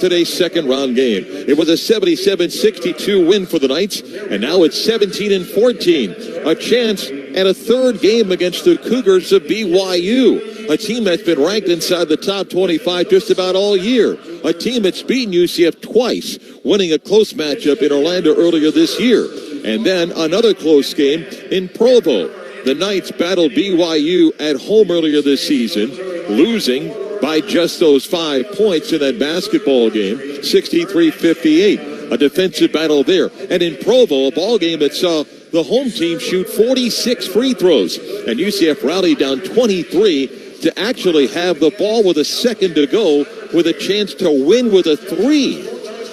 Today's second round game. It was a 77-62 win for the Knights, and now it's 17-14. A chance at a third game against the Cougars of BYU, a team that's been ranked inside the top 25 just about all year. A team that's beaten UCF twice, winning a close matchup in Orlando earlier this year. And then another close game in Provo. The Knights battled BYU at home earlier this season, losing by just those 5 points in that basketball game, 63-58. A defensive battle there. And in Provo, a ball game that saw the home team shoot 46 free throws. And UCF rallied down 23 to actually have the ball with a second to go with a chance to win with a three.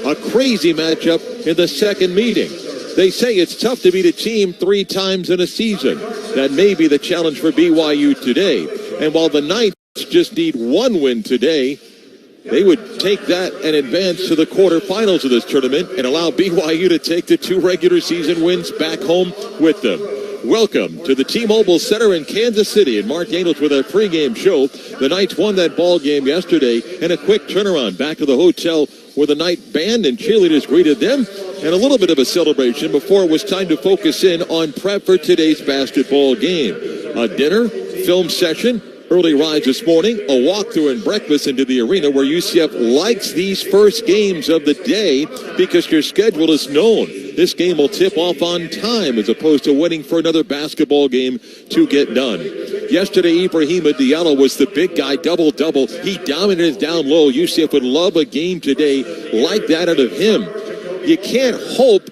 A crazy matchup in the second meeting. They say it's tough to beat a team 3 times in a season. That may be the challenge for BYU today. And while the Knights just need one win today, they would take that and advance to the quarterfinals of this tournament and allow BYU to take the 2 regular season wins back home with them. Welcome to the T-Mobile Center in Kansas City, and Mark Daniels with our pregame show. The Knights won that ball game yesterday in a quick turnaround back to the hotel where the Knight band and cheerleaders greeted them, and a little bit of a celebration before it was time to focus in on prep for today's basketball game. A dinner, film session, early rise this morning, a walkthrough and breakfast into the arena where UCF likes these first games of the day because your schedule is known. This game will tip off on time as opposed to waiting for another basketball game to get done. Yesterday, Ibrahima Diallo was the big guy, double-double. He dominated down low. UCF would love a game today like that out of him. You can't hope.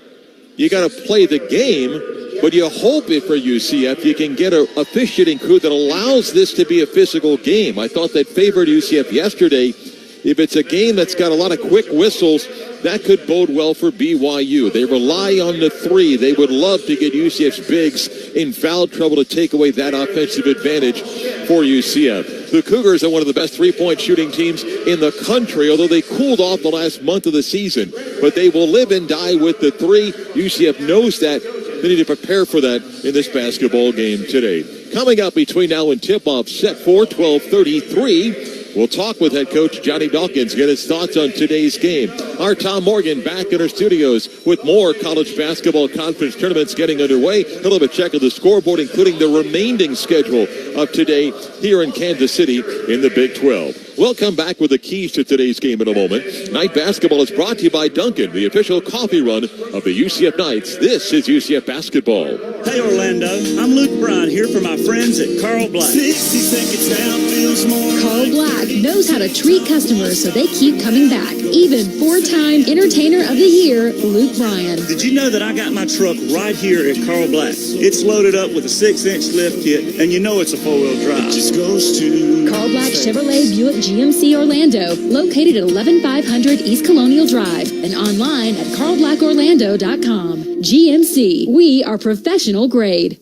You got to play the game. But you hope it for UCF, you can get a officiating crew that allows this to be a physical game. I thought that favored UCF yesterday. If it's a game that's got a lot of quick whistles, that could bode well for BYU. They rely on the three. They would love to get UCF's bigs in foul trouble to take away that offensive advantage for UCF. The Cougars are one of the best three-point shooting teams in the country, although they cooled off the last month of the season. But they will live and die with the three. UCF knows that. They need to prepare for that in this basketball game today. Coming up between now and tip-off, set for 12:33. We'll talk with head coach Johnny Dawkins, get his thoughts on today's game. Our Tom Morgan back in our studios with more college basketball conference tournaments getting underway. He'll have a check of the scoreboard, including the remaining schedule of today here in Kansas City in the Big 12. We'll come back with the keys to today's game in a moment. Night basketball is brought to you by Dunkin', the official coffee run of the UCF Knights. This is UCF basketball. Hey Orlando, I'm Luke Bryan here for my friends at Carl Black. 60 seconds down feels more. Carl Black knows how to treat customers so they keep coming back. Even 4-time Entertainer of the Year, Luke Bryan. Did you know that I got my truck right here at Carl Black? It's loaded up with a 6-inch lift kit, and you know it's a 4-wheel drive. It just goes to Carl Black Chevrolet Buick GMC Orlando, located at 11500 East Colonial Drive, and online at carlblackorlando.com. GMC, we are professional grade.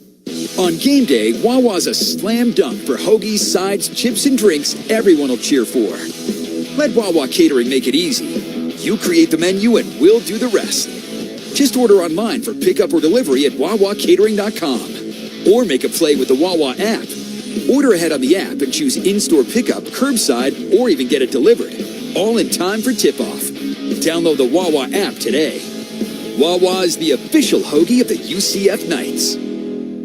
On game day, Wawa's a slam dunk for hoagies, sides, chips, and drinks everyone will cheer for. Let Wawa Catering make it easy. You create the menu and we'll do the rest. Just order online for pickup or delivery at wawacatering.com. Or make a play with the Wawa app. Order ahead on the app and choose in-store pickup, curbside, or even get it delivered. All in time for tip-off. Download the Wawa app today. Wawa is the official hoagie of the UCF Knights.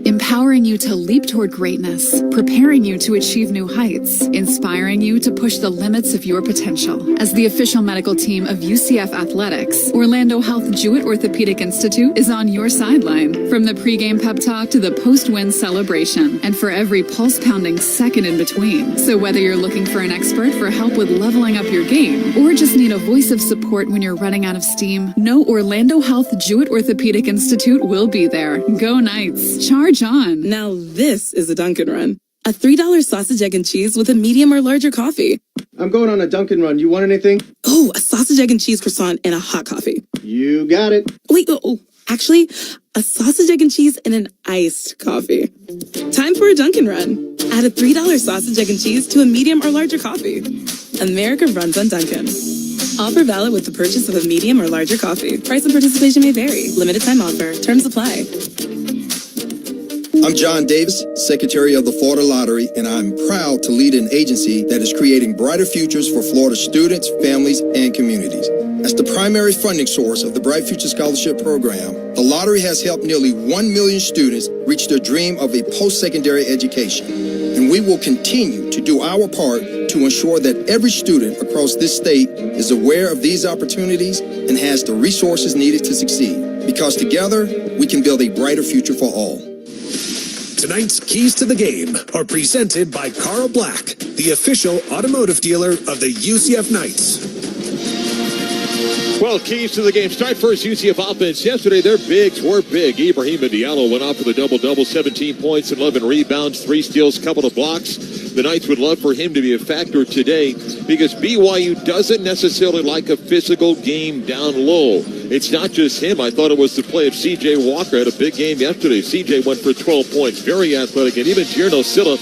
Empowering you to leap toward greatness, preparing you to achieve new heights, inspiring you to push the limits of your potential. As the official medical team of UCF Athletics, Orlando Health Jewett Orthopedic Institute is on your sideline. From the pregame pep talk to the post-win celebration, and for every pulse-pounding second in between. So whether you're looking for an expert for help with leveling up your game, or just need a voice of support when you're running out of steam, know Orlando Health Jewett Orthopedic Institute will be there. Go Knights! Charge on. Now this is a Dunkin' Run. A $3 sausage, egg, and cheese with a medium or larger coffee. I'm going on a Dunkin' Run. You want anything? Oh, a sausage, egg, and cheese croissant and a hot coffee. You got it. Wait, actually, a sausage, egg, and cheese and an iced coffee. Time for a Dunkin' Run. Add a $3 sausage, egg, and cheese to a medium or larger coffee. America runs on Dunkin'. Offer valid with the purchase of a medium or larger coffee. Price and participation may vary. Limited time offer. Terms apply. I'm John Davis, Secretary of the Florida Lottery, and I'm proud to lead an agency that is creating brighter futures for Florida students, families, and communities. As the primary funding source of the Bright Future Scholarship Program, the lottery has helped nearly 1 million students reach their dream of a post-secondary education. And we will continue to do our part to ensure that every student across this state is aware of these opportunities and has the resources needed to succeed. Because together, we can build a brighter future for all. Tonight's Keys to the Game are presented by Carl Black, the official automotive dealer of the UCF Knights. Well, keys to the game. Start first, UCF offense. Yesterday, their bigs were big. Ibrahim Diallo went off with a double-double, 17 points, 11 rebounds, 3 steals, couple of blocks. The Knights would love for him to be a factor today because BYU doesn't necessarily like a physical game down low. It's not just him. I thought it was the play of C.J. Walker. Had a big game yesterday. C.J. went for 12 points. Very athletic. And even Gierno Silla,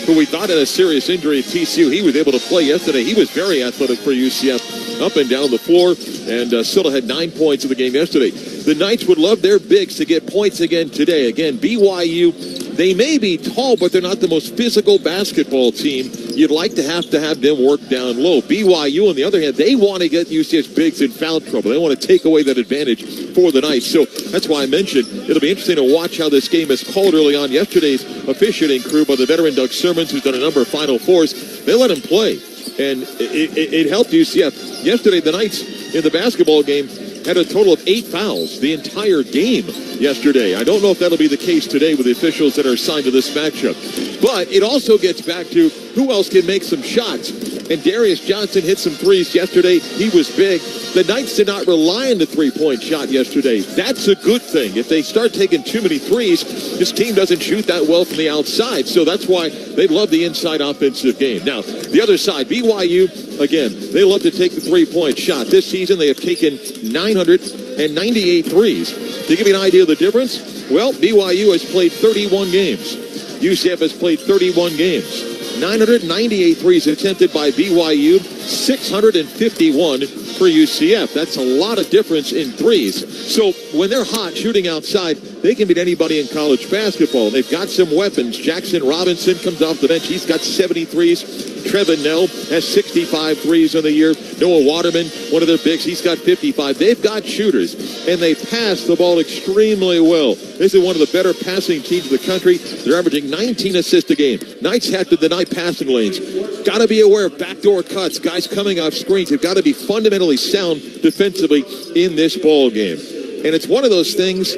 who we thought had a serious injury at TCU, he was able to play yesterday. He was very athletic for UCF. Up and down the floor, and Silla had 9 points in the game yesterday. The Knights would love their bigs to get points again today. Again, BYU, they may be tall, but they're not the most physical basketball team. You'd like to have them work down low. BYU, on the other hand, they want to get UCF's bigs in foul trouble. They want to take away that advantage for the Knights. So that's why I mentioned it'll be interesting to watch how this game is called early on. Yesterday's officiating crew by the veteran Doug Sermons, who's done a number of Final Fours, they let him play. And it helped UCF. Yesterday, the Knights in the basketball game had a total of 8 fouls the entire game yesterday. I don't know if that'll be the case today with the officials that are assigned to this matchup. But it also gets back to who else can make some shots. And Darius Johnson hit some threes yesterday. He was big. The Knights did not rely on the three-point shot yesterday. That's a good thing. If they start taking too many threes, this team doesn't shoot that well from the outside. So that's why they love the inside offensive game. Now, the other side, BYU, again, they love to take the three-point shot. This season, they have taken 998 threes. To give you an idea of the difference, well, BYU has played 31 games. UCF has played 31 games. 998 threes attempted by BYU, 651 for UCF. That's a lot of difference in threes. So when they're hot shooting outside, they can beat anybody in college basketball. They've got some weapons. Jackson Robinson comes off the bench. He's got 70 threes. Trevin Nell has 65 threes on the year. Noah Waterman, one of their bigs, he's got 55. They've got shooters, and they pass the ball extremely well. This is one of the better passing teams in the country. They're averaging 19 assists a game. Knights have to deny passing lanes. Got to be aware of backdoor cuts, guys coming off screens. They've got to be fundamentally sound defensively in this ball game. And it's one of those things,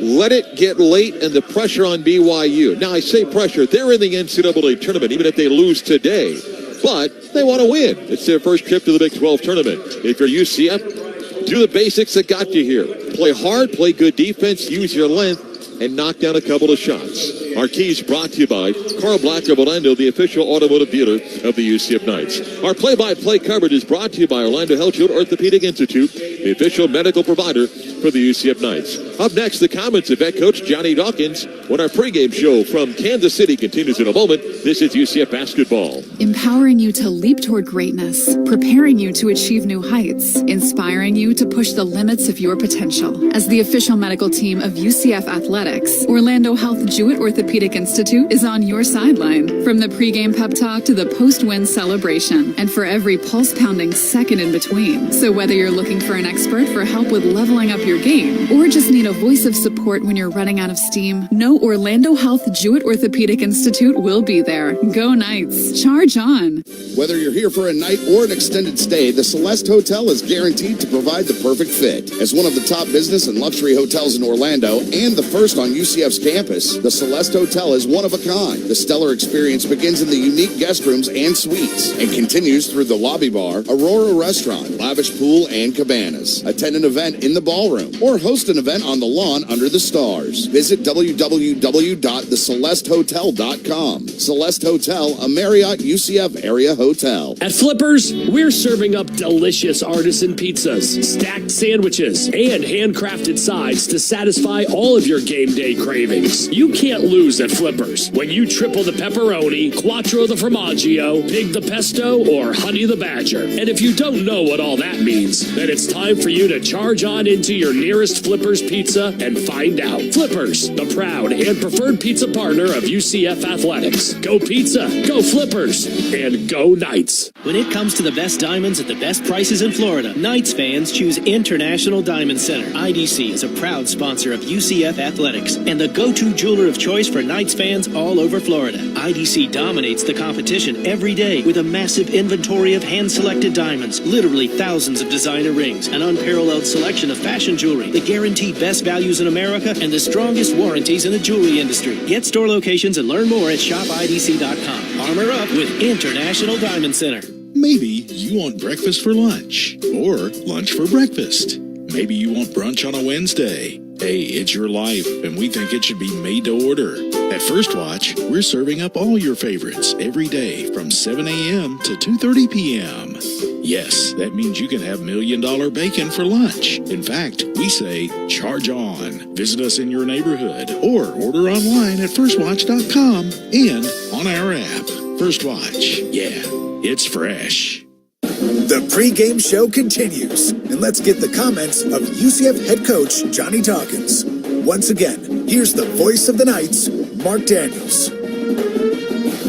let it get late and the pressure on BYU. Now, I say pressure. They're in the NCAA tournament, even if they lose today. But they want to win. It's their first trip to the Big 12 tournament. If you're UCF, do the basics that got you here. Play hard, play good defense, use your length, and knock down a couple of shots. Our keys brought to you by Carl Black of Orlando, the official automotive dealer of the UCF Knights. Our play-by-play coverage is brought to you by Orlando Health Shield Orthopedic Institute, the official medical provider for the UCF Knights. Up next, the comments of head coach Johnny Dawkins when our pregame show from Kansas City continues in a moment. This is UCF basketball. Empowering you to leap toward greatness, preparing you to achieve new heights, inspiring you to push the limits of your potential. As the official medical team of UCF Athletics, Orlando Health Jewett Orthopedic Institute is on your sideline. From the pregame pep talk to the post-win celebration, and for every pulse-pounding second in between. So whether you're looking for an expert for help with leveling up your game, or just need a voice of support when you're running out of steam, know Orlando Health Jewett Orthopedic Institute will be there. Go Knights. Charge on. Whether you're here for a night or an extended stay, the Celeste Hotel is guaranteed to provide the perfect fit. As one of the top business and luxury hotels in Orlando and the first on UCF's campus, the Celeste Hotel is one of a kind. The stellar experience begins in the unique guest rooms and suites and continues through the lobby bar, Aurora restaurant, lavish pool, and cabanas. Attend an event in the ballroom or host an event on the lawn under the stars. Visit www.thecelestehotel.com. Celeste Hotel, a Marriott UCF area hotel. At Flippers, we're serving up delicious artisan pizzas, stacked sandwiches, and handcrafted sides to satisfy all of your game day cravings. You can't lose at Flippers when you triple the pepperoni, quattro the formaggio, pig the pesto, or honey the badger. And if you don't know what all that means, then it's time time for you to charge on into your nearest Flippers Pizza and find out. Flippers, the proud and preferred pizza partner of UCF Athletics. Go Pizza, go Flippers, and go Knights. When it comes to the best diamonds at the best prices in Florida, Knights fans choose International Diamond Center. IDC is a proud sponsor of UCF Athletics and the go-to jeweler of choice for Knights fans all over Florida. IDC dominates the competition every day with a massive inventory of hand-selected diamonds, literally thousands of designer rings, an unparalleled selection of fashion jewelry, the guaranteed best values in America, and the strongest warranties in the jewelry industry. Get store locations and learn more at shopidc.com. Armor up with International Diamond Center. Maybe you want breakfast for lunch or lunch for breakfast. Maybe you want brunch on a Wednesday. Hey, it's your life, and we think it should be made to order. At First Watch, we're serving up all your favorites every day from 7 a.m. to 2:30 p.m. Yes, that means you can have $1 million bacon for lunch. In fact, we say charge on. Visit us in your neighborhood or order online at firstwatch.com and on our app. First Watch. Yeah, it's fresh. The pregame show continues, and let's get the comments of UCF head coach Johnny Dawkins. Once again, here's the voice of the Knights, Mark Daniels.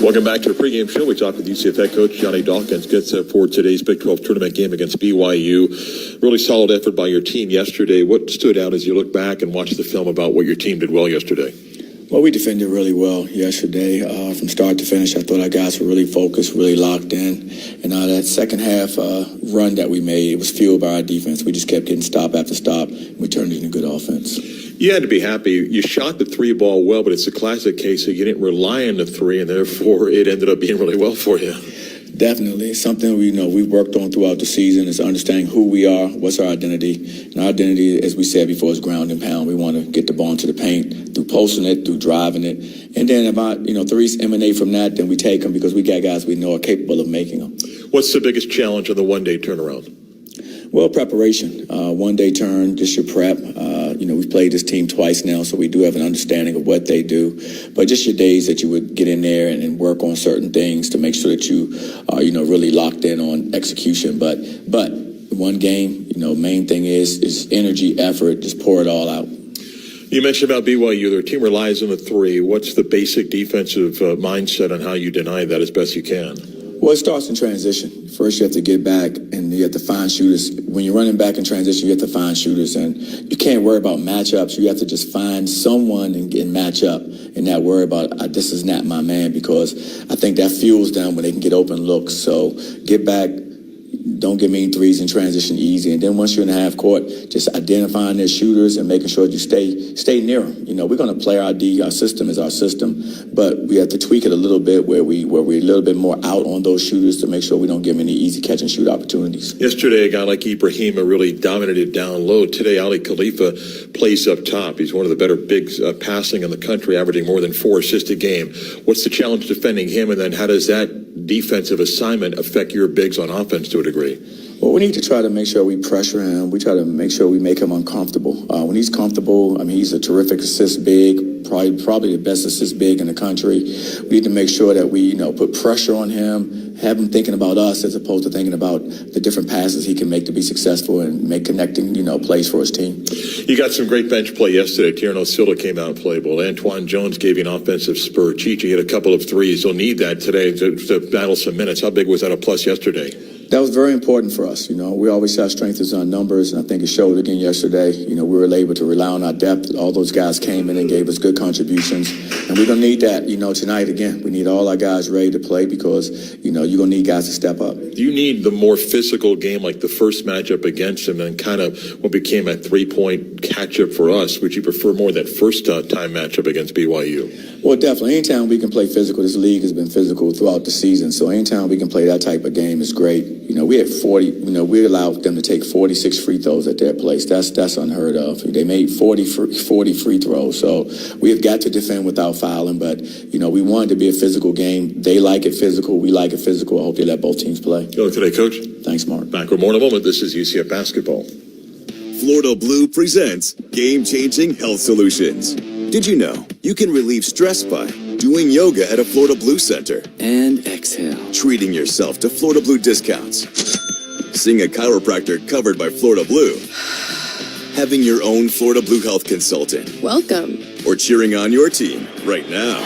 Welcome back to the pregame show. We talked with UCF head coach Johnny Dawkins. Gets for today's Big 12 tournament game against BYU. Really solid effort by your team yesterday. What stood out as you look back and watch the film about what your team did well yesterday? Well, we defended really well yesterday. From start to finish, I thought our guys were really focused, really locked in. And that second half run that we made, it was fueled by our defense. We just kept getting stop after stop. And we turned it into good offense. You had to be happy. You shot the three ball well, but it's a classic case that you didn't rely on the three, and therefore it ended up being really well for you. Definitely. It's something we worked on throughout the season is understanding who we are, what's our identity. And our identity, as we said before, is ground and pound. We want to get the ball into the paint through posting it, through driving it. And then about, threes emanate from that, then we take them because we got guys we know are capable of making them. What's the biggest challenge on the one-day turnaround? Well, preparation. One-day turn, just your prep. We've played this team twice now, so we do have an understanding of what they do. But just your days that you would get in there and work on certain things to make sure that you are, really locked in on execution. But one game, main thing is energy, effort, just pour it all out. You mentioned about BYU. Their team relies on the three. What's the basic defensive mindset on how you deny that as best you can? Well, it starts in transition. First, you have to get back, and you have to find shooters. When you're running back in transition, you have to find shooters, and you can't worry about matchups. You have to just find someone and match up, and not worry about, this is not my man, because I think that fuels them when they can get open looks. So get back. Don't get mean threes in transition easy. And then once you're in the half court, just identifying their shooters and making sure you stay near them. We're going to play our D. Our system is our system, but we have to tweak it a little bit where we're a little bit more out on those shooters to make sure we don't give them any easy catch and shoot opportunities. Yesterday, a guy like Ibrahima really dominated down low. Today, Ali Khalifa plays up top. He's one of the better bigs passing in the country, averaging more than 4 assists a game. What's the challenge defending him, and then how does that defensive assignment affect your bigs on offense to a degree? Well, we need to try to make sure we pressure him. We try to make sure we make him uncomfortable. When he's comfortable, he's a terrific assist big, probably the best assist big in the country. We need to make sure that we, put pressure on him, have him thinking about us as opposed to thinking about the different passes he can make to be successful and make connecting, plays for his team. You got some great bench play yesterday. Tierno Silva came out and played well. Antoine Jones gave you an offensive spur. Chichi hit a couple of threes. You'll need that today to battle some minutes. How big was that a plus yesterday? That was very important for us. We always have strength is on numbers, and I think it showed again yesterday. We were able to rely on our depth. All those guys came in and gave us good contributions, and we're going to need that, tonight again. We need all our guys ready to play because, you're going to need guys to step up. Do you need the more physical game like the first matchup against them and kind of what became a three-point catch-up for us? Would you prefer more that first time matchup against BYU? Well, definitely. Anytime we can play physical, this league has been physical throughout the season, so anytime we can play that type of game is great. We had 40, we allowed them to take 46 free throws at their place. That's unheard of. They made 40 free throws. So we have got to defend without fouling, but, we want it to be a physical game. They like it physical. We like it physical. I hope they let both teams play. Good luck today, Coach. Thanks, Mark. Back with more in a moment. This is UCF basketball. Florida Blue presents Game-Changing Health Solutions. Did you know you can relieve stress by doing yoga at a Florida Blue Center? And exhale. Treating yourself to Florida Blue discounts. Seeing a chiropractor covered by Florida Blue. Having your own Florida Blue Health consultant. Welcome. Or cheering on your team right now.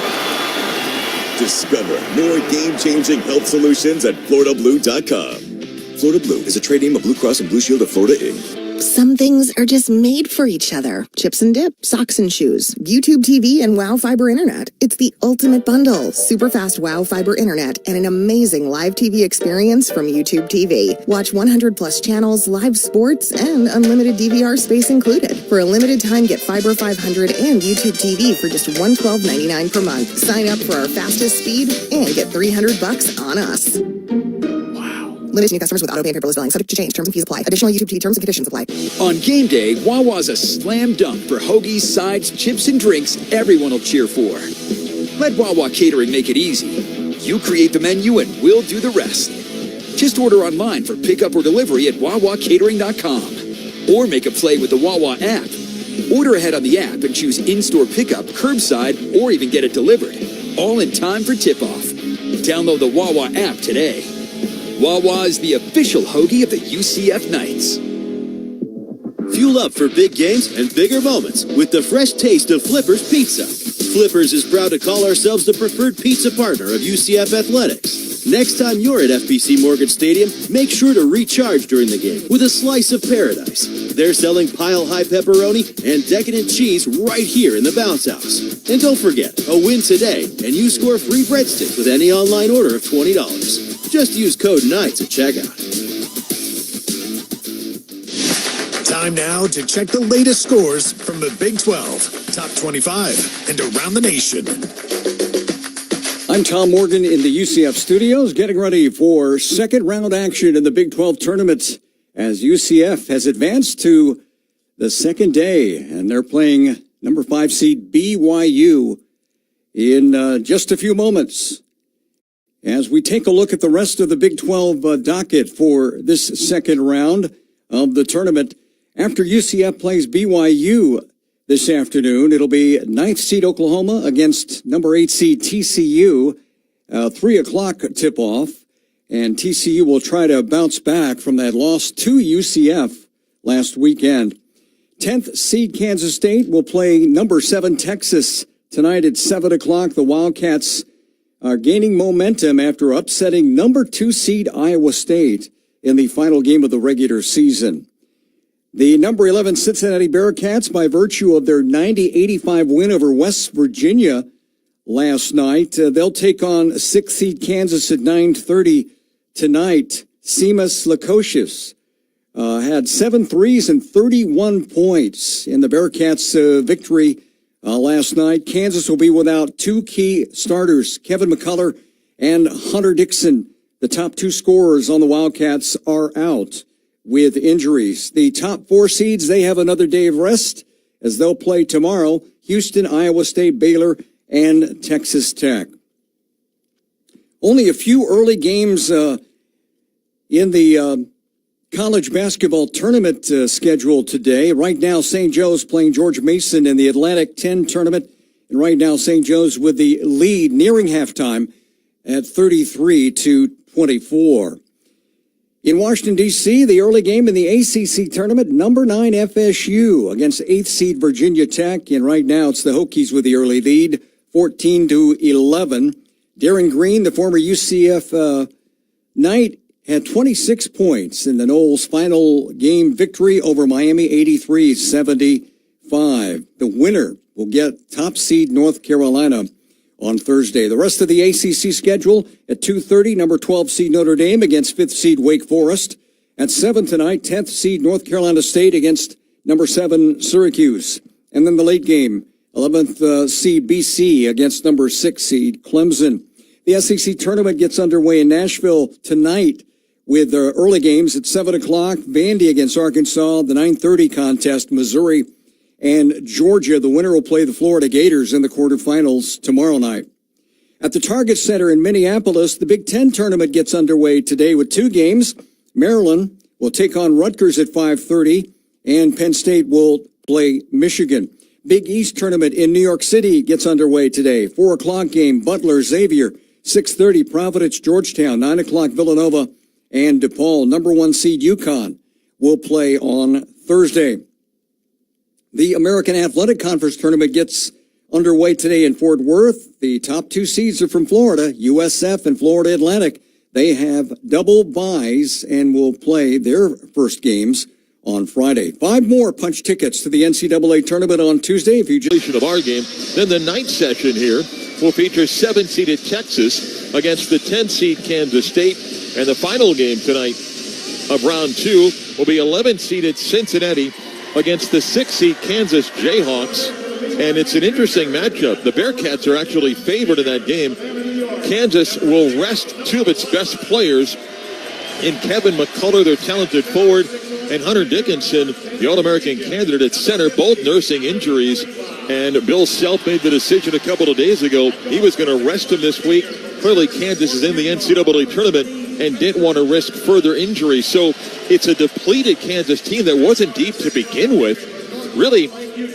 Discover more game-changing health solutions at FloridaBlue.com. Florida Blue is a trade name of Blue Cross and Blue Shield of Florida, Inc. Some things are just made for each other. Chips and dip, socks and shoes, YouTube TV, and WOW Fiber Internet. It's the ultimate bundle. Super fast WOW Fiber Internet and an amazing live TV experience from YouTube TV. Watch 100 plus channels, live sports, and unlimited DVR space included. For a limited time, get Fiber 500 and YouTube TV for just $112.99 per month. Sign up for our fastest speed and get $300 on us. Limited to new customers with auto pay and paperless billing. Subject to change. Terms and fees apply. Additional YouTube TV terms and conditions apply. On game day, Wawa's a slam dunk for hoagies, sides, chips, and drinks everyone will cheer for. Let Wawa Catering make it easy. You create the menu and we'll do the rest. Just order online for pickup or delivery at wawacatering.com. Or make a play with the Wawa app. Order ahead on the app and choose in-store pickup, curbside, or even get it delivered. All in time for tip-off. Download the Wawa app today. Wawa is the official hoagie of the UCF Knights. Fuel up for big games and bigger moments with the fresh taste of Flippers Pizza. Flippers is proud to call ourselves the preferred pizza partner of UCF Athletics. Next time you're at FBC Morgan Stadium, make sure to recharge during the game with a slice of paradise. They're selling pile-high pepperoni and decadent cheese right here in the Bounce House. And don't forget, a win today and you score free breadsticks with any online order of $20. Just use code KNIGHTS at checkout. Time now to check the latest scores from the Big 12, Top 25, and around the nation. I'm Tom Morgan in the UCF studios, getting ready for second round action in the Big 12 tournament as UCF has advanced to the second day, and they're playing number 5 seed BYU in just a few moments. As we take a look at the rest of the Big 12 docket for this second round of the tournament, after UCF plays BYU this afternoon, it'll be 9th seed Oklahoma against number 8 seed TCU, 3 o'clock tip-off, and TCU will try to bounce back from that loss to UCF last weekend. 10th seed Kansas State will play number 7 Texas tonight at 7 o'clock. The Wildcats are gaining momentum after upsetting number 2 seed Iowa State in the final game of the regular season. The number 11 Cincinnati Bearcats, by virtue of their 90-85 win over West Virginia last night, they'll take on 6th seed Kansas at 9:30 tonight. Seamus Lukosius had 7 threes and 31 points in the Bearcats' victory last night. Kansas will be without 2 key starters, Kevin McCullough and Hunter Dixon. The top 2 scorers on the Wildcats are out with injuries. The top 4 seeds, they have another day of rest as they'll play tomorrow. Houston, Iowa State, Baylor, and Texas Tech. Only a few early games in the college basketball tournament schedule today. Right now, St. Joe's playing George Mason in the Atlantic 10 tournament. And right now, St. Joe's with the lead nearing halftime at 33-24. In Washington, D.C., the early game in the ACC tournament, number 9 FSU against 8th seed Virginia Tech. And right now, it's the Hokies with the early lead, 14-11. Darren Green, the former UCF Knight, had 26 points in the Noles' final game victory over Miami, 83-75. The winner will get top seed North Carolina on Thursday. The rest of the ACC schedule at 2:30, number 12 seed Notre Dame against 5th seed Wake Forest. At 7 tonight, 10th seed North Carolina State against number 7 Syracuse. And then the late game, 11th seed BC against number 6 seed Clemson. The SEC tournament gets underway in Nashville tonight with early games at 7 o'clock. Vandy against Arkansas, the 9:30 contest, Missouri and Georgia. The winner will play the Florida Gators in the quarterfinals tomorrow night. At the Target Center in Minneapolis, the Big Ten tournament gets underway today with 2 games. Maryland will take on Rutgers at 5:30, and Penn State will play Michigan. Big East tournament in New York City gets underway today. 4 o'clock game, Butler, Xavier. 6:30, Providence, Georgetown. 9 o'clock, Villanova and DePaul. Number 1 seed UConn will play on Thursday. The American Athletic Conference tournament gets underway today in Fort Worth. The top 2 seeds are from Florida, USF and Florida Atlantic. They have double byes and will play their first games on Friday. 5 more punch tickets to the NCAA tournament on Tuesday. If you just of our game, then the ninth session here will feature 7-seeded Texas against the 10-seed Kansas State, and the final game tonight of round 2 will be 11-seeded Cincinnati against the 6-seed Kansas Jayhawks, and it's an interesting matchup. The Bearcats are actually favored in that game. Kansas will rest 2 of its best players in Kevin McCullough, their talented forward, and Hunter Dickinson, the All-American candidate at center, both nursing injuries. And Bill Self made the decision a couple of days ago he was going to rest him this week. Clearly, Kansas is in the NCAA tournament and didn't want to risk further injury. So it's a depleted Kansas team that wasn't deep to begin with. Really,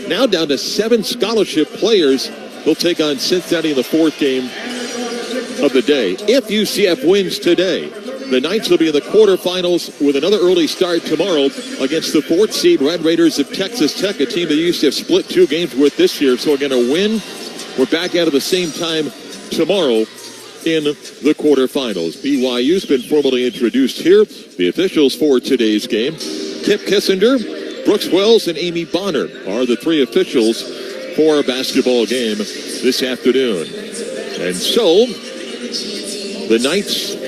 now down to 7 scholarship players. They'll take on Cincinnati in the 4th game of the day. If UCF wins today, the Knights will be in the quarterfinals with another early start tomorrow against the 4th seed Red Raiders of Texas Tech, a team that UCF split 2 games with this year. So again, a win. We're back out at the same time tomorrow in the quarterfinals. BYU's been formally introduced here. The officials for today's game: Kip Kissinger, Brooks Wells, and Amy Bonner are the 3 officials for a basketball game this afternoon. And so, the Knights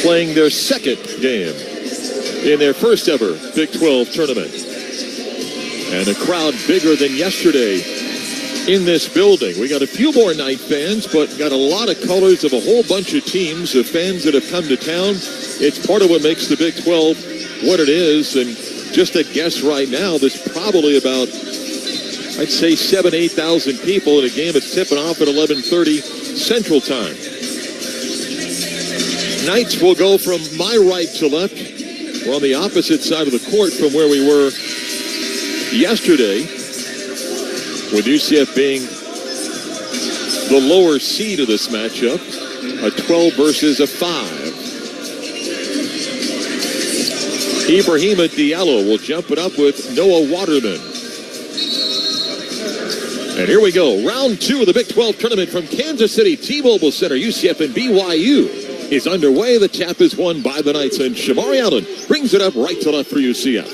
playing their 2nd game in their first ever Big 12 tournament. And a crowd bigger than yesterday in this building. We got a few more Knight fans, but got a lot of colors of a whole bunch of teams of fans that have come to town. It's part of what makes the Big 12 what it is. And just a guess right now, there's probably about, I'd say, 7,000 to 8,000 people in a game that's tipping off at 11:30 Central Time. Knights will go from my right to left. We're on the opposite side of the court from where we were yesterday, with UCF being the lower seed of this matchup, a 12 versus a 5. Ibrahima Diallo will jump it up with Noah Waterman. And here we go. Round 2 of the Big 12 tournament from Kansas City T-Mobile Center. UCF and BYU is underway. The tap is won by the Knights, and Shamari Allen brings it up right to left for UCF.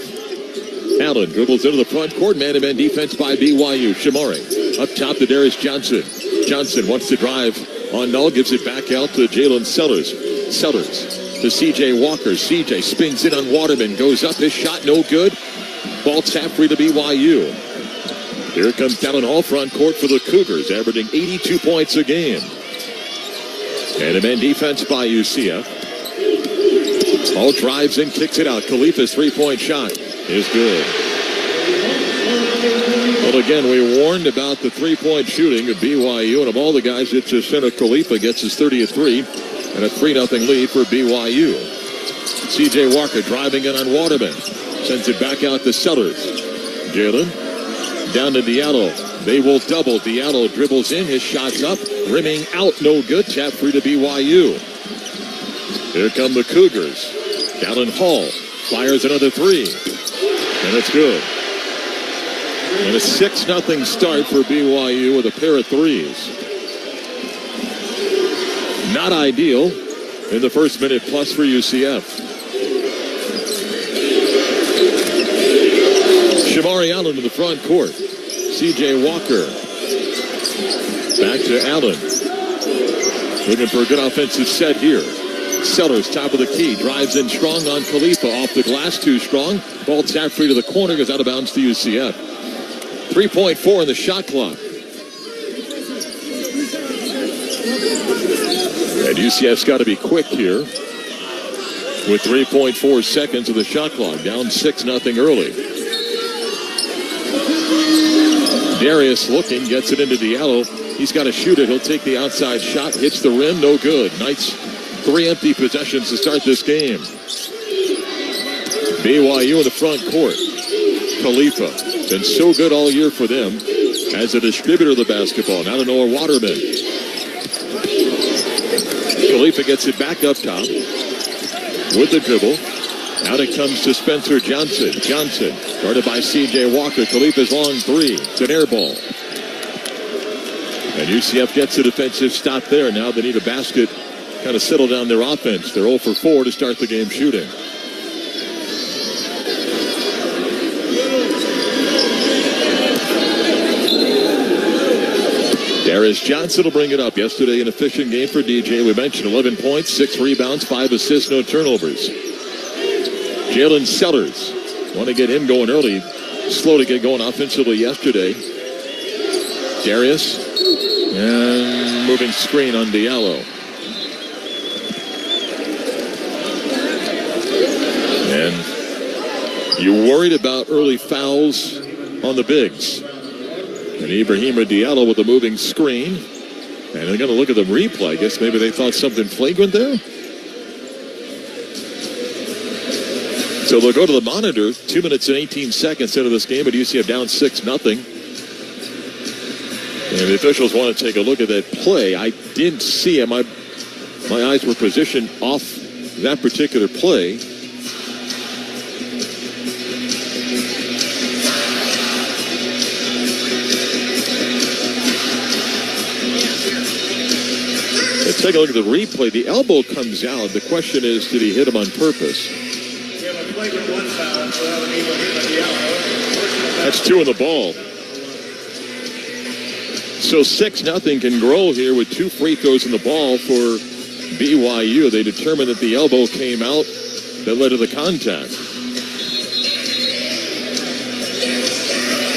Allen dribbles into the front court. Man-to-man defense by BYU. Shamari up top to Darius Johnson. Johnson wants to drive on Null. Gives it back out to Jalen Sellers. Sellers to C.J. Walker. C.J. spins in on Waterman. Goes up. His shot no good. Ball tap free to BYU. Here comes Talon Hall front court for the Cougars, averaging 82 points a game. And a man defense by UCF. Hall drives and kicks it out. Khalifa's 3-point shot is good. Well, again, we warned about the 3-point shooting of BYU, and of all the guys, it's just center Khalifa gets his 30th 3 and a 3-0 lead for BYU. C.J. Walker driving in on Waterman. Sends it back out to Sellers. Jalen down to Diallo. They will double. Diallo dribbles in. His shot's up. Rimming out. No good. Tap free to BYU. Here come the Cougars. Talon Hall fires another 3. And it's good. And a 6-0 start for BYU with a pair of 3s. Not ideal in the first minute plus for UCF. Shamari Allen to the front court. C.J. Walker. Back to Allen. Looking for a good offensive set here. Sellers, top of the key. Drives in strong on Khalifa. Off the glass, too strong. Ball tap free to the corner. Goes out of bounds to UCF. 3.4 in the shot clock. And UCF's got to be quick here with 3.4 seconds of the shot clock. Down 6-0 early. Darius looking, gets it into Diallo. He's got to shoot it. He'll take the outside shot. Hits the rim. No good. Knights 3 empty possessions to start this game. BYU in the front court. Khalifa. Been so good all year for them as a distributor of the basketball. Now to Noah Waterman. Khalifa gets it back up top. with the dribble. Out it comes to Spencer Johnson. Johnson, guarded by C.J. Walker. Khalifa's long three. It's an air ball. And UCF gets a defensive stop there. Now they need a basket, kind of settle down their offense. They're 0 for 4 to start the game shooting. Darius Johnson will bring it up. Yesterday, an efficient game for DJ. We mentioned 11 points, 6 rebounds, 5 assists, no turnovers. Jalen Sellers, want to get him going early. Slow to get going offensively yesterday. Darius, and moving screen on Diallo. And you worried about early fouls on the bigs. And Ibrahima Diallo with a moving screen. And they're going to look at the replay. I guess maybe they thought something flagrant there. So they'll go to the monitor. 2 minutes and 18 seconds into this game, but UCF down 6-0. And the officials want to take a look at that play. I didn't see it. My eyes were positioned off that particular play. Let's take a look at the replay. The elbow comes out. The question is, did he hit him on purpose? That's 2 in the ball. So 6-0 can grow here with 2 free throws in the ball for BYU. They determined that the elbow came out that led to the contact.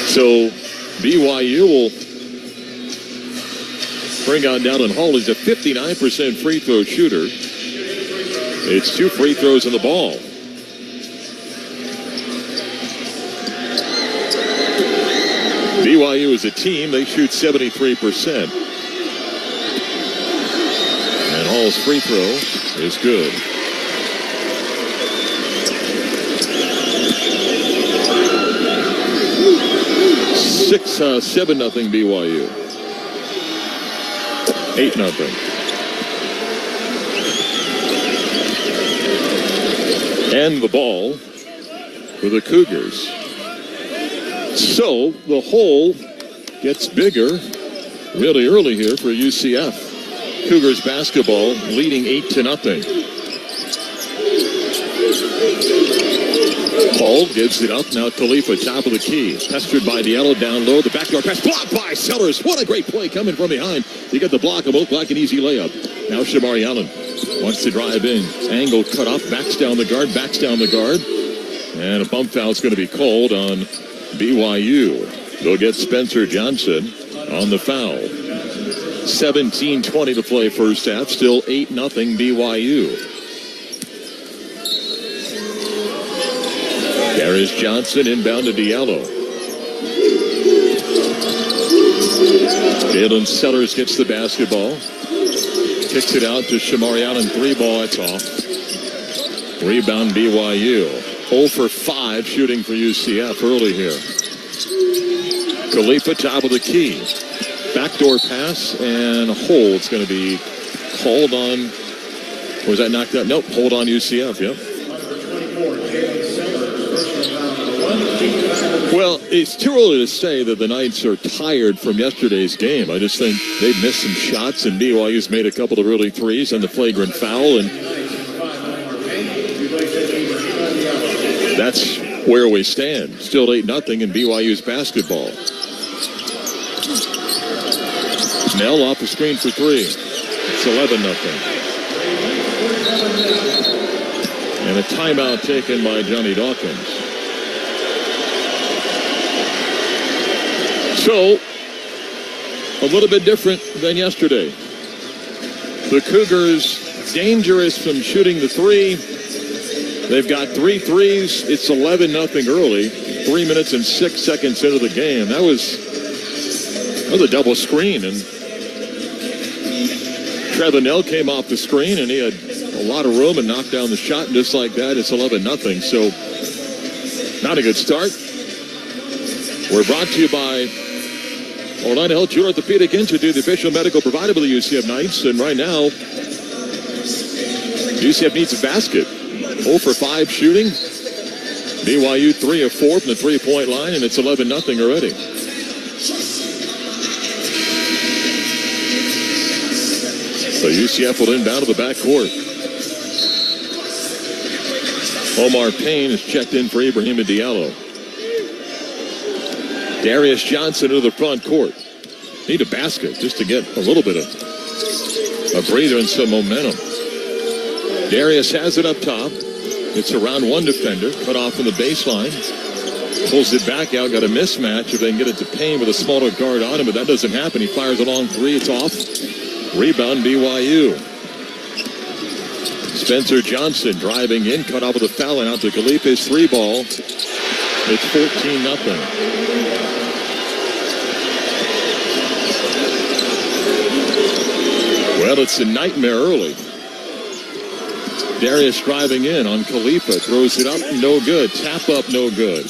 So BYU will bring on Dallin Hall. He's a 59% free throw shooter. It's 2 free throws in the ball. BYU as a team, they shoot 73%. And Hall's free throw is good. Six, 7-0 BYU. 8-0. And the ball for the Cougars. So the hole gets bigger really early here for UCF. Cougars basketball leading 8-0. Paul gives it up. Now Khalifa, top of the key. Pestered by Diallo down low. The backdoor pass blocked by Sellers. What a great play coming from behind. You get the block of both like an easy layup. Now Shamari Allen wants to drive in. Angle cut off. Backs down the guard. And a bump foul is going to be called on BYU. They'll get Spencer Johnson on the foul. 17:20 to play first half. Still 8-0 BYU. Darius Johnson inbound to Diallo. Jalen Sellers gets the basketball. Kicks it out to Shamari Allen. 3-ball. It's off. Rebound BYU. 0 for 5 shooting for UCF early here. Khalifa, top of the key. Backdoor pass and a hold. It's going to be called on. Was that knocked out? Nope. Hold on UCF. Yep. Well, it's too early to say that the Knights are tired from yesterday's game. I just think they've missed some shots, and BYU's made a couple of early threes and the flagrant foul, and that's where we stand. Still 8-0 in BYU's basketball. Snell off the screen for 3. It's 11-0. And a timeout taken by Johnny Dawkins. So, a little bit different than yesterday. The Cougars dangerous from shooting the 3. They've got 3 threes. It's 11-0 early. 3 minutes and 6 seconds into the game. That was a double screen, and Trevenell came off the screen, and he had a lot of room and knocked down the shot, and just like that, it's 11-0. So, not a good start. We're brought to you by Orlando Health, your Orthopedic Institute, the official medical provider of the UCF Knights. And right now, UCF needs a basket. 0 for 5 shooting. BYU 3 of 4 from the three-point line, and it's 11-0 already. So UCF will inbound to the backcourt. Omar Payne is checked in for Ibrahima Diallo. Darius Johnson to the front court. Need a basket just to get a little bit of a breather and some momentum. Darius has it up top. It's around one defender, cut off from the baseline. Pulls it back out, got a mismatch. If they can get it to Payne with a smaller guard on him, but that doesn't happen. He fires a long three, it's off. Rebound BYU. Spencer Johnson driving in, cut off with a foul, and out to Khalifa's three ball. It's 14-0. Well, it's a nightmare early. Darius driving in on Khalifa. Throws it up, no good. Tap up, no good.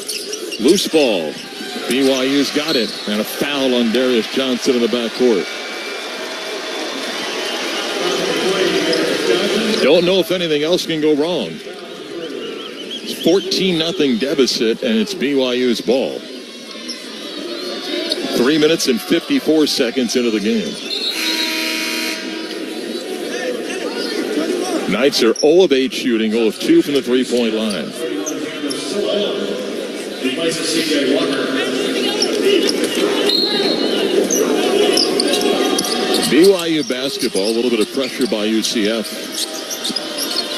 Loose ball. BYU's got it. And a foul on Darius Johnson in the backcourt. Don't know if anything else can go wrong. It's 14-0 deficit, and it's BYU's ball. 3 minutes and 54 seconds into the game. Knights are 0 of 8 shooting, 0 of 2 from the three-point line. BYU basketball, a little bit of pressure by UCF.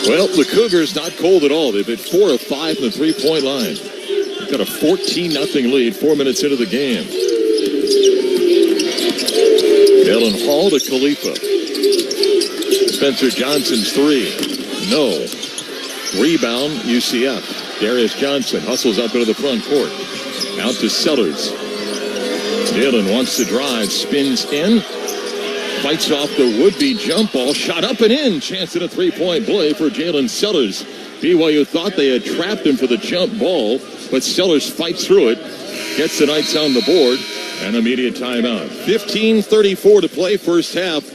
Well, the Cougars not cold at all. They've hit 4 of 5 from the three-point line. They've got a 14-0 lead, 4 minutes into the game. Dallin Hall to Khalifa. Spencer Johnson's three. No. Rebound, UCF. Darius Johnson hustles up into the front court. Out to Sellers. Dallin wants to drive, spins in. Fights off the would-be jump ball. Shot up and in. Chance at a three-point play for Jalen Sellers. BYU thought they had trapped him for the jump ball, but Sellers fights through it. Gets the Knights on the board. And immediate timeout. 15:34 to play first half.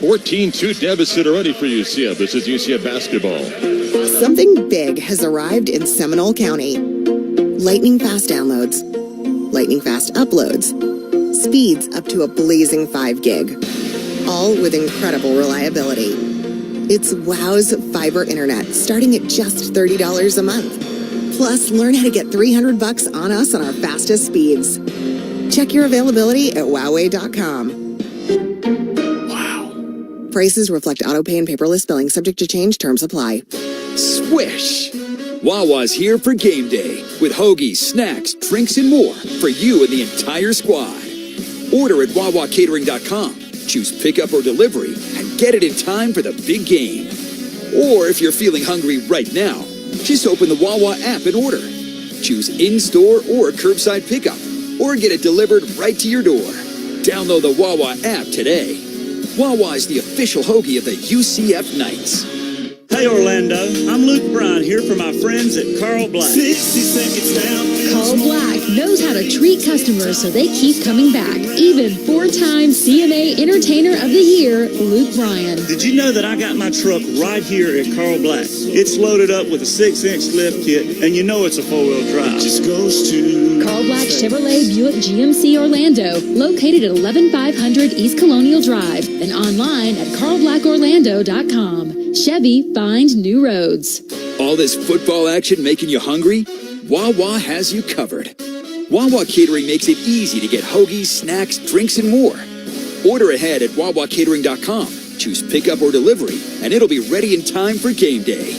14-2 deficit already for UCF. This is UCF basketball. Something big has arrived in Seminole County. Lightning fast downloads. Lightning fast uploads. Speeds up to a blazing 5 gig. All with incredible reliability. It's WOW's fiber internet, starting at just $30 a month. Plus, learn how to get $300 on us on our fastest speeds. Check your availability at wowway.com. Prices reflect auto-pay and paperless billing, subject to change. Terms apply. Swish! Wawa's here for game day with hoagies, snacks, drinks, and more for you and the entire squad. Order at wawacatering.com. Choose pickup or delivery and get it in time for the big game. Or if you're feeling hungry right now, just open the Wawa app and order. Choose in-store or curbside pickup or get it delivered right to your door. Download the Wawa app today. Wawa is the official hoagie of the UCF Knights. Hey Orlando, I'm Luke Bryan here for my friends at Carl Black. 60 seconds down. Carl Black knows how to treat customers so they keep coming back. Even 4-time CMA Entertainer of the Year, Luke Bryan. Did you know that I got my truck right here at Carl Black? It's loaded up with a 6-inch lift kit, and you know it's a 4-wheel drive. It just goes to Carl Black Chevrolet Buick GMC Orlando, located at 11500 East Colonial Drive, and online at carlblackorlando.com. Chevy, find new roads. All this football action making you hungry? Wawa has you covered. Wawa Catering makes it easy to get hoagies, snacks, drinks, and more. Order ahead at wawacatering.com. Choose pickup or delivery, and it'll be ready in time for game day.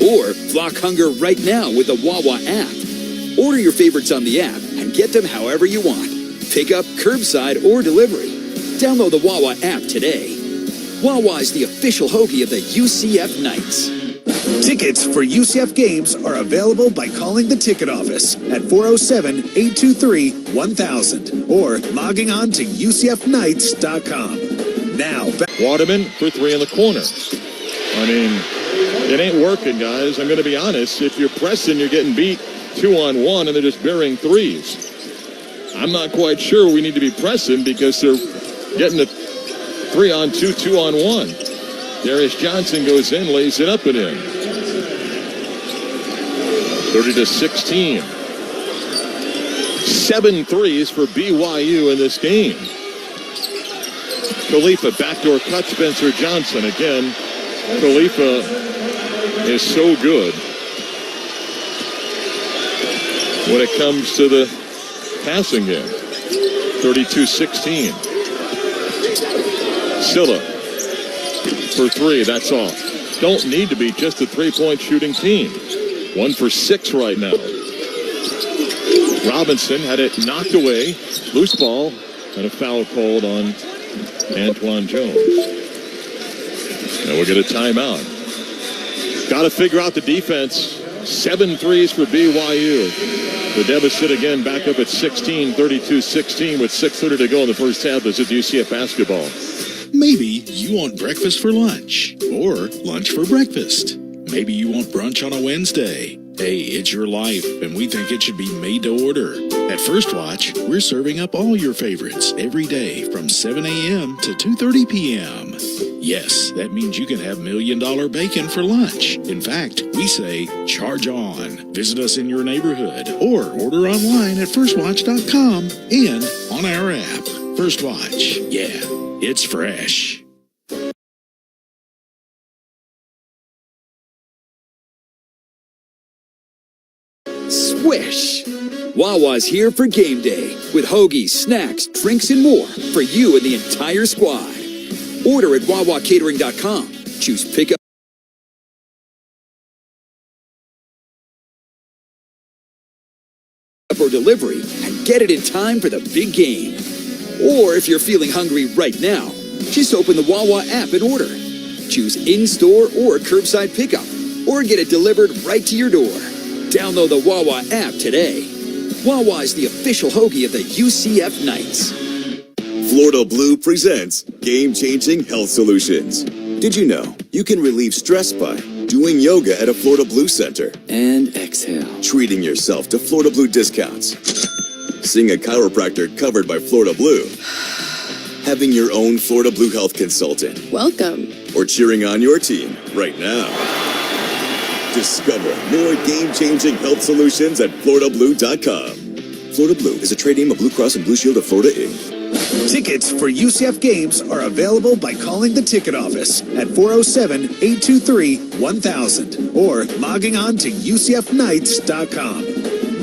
Or block hunger right now with the Wawa app. Order your favorites on the app and get them however you want. Pickup, curbside, or delivery. Download the Wawa app today. Wawa is the official hoagie of the UCF Knights. Tickets for UCF games are available by calling the ticket office at 407-823-1000 or logging on to UCFKnights.com. Now, Waterman for three in the corner. I mean, it ain't working, guys. I'm going to be honest. If you're pressing, you're getting beat 2-on-1, and they're just burying threes. I'm not quite sure we need to be pressing because they're getting a 3-on-2, 2-on-1. Darius Johnson goes in, lays it up and in. 30-16. 7 threes for BYU in this game. Khalifa backdoor cut Spencer Johnson. Again, Khalifa is so good when it comes to the passing game. 32-16. Silla for 3. That's off. Don't need to be just a 3-point shooting team. 1 for 6 right now. Robinson had it knocked away. Loose ball and a foul called on Antoine Jones. Now we'll get a timeout. Got to figure out the defense. 7 threes for BYU. The deficit again back up at 16, 32-16 with 6:30 to go in the first half. This is UCF basketball. Maybe you want breakfast for lunch or lunch for breakfast. Maybe you want brunch on a Wednesday. Hey, it's your life, and we think it should be made to order. At First Watch, we're serving up all your favorites every day from 7 a.m. to 2:30 p.m. Yes, that means you can have $1 million bacon for lunch. In fact, we say charge on. Visit us in your neighborhood or order online at firstwatch.com and on our app. First Watch. Yeah, it's fresh. Swish! Wawa's here for game day with hoagies, snacks, drinks, and more for you and the entire squad. Order at wawacatering.com. Choose pickup or delivery and get it in time for the big game. Or if you're feeling hungry right now, just open the Wawa app and order. Choose in-store or curbside pickup or get it delivered right to your door. Download the Wawa app today. Wawa is the official hoagie of the UCF Knights. Florida Blue presents game-changing health solutions. Did you know you can relieve stress by doing yoga at a Florida Blue center? And exhale. Treating yourself to Florida Blue discounts. Seeing a chiropractor covered by Florida Blue. Having your own Florida Blue health consultant. Welcome. Or cheering on your team right now. Discover more game-changing health solutions at FloridaBlue.com. Florida Blue is a trade name of Blue Cross and Blue Shield of Florida, Inc. Tickets for UCF games are available by calling the ticket office at 407-823-1000 or logging on to UCFKnights.com.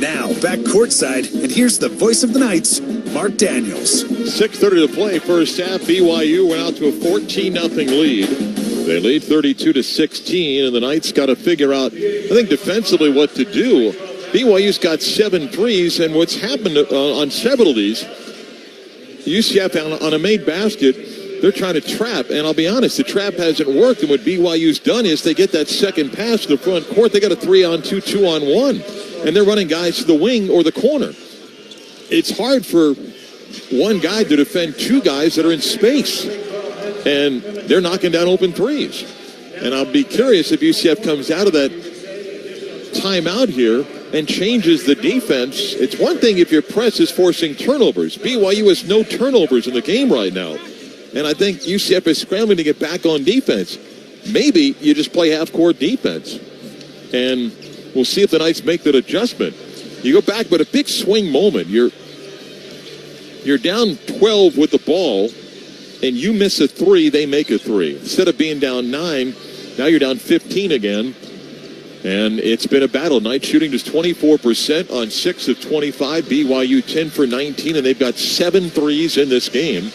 Now, back courtside, and here's the voice of the Knights, Mark Daniels. 6:30 to play first half. BYU went out to a 14-0 lead. They lead 32-16, and the Knights got to figure out, I think, defensively what to do. BYU's got 7 threes, and what's happened on several of these, UCF on a made basket, they're trying to trap, and I'll be honest, the trap hasn't worked, and what BYU's done is they get that second pass to the front court. They got a 3-on-2, 2-on-1, and they're running guys to the wing or the corner. It's hard for one guy to defend 2 guys that are in space, and they're knocking down open threes. And I'll be curious if UCF comes out of that timeout here and changes the defense. It's one thing if your press is forcing turnovers. BYU has no turnovers in the game right now. And I think UCF is scrambling to get back on defense. Maybe you just play half-court defense. And we'll see if the Knights make that adjustment. You go back, but a big swing moment. You're down 12 with the ball, and you miss a 3, they make a 3. Instead of being down 9, now you're down 15 again. And it's been a battle. Knights shooting just 24% on 6 of 25. BYU 10 for 19, and they've got 7 threes in this game.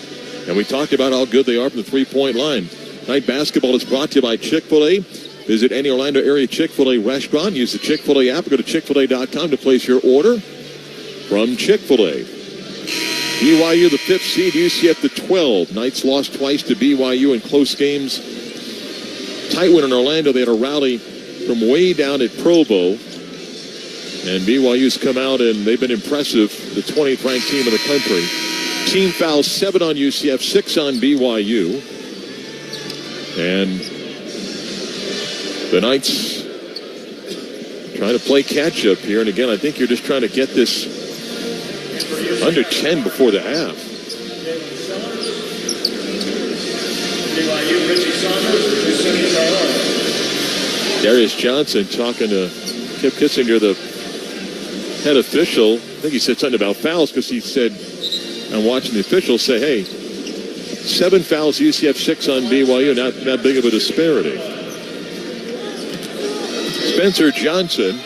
And we talked about how good they are from the three-point line. Night basketball is brought to you by Chick-fil-A. Visit any Orlando area Chick-fil-A restaurant. Use the Chick-fil-A app or go to Chick-fil-A.com to place your order from Chick-fil-A. BYU the 5th seed, UCF the 12. Knights lost twice to BYU in close games. Tight win in Orlando. They had a rally from way down at Provo. And BYU's come out and they've been impressive. The 20th ranked team in the country. Team fouls 7 on UCF, 6 on BYU. And the Knights trying to play catch up here. And again, I think you're just trying to get this under 10 before the half. Darius Johnson talking to Kip Kissinger, the head official, I think he said something about fouls because he said, I'm watching the officials say, hey, 7 fouls, UCF 6 on BYU, not that big of a disparity. Spencer Johnson,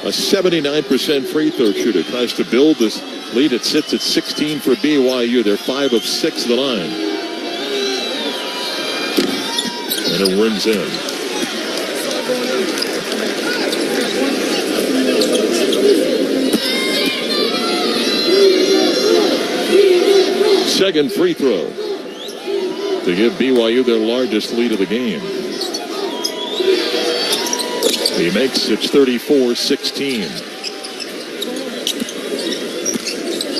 a 79% free throw shooter, tries to build this lead. It sits at 16 for BYU. They're 5 of 6 at the line. And it rims in. Second free throw to give BYU their largest lead of the game. He makes it 34-16.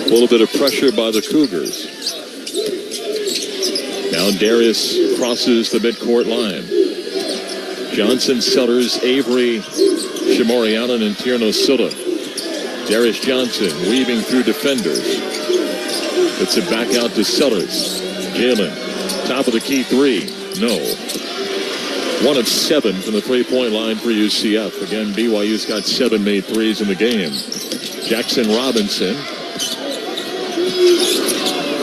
A little bit of pressure by the Cougars. Now Darius crosses the midcourt line. Johnson, Sellers, Avery, Shamori Allen, and Tierno Silva. Darius Johnson weaving through defenders. Puts it back out to Sellers. Jalen, top of the key three. No. 1 of 7 from the three-point line for UCF. Again, BYU's got 7 made threes in the game. Jackson Robinson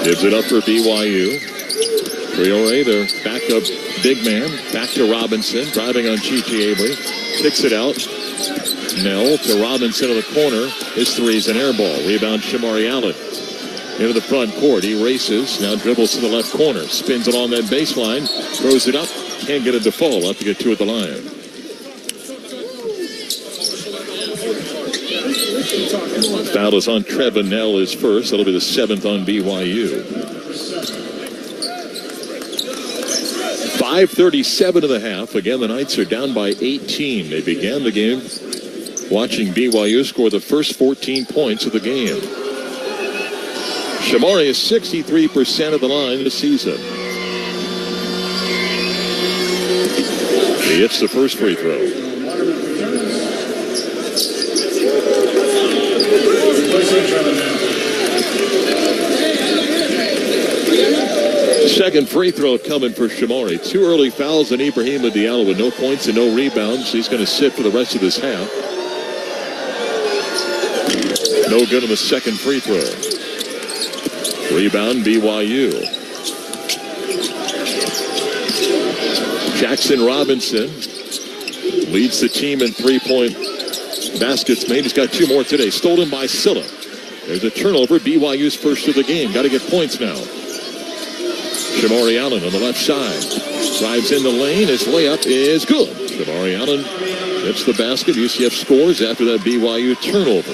gives it up for BYU. Priore, their backup big man, back to Robinson, driving on Chichi Avery. Kicks it out. Nell to Robinson in the corner. His three's an air ball. Rebound Shamari Allen. Into the front court. He races. Now dribbles to the left corner. Spins it on that baseline. Throws it up. Can't get it to fall. Have to get 2 at the line. Foul is on Trevin Nell is first. That'll be the 7th on BYU. 5:37 of the half. Again, the Knights are down by 18. They began the game watching BYU score the first 14 points of the game. Shamari is 63% of the line this season. He hits the first free throw. Second free throw coming for Shamari. 2 early fouls on Ibrahima Diallo with no points and no rebounds. He's going to sit for the rest of this half. No good on the second free throw. Rebound BYU. Jackson Robinson leads the team in 3-point baskets made. He's got 2 more today. Stolen by Silla. There's a turnover. BYU's first of the game. Got to get points now. Shamari Allen on the left side. Drives in the lane. His layup is good. Shamari Allen hits the basket. UCF scores after that BYU turnover.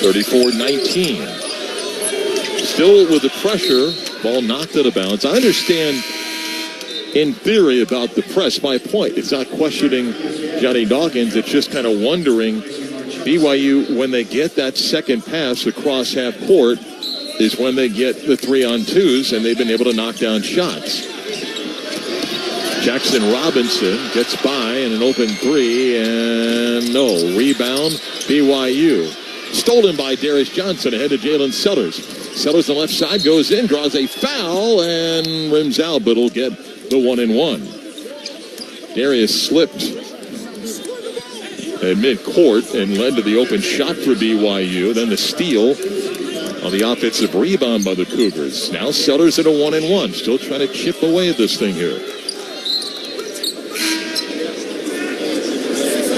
34-19. Still with the pressure. Ball knocked out of bounds. I understand in theory about the press. My point, it's not questioning Johnny Dawkins. It's just kind of wondering, BYU, when they get that second pass across half court, is when they get the 3-on-2s, and they've been able to knock down shots. Jackson Robinson gets by in an open 3, and no. Rebound, BYU. Stolen by Darius Johnson ahead of Jalen Sellers. Sellers on the left side goes in, draws a foul, and rims out, but will get the 1-and-1. Darius slipped at midcourt and led to the open shot for BYU. Then the steal on the offensive rebound by the Cougars. Now Sellers at a 1-and-1. Still trying to chip away at this thing here.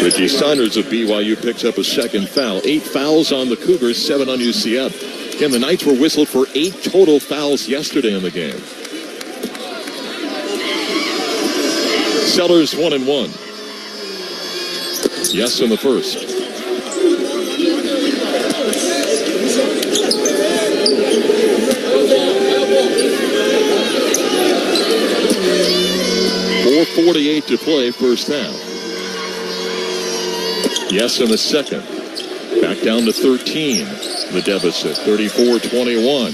Richie Saunders of BYU picks up a second foul. 8 fouls on the Cougars, 7 on UCF. Again, the Knights were whistled for 8 total fouls yesterday in the game. Sellers 1-and-1. Yes in the first. .448 to play first half. Yes in the second. Back down to 13. The deficit, 34-21.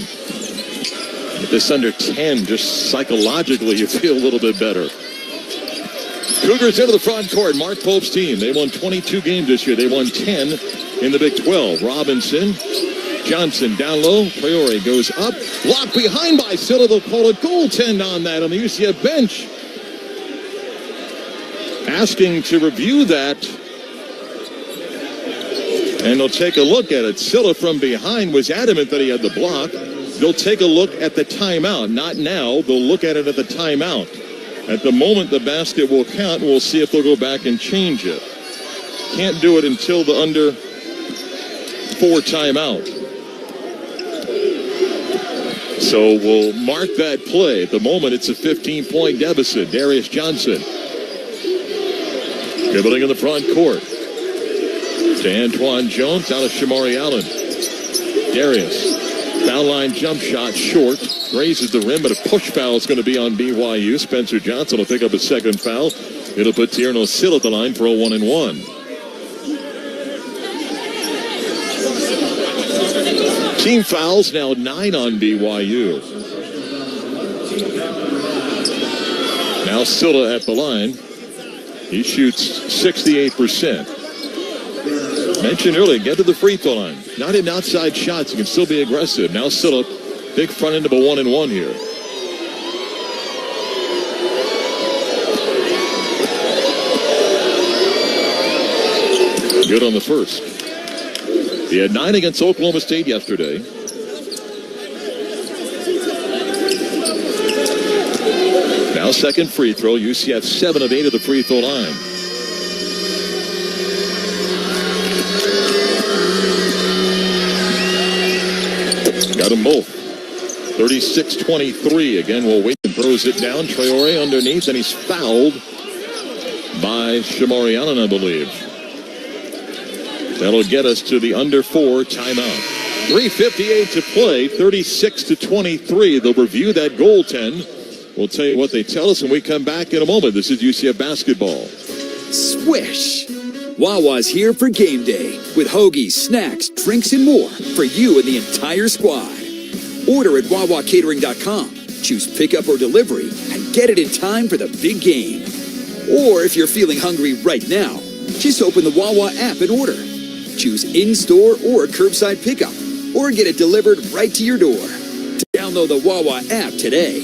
Get this under 10, just psychologically you feel a little bit better. Cougars into the front court. Mark Pope's team. They won 22 games this year. They won 10 in the Big 12. Robinson, Johnson down low. Priore goes up. Blocked behind by Silla. They'll call a goaltend on that on the UCF bench. asking to review that. And they'll take a look at it. Silla from behind was adamant that he had the block. They'll take a look at the timeout. Not now. They'll look at it at the timeout. At the moment, the basket will count. We'll see if they'll go back and change it. Can't do it until the under 4 timeout. So we'll mark that play. At the moment, it's a 15-point deficit. Darius Johnson dribbling in the front court. To Antoine Jones, out of Shamari Allen. Darius, foul line jump shot short. Grazes the rim, but a push foul is going to be on BYU. Spencer Johnson will pick up a second foul. It'll put Tierno Sill at the line for a 1-and-1. Team fouls now 9 on BYU. Now Silla at the line. He shoots 68%. Mentioned earlier, get to the free throw line. Not hitting outside shots. You can still be aggressive. Now Silla, big front end of a 1-and-1 here. Good on the first. He had 9 against Oklahoma State yesterday. Now second free throw. UCF 7 of 8 at the free throw line. Got them both. 36-23. Again, we'll wait and throws it down. Traore underneath, and he's fouled by Shamari Allen, I believe. That'll get us to the under 4 timeout. 3:58 to play, 36-23. They'll review that goaltend. We'll tell you what they tell us when we come back in a moment. This is UCF basketball. Swish! Wawa's here for game day with hoagies, snacks, drinks, and more for you and the entire squad. Order at WawaCatering.com. Choose pickup or delivery and get it in time for the big game. Or if you're feeling hungry right now, just open the Wawa app and order. Choose in-store or curbside pickup, or get it delivered right to your door. Download the Wawa app today.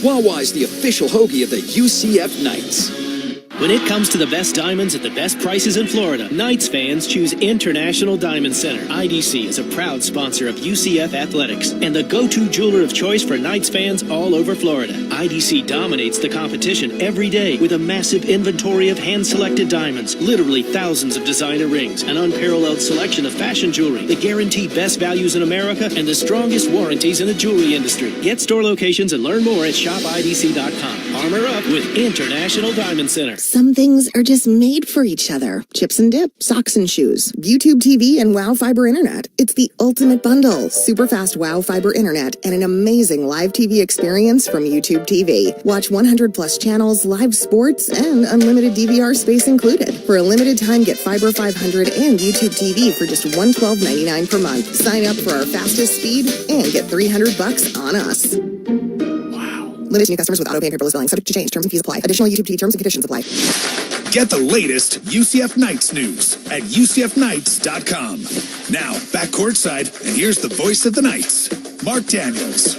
Wawa is the official hoagie of the UCF Knights. When it comes to the best diamonds at the best prices in Florida, Knights fans choose International Diamond Center. IDC is a proud sponsor of UCF Athletics and the go-to jeweler of choice for Knights fans all over Florida. IDC dominates the competition every day with a massive inventory of hand-selected diamonds, literally thousands of designer rings, an unparalleled selection of fashion jewelry, the guaranteed best values in America, and the strongest warranties in the jewelry industry. Get store locations and learn more at shopidc.com. Armor up with International Diamond Center. Some things are just made for each other. Chips and dip, socks and shoes, YouTube TV, and WOW Fiber Internet. It's the ultimate bundle. Super fast WOW Fiber Internet and an amazing live TV experience from YouTube TV. Watch 100 plus channels, live sports, and unlimited DVR space included. For a limited time, get Fiber 500 and YouTube TV for just $112.99 per month. Sign up for our fastest speed and get $300 on us. Limited to new customers with auto pay and paperless billing. Subject to change. Terms and fees apply. Additional YouTube TV terms and conditions apply. Get the latest UCF Knights news at UCFKnights.com. Now, back courtside, and here's the voice of the Knights, Mark Daniels.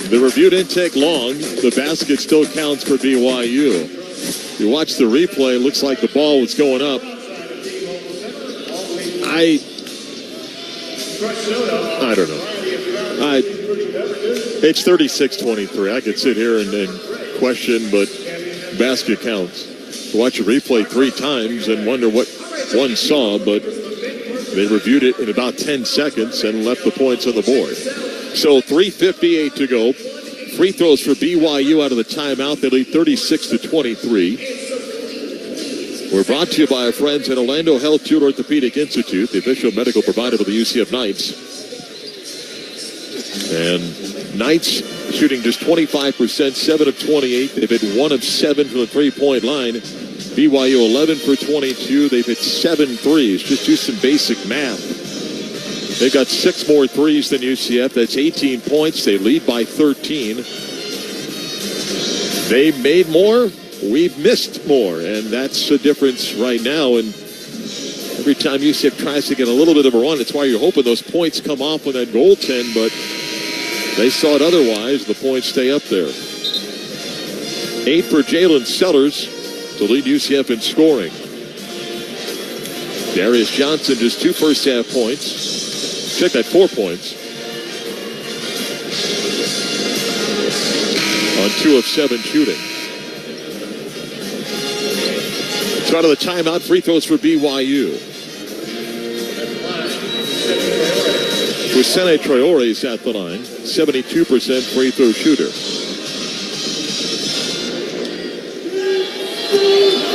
The review didn't take long. The basket still counts for BYU. You watch the replay, it looks like the ball was going up. I don't know. It's 36-23. I could sit here and question, but basket counts. Watch a replay 3 times and wonder what one saw, but they reviewed it in about 10 seconds and left the points on the board. So 3:58 to go. Free throws for BYU out of the timeout. They lead 36-23. We're brought to you by our friends at Orlando Health Tool Orthopedic Institute, the official medical provider for the UCF Knights. And Knights shooting just 25%, 7 of 28. They've hit 1 of 7 from the three-point line. BYU 11 for 22. They've hit 7 threes. Just do some basic math. They've got 6 more threes than UCF. That's 18 points. They lead by 13. They made more. We've missed more. And that's the difference right now. And every time UCF tries to get a little bit of a run, it's why you're hoping those points come off with that goaltend. But they saw it otherwise. The points stay up there. 8 for Jalen Sellers. to lead UCF in scoring. Darius Johnson just 2 first-half points. Check that, 4 points. On 2 of 7 shooting. Start of the timeout. Free throws for BYU. Wisene Traore is at the line. 72% free throw shooter.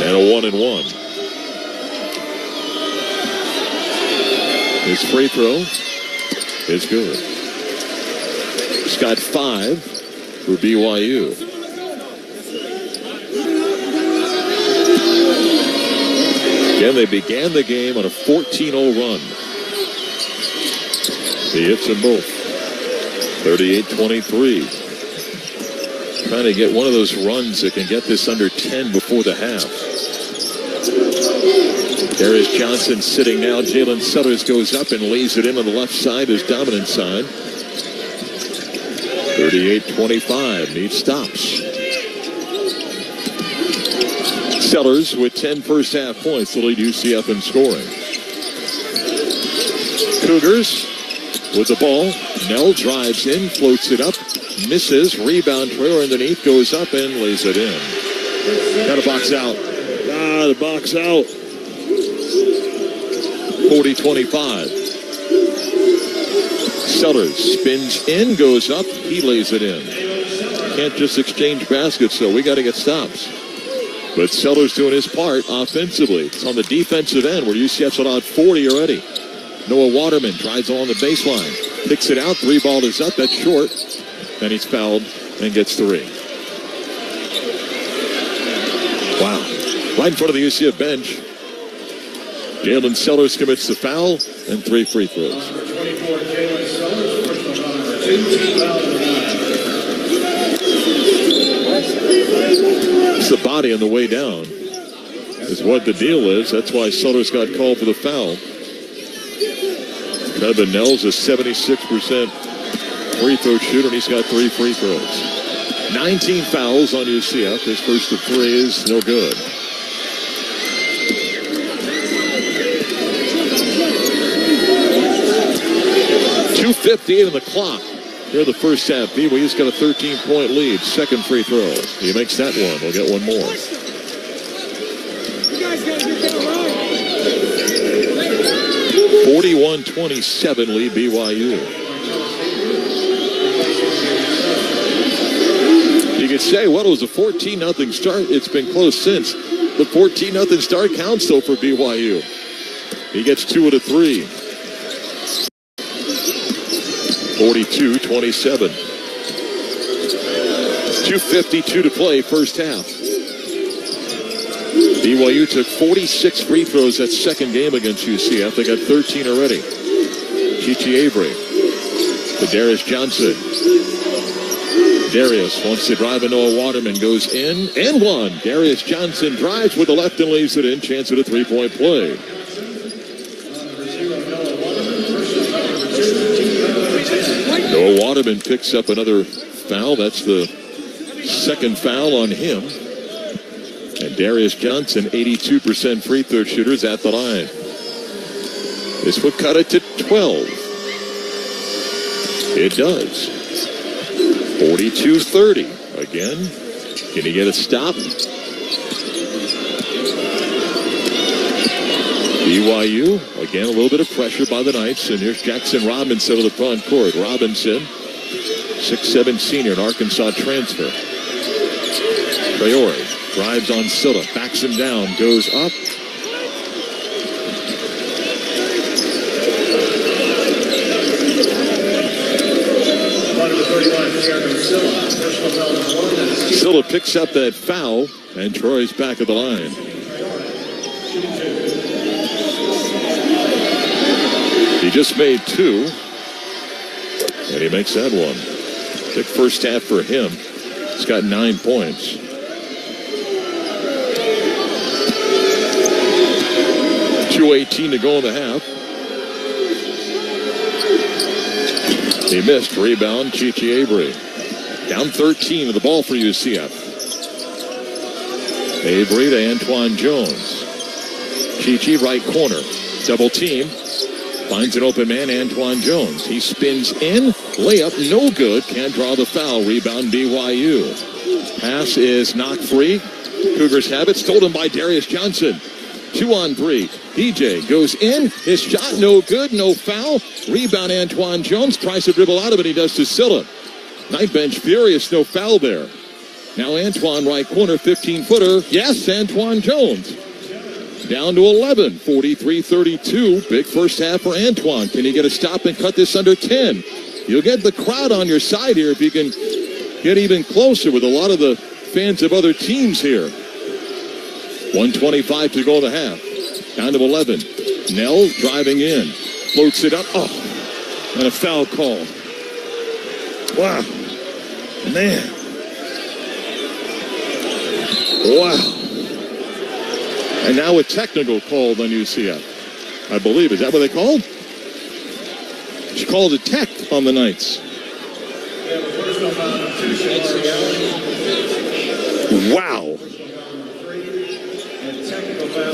And a 1-and-1. His free throw is good. He's got 5 for BYU. Again, they began the game on a 14-0 run. He hits them both. 38-23. Trying to get one of those runs that can get this under 10 before the half. Darius Johnson sitting now. Jalen Sellers goes up and lays it in on the left side, his dominant side. 38-25. Needs stops. Sellers with 10 first half points to lead UCF in scoring. Cougars with the ball. Nell drives in, floats it up, misses. Rebound, Traore underneath, goes up and lays it in. Got a box out. The box out. 40-25. Sellers spins in, goes up, he lays it in. Can't just exchange baskets, so we got to get stops. But Sellers doing his part offensively. It's on the defensive end where UCF's allowed 40 already. Noah Waterman drives along the baseline. Picks it out. 3-ball is up. That's short. And he's fouled and gets 3. Wow. Right in front of the UCF bench. Jalen Sellers commits the foul and 3 free throws. It's the body on the way down is what the deal is. That's why Sellers got called for the foul. Kevin Nell's a 76% free throw shooter, and he's got 3 free throws. 19 fouls on UCF. His first of 3 is no good. .258 on the clock. Here the first half. BYU's got a 13-point lead. Second free throw. He makes that one. We'll get one more. 41-27 lead BYU. You could say, well, it was a 14-0 start. It's been close since. The 14-0 start counts, though, for BYU. He gets 2 of the 3. 42-27. 2:52 to play first half. BYU took 46 free throws that second game against UCF. They got 13 already. Chichi Avery to Darius Johnson. Darius wants to drive, and Noah Waterman goes in and one. Darius Johnson drives with the left and leaves it in. Chance at a 3-point play. Noah Waterman picks up another foul. That's the second foul on him. And Darius Johnson, 82% free throw shooters at the line. This would cut it to 12. It does. 42-30. Again, can he get a stop? BYU, again, a little bit of pressure by the Knights. And here's Jackson Robinson to the front court. Robinson, 6'7" senior, an Arkansas transfer. Traore drives on Silla, backs him down, goes up. Silla picks up that foul, and Troy's back at the line. He just made 2, and he makes that one. Big first half for him. He's got 9 points. .218 to go in the half. He missed. Rebound, Chichi Avery. Down 13 to the ball for UCF. Avery to Antoine Jones. Chi right corner. Double team. Finds an open man, Antoine Jones. He spins in. Layup, no good. Can't draw the foul. Rebound BYU. Pass is knocked free. Cougars have it. Stolen by Darius Johnson. 2-on-3. DJ goes in. His shot no good. No foul. Rebound Antoine Jones. Tries to dribble out of it. He does to Silla. Night bench furious. No foul there. Now Antoine right corner. 15-footer. Yes, Antoine Jones. Down to 11. 43-32. Big first half for Antoine. Can he get a stop and cut this under 10? You'll get the crowd on your side here if you can get even closer with a lot of the fans of other teams here. 1:25 to go in the half. Down to 11. Nell driving in. Floats it up. Oh, and a foul call. Wow. Man. Wow. And now a technical called on UCF. I believe. Is that what they called? She called a tech on the Knights. Wow.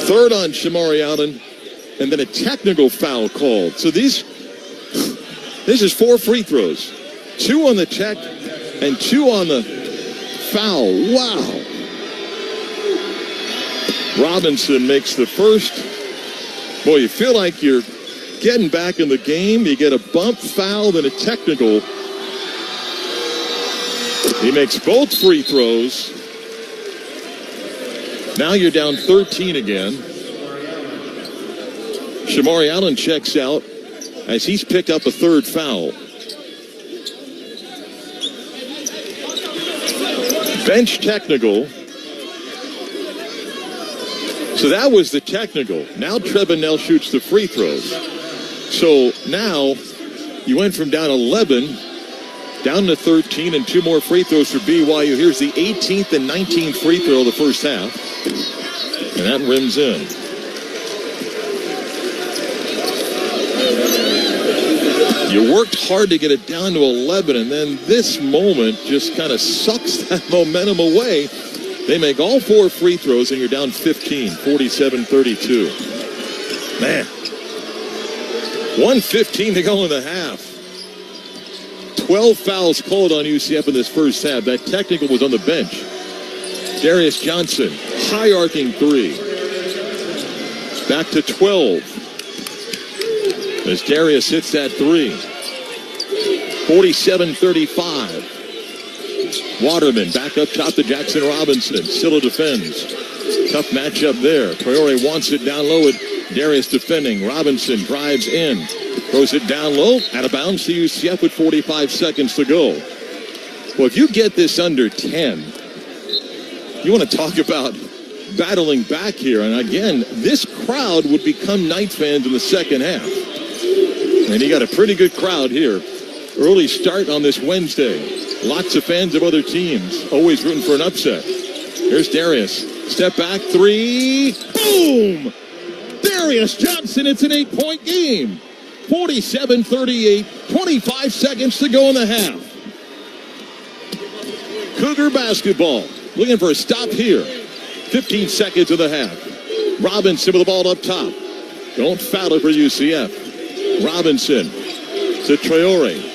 Third on Shamari Allen, and then a technical foul called. So this is 4 free throws. 2 on the tech and 2 on the foul. Wow. Robinson makes the first. Boy, you feel like you're getting back in the game. You get a bump, foul, then a technical. He makes both free throws. Now you're down 13 again. Shamari Allen checks out as he's picked up a third foul. Bench technical. So that was the technical. Now Trevin Nell shoots the free throws. So now you went from down 11 down to 13 and 2 more free throws for BYU. Here's the 18th and 19th free throw of the first half. And that rims in. You worked hard to get it down to 11, and then this moment just kind of sucks that momentum away. They make all 4 free throws, and you're down 15, 47-32. Man. 1:15 to go in the half. 12 fouls called on UCF in this first half. That technical was on the bench. Darius Johnson, high arcing 3. Back to 12. As Darius hits that 3. 47-35. Waterman back up top to Jackson Robinson. Silla defends. Tough matchup there. Traore wants it down low with Darius defending. Robinson drives in. Throws it down low. Out of bounds to UCF with 45 seconds to go. Well, if you get this under 10, you want to talk about battling back here. And again, this crowd would become Knights fans in the second half. And you got a pretty good crowd here. Early start on this Wednesday. Lots of fans of other teams. Always rooting for an upset. Here's Darius. Step back 3. Boom! Darius Johnson, it's an 8-point game. 47-38. 25 seconds to go in the half. Cougar basketball. Looking for a stop here. 15 seconds of the half. Robinson with the ball up top. Don't foul it for UCF. Robinson to Traore.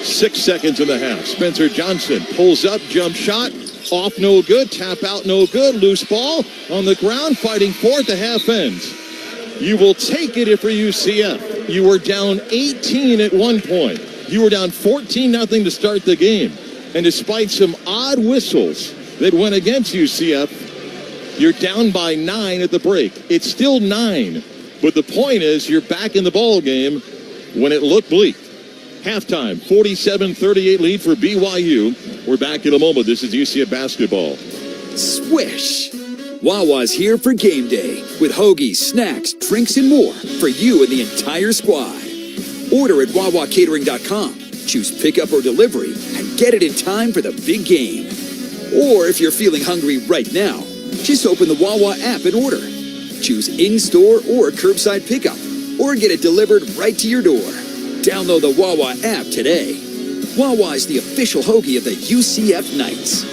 6 seconds in the half. Spencer Johnson pulls up, jump shot. Off, no good. Tap out, no good. Loose ball on the ground, fighting for it. The half ends. You will take it if you're UCF. You were down 18 at one point. You were down 14-0 to start the game. And despite some odd whistles that went against UCF, you're down by 9 at the break. It's still 9. But the point is, you're back in the ball game when it looked bleak. Halftime, 47-38 lead for BYU. We're back in a moment. This is UCF basketball. Swish! Wawa's here for game day with hoagies, snacks, drinks, and more for you and the entire squad. Order at WawaCatering.com. Choose pickup or delivery and get it in time for the big game. Or if you're feeling hungry right now, just open the Wawa app and order. Choose in-store or curbside pickup or get it delivered right to your door. Download the Wawa app today. Wawa is the official hoagie of the UCF Knights.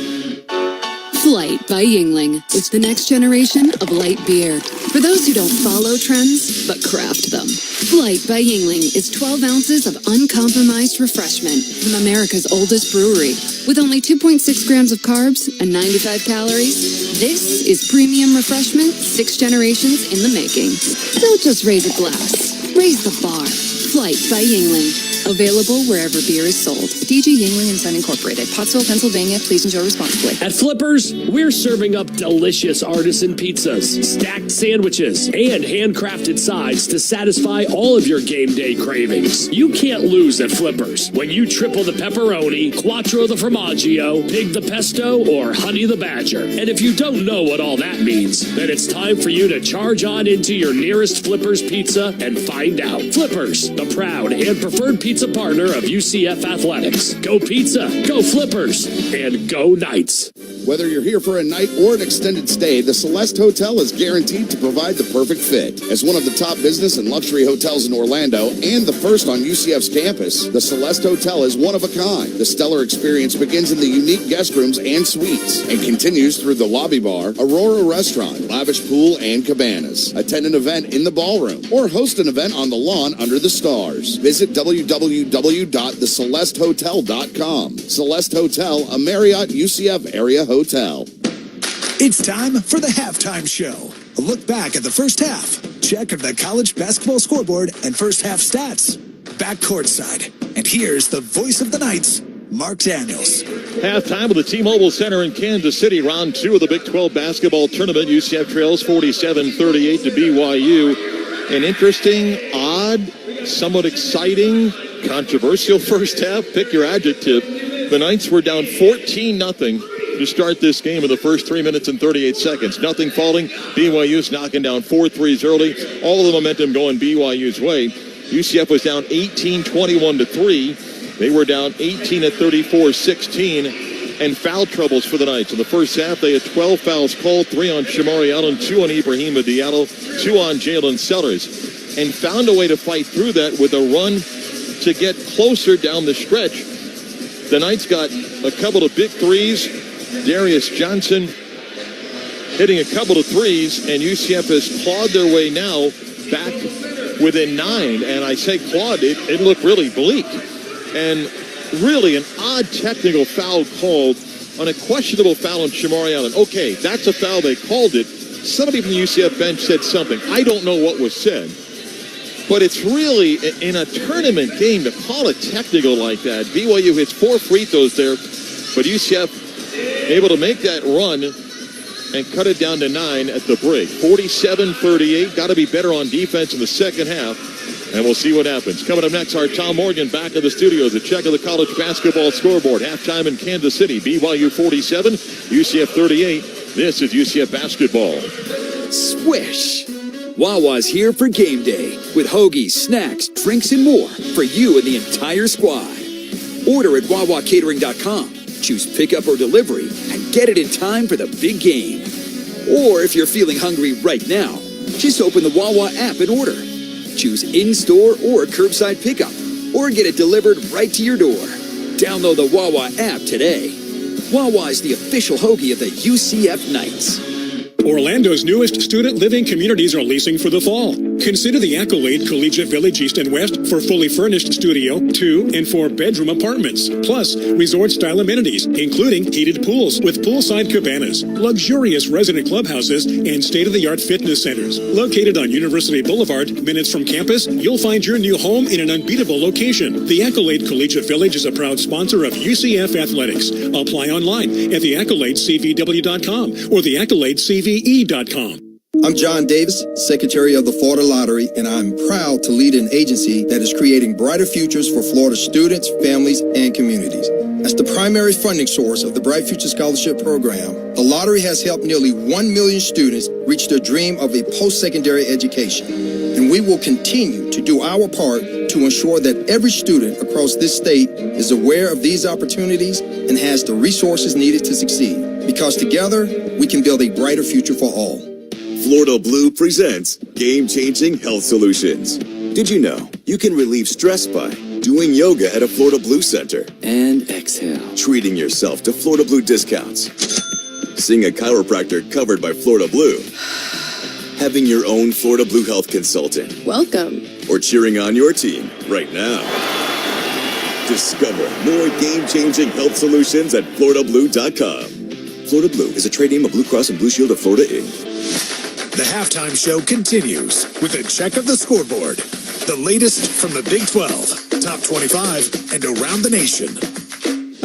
Flight by Yingling. It's the next generation of light beer. For those who don't follow trends, but craft them. Flight by Yingling is 12 ounces of uncompromised refreshment from America's oldest brewery. With only 2.6 grams of carbs and 95 calories, this is premium refreshment 6 generations in the making. Don't just raise a glass, raise the bar. Flight by Yingling. Available wherever beer is sold. DG Yingling & Son Incorporated, Pottsville, Pennsylvania. Please enjoy responsibly. At Flippers, we're serving up delicious artisan pizzas, stacked sandwiches, and handcrafted sides to satisfy all of your game day cravings. You can't lose at Flippers when you triple the pepperoni, quattro the formaggio, pig the pesto, or honey the badger. And if you don't know what all that means, then it's time for you to charge on into your nearest Flippers pizza and find out. Flippers, the proud and preferred pizza partner of UCF Athletics. Go Pizza, go Flippers, and go Knights. Whether you're here for a night or an extended stay, the Celeste Hotel is guaranteed to provide the perfect fit. As one of the top business and luxury hotels in Orlando and the first on UCF's campus, the Celeste Hotel is one of a kind. The stellar experience begins in the unique guest rooms and suites and continues through the lobby bar, Aurora restaurant, lavish pool, and cabanas. Attend an event in the ballroom or host an event on the lawn under the stars. Visit www.thecelestehotel.com. Celeste Hotel, a Marriott UCF area hotel. It's time for the halftime show. A look back at the first half, check of the college basketball scoreboard and first half stats. Back courtside. And here's the voice of the Knights, Mark Daniels. Halftime of the T-Mobile Center in Kansas City, round 2 of the Big 12 basketball tournament. UCF trails 47-38 to BYU. An interesting, odd, somewhat exciting, controversial first half. Pick your adjective. The Knights were down 14-0 to start this game in the first 3 minutes and 38 seconds. Nothing falling. BYU's knocking down 4 threes early. All of the momentum going BYU's way. UCF was down 18-21 to 3. They were down 18 at 34-16. And foul troubles for the Knights. In the first half, they had 12 fouls called, 3 on Shamari Allen, 2 on Ibrahima Diallo, 2 on Jalen Sellers. And found a way to fight through that with a run to get closer down the stretch. The Knights got a couple of big threes. Darius Johnson hitting a couple of threes, and UCF has clawed their way now back within 9. And I say clawed, it looked really bleak. And really an odd technical foul called on a questionable foul on Shamari Allen. Okay, that's a foul. They called it. Somebody from the UCF bench said something. I don't know what was said. But it's really, in a tournament game, to call it technical like that. BYU hits 4 free throws there, but UCF able to make that run and cut it down to 9 at the break. 47-38. Got to be better on defense in the second half, and we'll see what happens. Coming up next, our Tom Morgan back in the studios. A check of the college basketball scoreboard. Halftime in Kansas City. BYU 47, UCF 38. This is UCF basketball. Swish! Wawa's here for game day with hoagies, snacks, drinks, and more for you and the entire squad. Order at WawaCatering.com. Choose pickup or delivery and get it in time for the big game. Or if you're feeling hungry right now, just open the Wawa app and order. Choose in-store or curbside pickup or get it delivered right to your door. Download the Wawa app today. Wawa is the official hoagie of the UCF Knights. Orlando's newest student living communities are leasing for the fall. Consider the Accolade Collegiate Village East and West for fully furnished studio, 2 and 4 bedroom apartments, plus resort-style amenities, including heated pools with poolside cabanas, luxurious resident clubhouses, and state-of-the-art fitness centers. Located on University Boulevard, minutes from campus, you'll find your new home in an unbeatable location. The Accolade Collegiate Village is a proud sponsor of UCF Athletics. Apply online at theaccoladecvw.com or theaccoladecvw.com. I'm John Davis, Secretary of the Florida Lottery, and I'm proud to lead an agency that is creating brighter futures for Florida students, families, and communities. As the primary funding source of the Bright Future Scholarship Program, the lottery has helped nearly 1 million students reach their dream of a post-secondary education. And we will continue to do our part to ensure that every student across this state is aware of these opportunities and has the resources needed to succeed. Because together, we can build a brighter future for all. Florida Blue presents game-changing health solutions. Did you know you can relieve stress by doing yoga at a Florida Blue center? And exhale. Treating yourself to Florida Blue discounts. Seeing a chiropractor covered by Florida Blue. Having your own Florida Blue Health consultant. Welcome. Or cheering on your team right now. Discover more game-changing health solutions at FloridaBlue.com. Florida Blue is a trade name of Blue Cross and Blue Shield of Florida, Inc. The halftime show continues with a check of the scoreboard. The latest from the Big 12, top 25, and around the nation.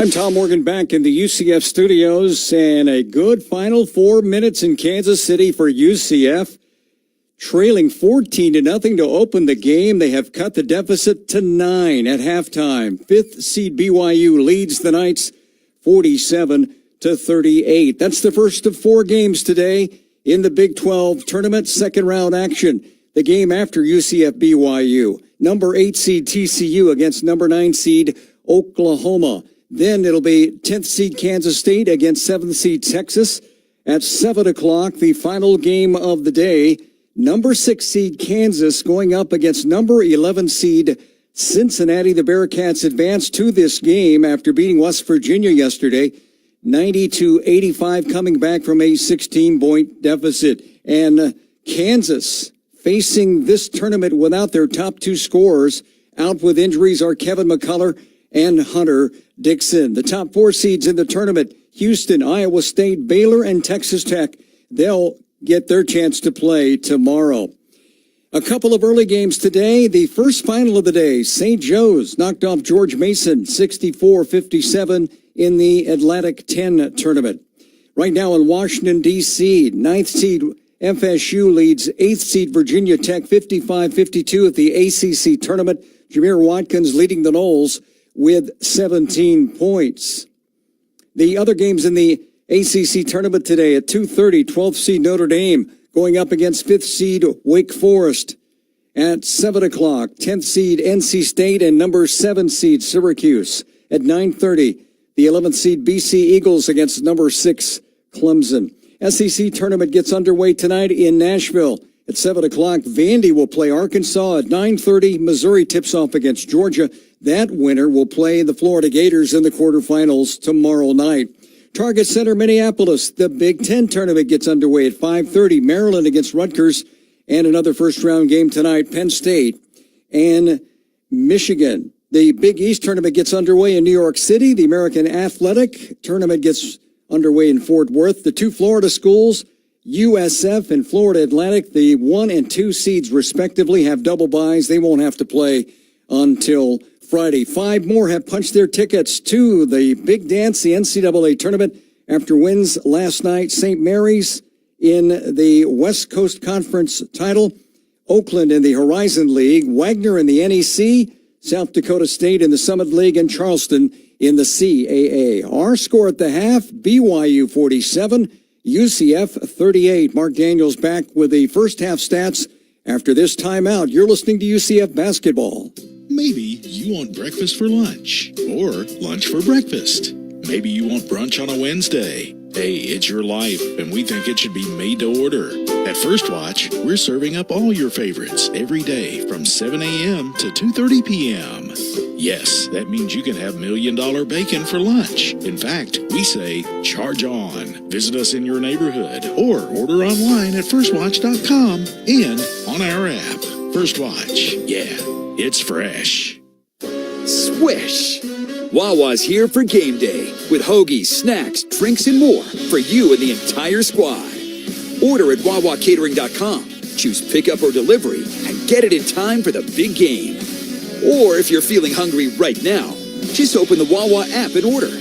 I'm Tom Morgan back in the UCF studios, and a good final 4 minutes in Kansas City for UCF. Trailing 14-0 to open the game. They have cut the deficit to 9 at halftime. 5th seed BYU leads the Knights 47-38. That's the first of 4 games today in the Big 12 tournament second round action. The game after UCF BYU. Number 8 seed TCU against number 9 seed Oklahoma. Then it'll be 10th seed Kansas State against 7th seed Texas. At 7 o'clock, the final game of the day. Number 6 seed Kansas going up against number 11 seed Cincinnati. The Bearcats advanced to this game after beating West Virginia yesterday, 90-85, coming back from a 16-point deficit. And Kansas facing this tournament without their top 2 scorers. Out with injuries are Kevin McCullough and Hunter Dixon. The top 4 seeds in the tournament, Houston, Iowa State, Baylor, and Texas Tech. They'll get their chance to play tomorrow. A couple of early games today. The first final of the day, St. Joe's knocked off George Mason 64-57 in the Atlantic 10 tournament. Right now in Washington, D.C., 9th seed FSU leads 8th seed Virginia Tech 55-52 at the ACC tournament. Jameer Watkins leading the Noles with 17 points. The other games in the ACC tournament today at 2:30, 12th seed Notre Dame going up against 5th seed Wake Forest. At 7 o'clock, 10th seed NC State and number 7 seed Syracuse. At 9:30, the 11th seed BC Eagles against number 6 Clemson. SEC tournament gets underway tonight in Nashville. At 7 o'clock, Vandy will play Arkansas. At 9:30, Missouri tips off against Georgia. That winner will play the Florida Gators in the quarterfinals tomorrow night. Target Center, Minneapolis. The Big Ten tournament gets underway at 5:30. Maryland against Rutgers. And another first-round game tonight, Penn State and Michigan. The Big East tournament gets underway in New York City. The American Athletic tournament gets underway in Fort Worth. The 2 Florida schools, USF and Florida Atlantic, the 1 and 2 seeds respectively, have double byes. They won't have to play until Friday. 5 more have punched their tickets to the big dance, the NCAA tournament, after wins last night. St. Mary's in the West Coast Conference title, Oakland in the Horizon League, Wagner in the NEC, South Dakota State in the Summit League, and Charleston in the CAA. Our score at the half, BYU 47, UCF 38. Mark Daniels back with the first half stats after this timeout. You're listening to UCF basketball. Maybe you want breakfast for lunch or lunch for breakfast. Maybe you want brunch on a Wednesday. Hey, it's your life, and we think it should be made to order. At First Watch, we're serving up all your favorites every day from 7 a.m. to 2:30 p.m. Yes, that means you can have $1 million bacon for lunch. In fact, we say charge on. Visit us in your neighborhood or order online at firstwatch.com and on our app. First Watch. Yeah, it's fresh. Swish! Wawa's here for game day with hoagies, snacks, drinks, and more for you and the entire squad. Order at wawacatering.com. Choose pickup or delivery and get it in time for the big game. Or if you're feeling hungry right now, just open the Wawa app and order.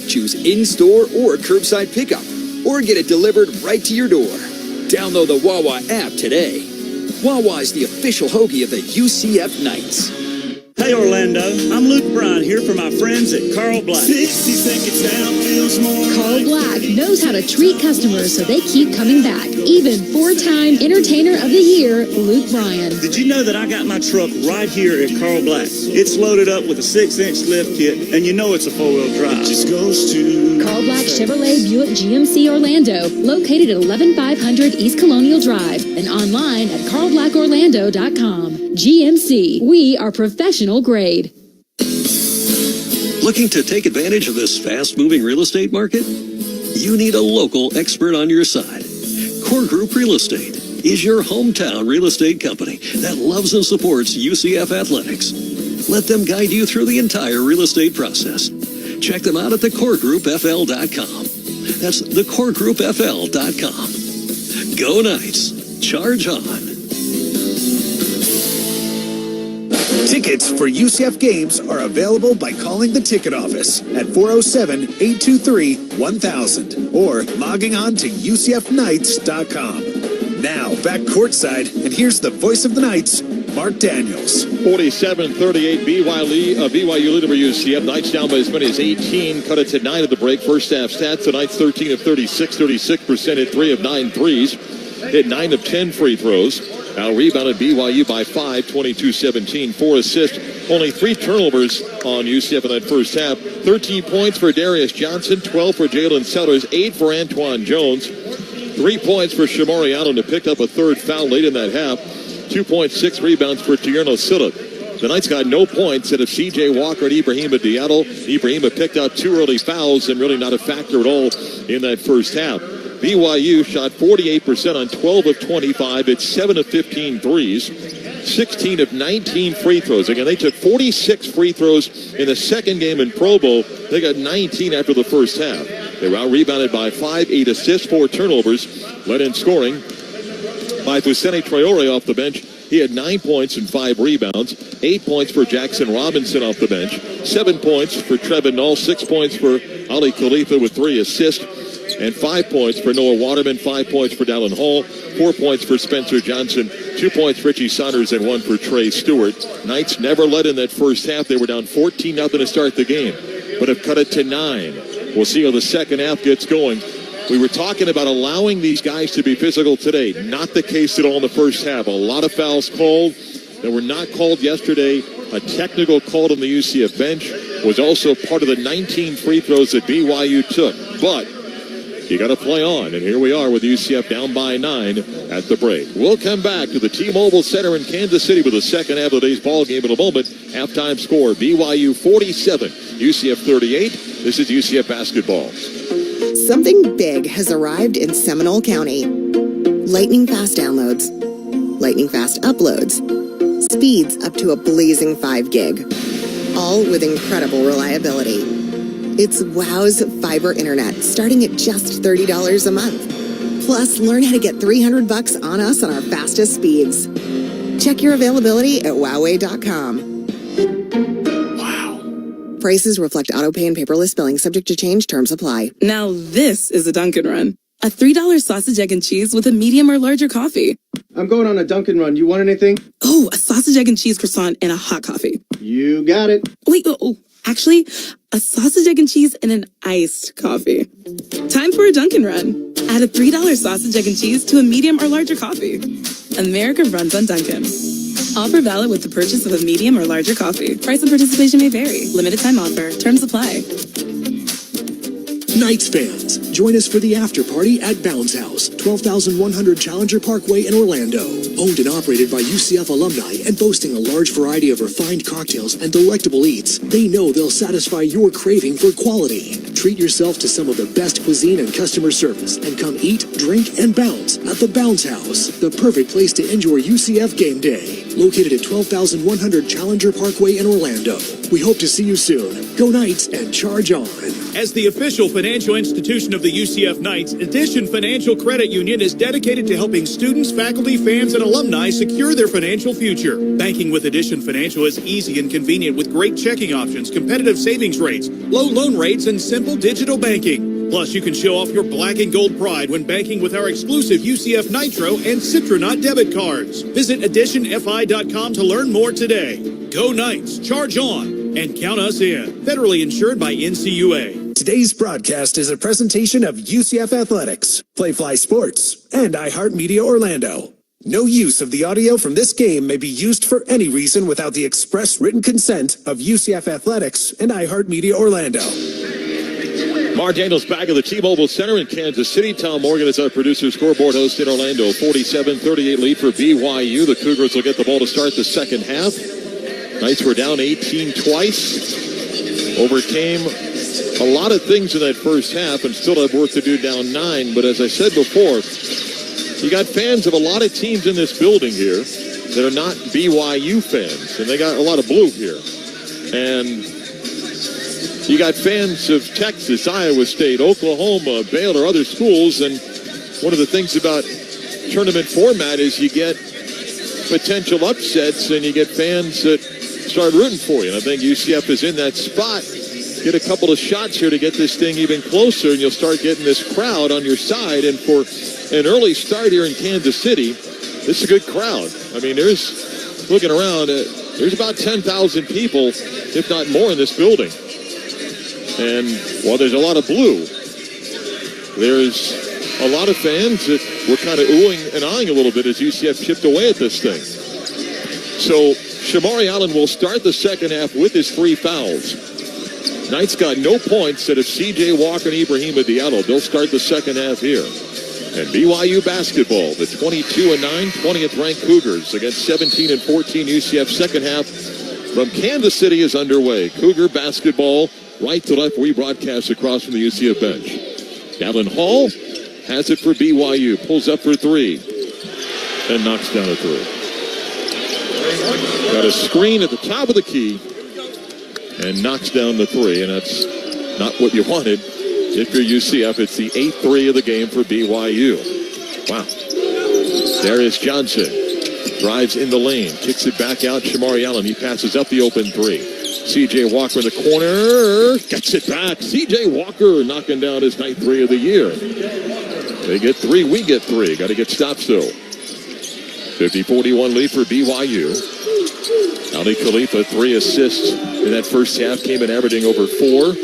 Choose in-store or curbside pickup or get it delivered right to your door. Download the Wawa app today. Wawa is the official hoagie of the UCF Knights. Hey Orlando, I'm Luke Bryan here for my friends at Carl Black. 60 seconds down feels more. Carl Black knows how to treat customers so they keep coming back. Even 4-time Entertainer of the Year, Luke Bryan. Did you know that I got my truck right here at Carl Black? It's loaded up with a 6-inch lift kit, and you know it's a 4-wheel drive. It just goes to Carl Black Chevrolet Buick GMC Orlando, located at 11500 East Colonial Drive, and online at carlblackorlando.com. GMC, we are professional grade. Looking to take advantage of this fast-moving real estate market? you need a local expert on your side. Core Group Real Estate is your hometown real estate company that loves and supports UCF athletics. Let them guide you through the entire real estate process. Check them out at thecoregroupfl.com. That's thecoregroupfl.com. Go Knights. Charge on. Tickets for UCF games are available by calling the ticket office at 407-823-1000 or logging on to UCFKnights.com. Now, back courtside, and here's the voice of the Knights, Mark Daniels. 47-38 BYU lead over UCF. Knights down by as many as 18. Cut it to 9 at the break. First half stats. The Knights 13 of 36. 36% hit 3 of 9 threes. Hit 9 of 10 free throws. Now rebounded BYU by 5, 22-17. 4 assists. Only 3 turnovers on UCF in that first half. 13 points for Darius Johnson. 12 for Jalen Sellers. 8 for Antoine Jones. 3 points for Shamari Allen, who picked up a third foul late in that half. 2.6 rebounds for Tierno Silla. The Knights got no points out of C.J. Walker and Ibrahima Diallo. Ibrahima picked out 2 early fouls and really not a factor at all in that first half. BYU shot 48% on 12 of 25. It's 7 of 15 threes. 16 of 19 free throws. Again, they took 46 free throws in the second game in Pro Bowl. They got 19 after the first half. They were out-rebounded by 5, 8 assists, 4 turnovers. Led in scoring by Fousseyni Traore off the bench. He had 9 points and 5 rebounds. 8 points for Jackson Robinson off the bench. 7 points for Trevin Null. 6 points for Ali Khalifa with 3 assists. And 5 points for Noah Waterman. 5 points for Dallin Hall. 4 points for Spencer Johnson. 2 points for Richie Saunders and 1 for Trey Stewart. Knights never led in that first half. They were down 14-0 to start the game, but have cut it to 9. We'll see how the second half gets going. We were talking about allowing these guys to be physical today. Not the case at all in the first half. A lot of fouls called that were not called yesterday. A technical called on the UCF bench was also part of the 19 free throws that BYU took. But you got to play on, and here we are with UCF down by 9 at the break. We'll come back to the T-Mobile Center in Kansas City with the second half of today's ball game in a moment. Halftime score, BYU 47, UCF 38. This is UCF basketball. Something big has arrived in Seminole County. Lightning fast downloads, lightning fast uploads, speeds up to a blazing 5 gig, all with incredible reliability. It's WOW's fiber internet, starting at just $30 a month. Plus, learn how to get $300 on us on our fastest speeds. Check your availability at Wowway.com. Prices reflect autopay and paperless billing, subject to change. Terms apply. Now this is a Dunkin' Run. A $3 sausage, egg, and cheese with a medium or larger coffee. I'm going on a Dunkin' Run. You want anything? Oh, a sausage, egg, and cheese croissant and a hot coffee. You got it. Wait, actually, a sausage, egg, and cheese and an iced coffee. Time for a Dunkin' Run. Add a $3 sausage, egg, and cheese to a medium or larger coffee. America runs on Dunkin'. Offer valid with the purchase of a medium or larger coffee. Price and participation may vary. Limited time offer. Terms apply. Knights fans, join us for the after party at Bounds House, 12,100 Challenger Parkway in Orlando. Owned and operated by UCF alumni and boasting a large variety of refined cocktails and delectable eats, they know they'll satisfy your craving for quality. Treat yourself to some of the best cuisine and customer service and come eat, drink, and bounce at the Bounds House, the perfect place to enjoy UCF game day. Located at 12,100 Challenger Parkway in Orlando. We hope to see you soon. Go Knights and charge on. As the official financial institution of the UCF Knights, Addition Financial Credit Union is dedicated to helping students, faculty, fans, and alumni secure their financial future. Banking with Addition Financial is easy and convenient with great checking options, competitive savings rates, low loan rates, and simple digital banking. Plus, you can show off your black and gold pride when banking with our exclusive UCF Nitro and Citronaut debit cards. Visit additionfi.com to learn more today. Go Knights, charge on, and count us in. Federally insured by NCAA. Today's broadcast is a presentation of UCF Athletics, Playfly Sports, and iHeartMedia Orlando. No use of the audio from this game may be used for any reason without the express written consent of UCF Athletics and iHeartMedia Orlando. Mark Daniels back at the T-Mobile Center in Kansas City. Tom Morgan is our producer, scoreboard host in Orlando. 47-38 lead for BYU. The Cougars will get the ball to start the second half. Knights were down 18 twice. Overcame a lot of things in that first half and still have work to do down 9. But as I said before, you got fans of a lot of teams in this building here that are not BYU fans, and they got a lot of blue here. And you got fans of Texas, Iowa State, Oklahoma, Baylor, other schools, and one of the things about tournament format is you get potential upsets and you get fans that start rooting for you. And I think UCF is in that spot. Get a couple of shots here to get this thing even closer, and you'll start getting this crowd on your side. And for an early start here in Kansas City, this is a good crowd. I mean, there's, looking around, there's about 10,000 people, if not more, in this building. And while there's a lot of blue, there's a lot of fans that were kind of oohing and eyeing a little bit as UCF chipped away at this thing. So Shamari Allen will start the second half with his 3 fouls. Knights got no points that if C.J. Walker and Ibrahim Diallo, they'll start the second half here. And BYU basketball, the 22-9, 20th ranked Cougars against 17-14 UCF second half from Kansas City is underway. Cougar basketball, right to left, we broadcast across from the UCF bench. Gavin Hall has it for BYU, pulls up for 3, and knocks down a 3. Got a screen at the top of the key, and knocks down the 3, and that's not what you wanted. If you're UCF, it's the 8th 3 of the game for BYU. Wow. There is Johnson. Drives in the lane, kicks it back out. Shamari Allen, he passes up the open 3. C.J. Walker in the corner, gets it back. C.J. Walker knocking down his 9th 3 of the year. They get 3, we get 3. Got to get stops, though. 50-41 lead for BYU. Ali Khalifa, 3 assists in that first half, came in averaging over 4.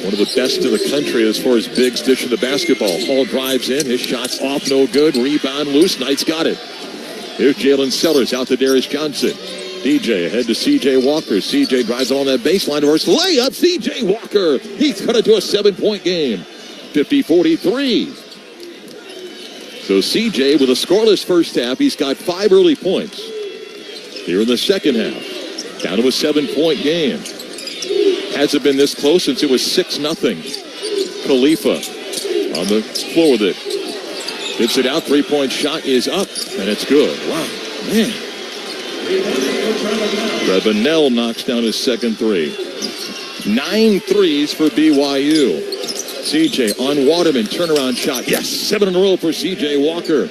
One of the best in the country as far as bigs dishing the basketball. Hall drives in, his shot's off, no good. Rebound loose, Knights got it. Here's Jalen Sellers out to Darius Johnson. DJ ahead to C.J. Walker. C.J. drives on that baseline. Reverse layup. C.J. Walker. He's cut it to a 7-point game. 50-43. So C.J. with a scoreless first half. He's got 5 early points here in the second half. Down to a 7-point game. Hasn't been this close since it was 6-0. Khalifa on the floor with it. Gets it out. 3-point shot is up, and it's good. Wow, man. Rebanell knocks down his second 3. 9 threes for BYU. CJ on Waterman, turnaround shot. Yes, 7 in a row for CJ Walker.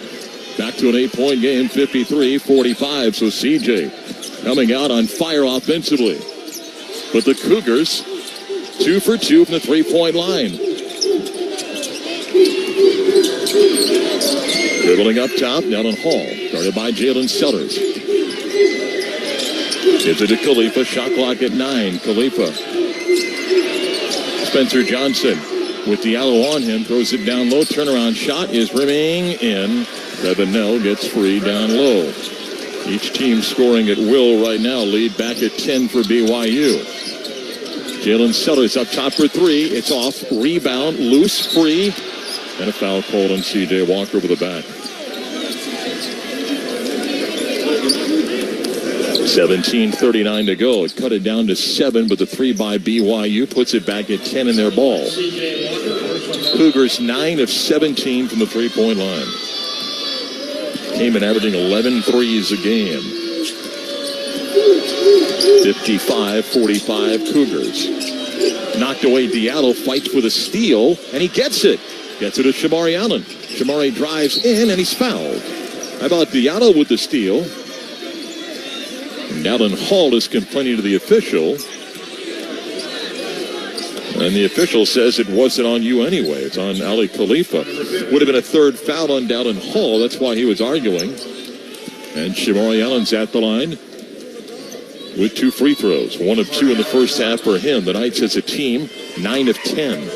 Back to an 8-point game, 53-45. So CJ coming out on fire offensively. But the Cougars, 2 for 2 from the 3-point line. Dribbling up top, down on Hall. Guarded by Jalen Sellers. Gives it to Khalifa. Shot clock at 9. Khalifa. Spencer Johnson with Diallo on him. Throws it down low. Turnaround shot is rimming in. Rebanell gets free down low. Each team scoring at will right now. Lead back at 10 for BYU. Jalen Sellers up top for 3. It's off. Rebound. Loose. Free. And a foul called on C.J. Walker with a back. 17:39 to go. It cut it down to 7, but the 3 by BYU puts it back at 10 in their ball. Cougars 9 of 17 from the 3-point line. Came in averaging 11 threes a game. 55-45 Cougars. Knocked away Diallo, fights for the steal, and he gets it. Gets it to Shamari Allen. Shamari drives in, and he's fouled. How about Diallo with the steal? And Allen Hall is complaining to the official. And the official says it wasn't on you anyway. It's on Ali Khalifa. Would have been a 3rd foul on Dallin Hall. That's why he was arguing. And Shamari Allen's at the line with 2 free throws. 1 of 2 in the first half for him. The Knights as a team, 9 of 10.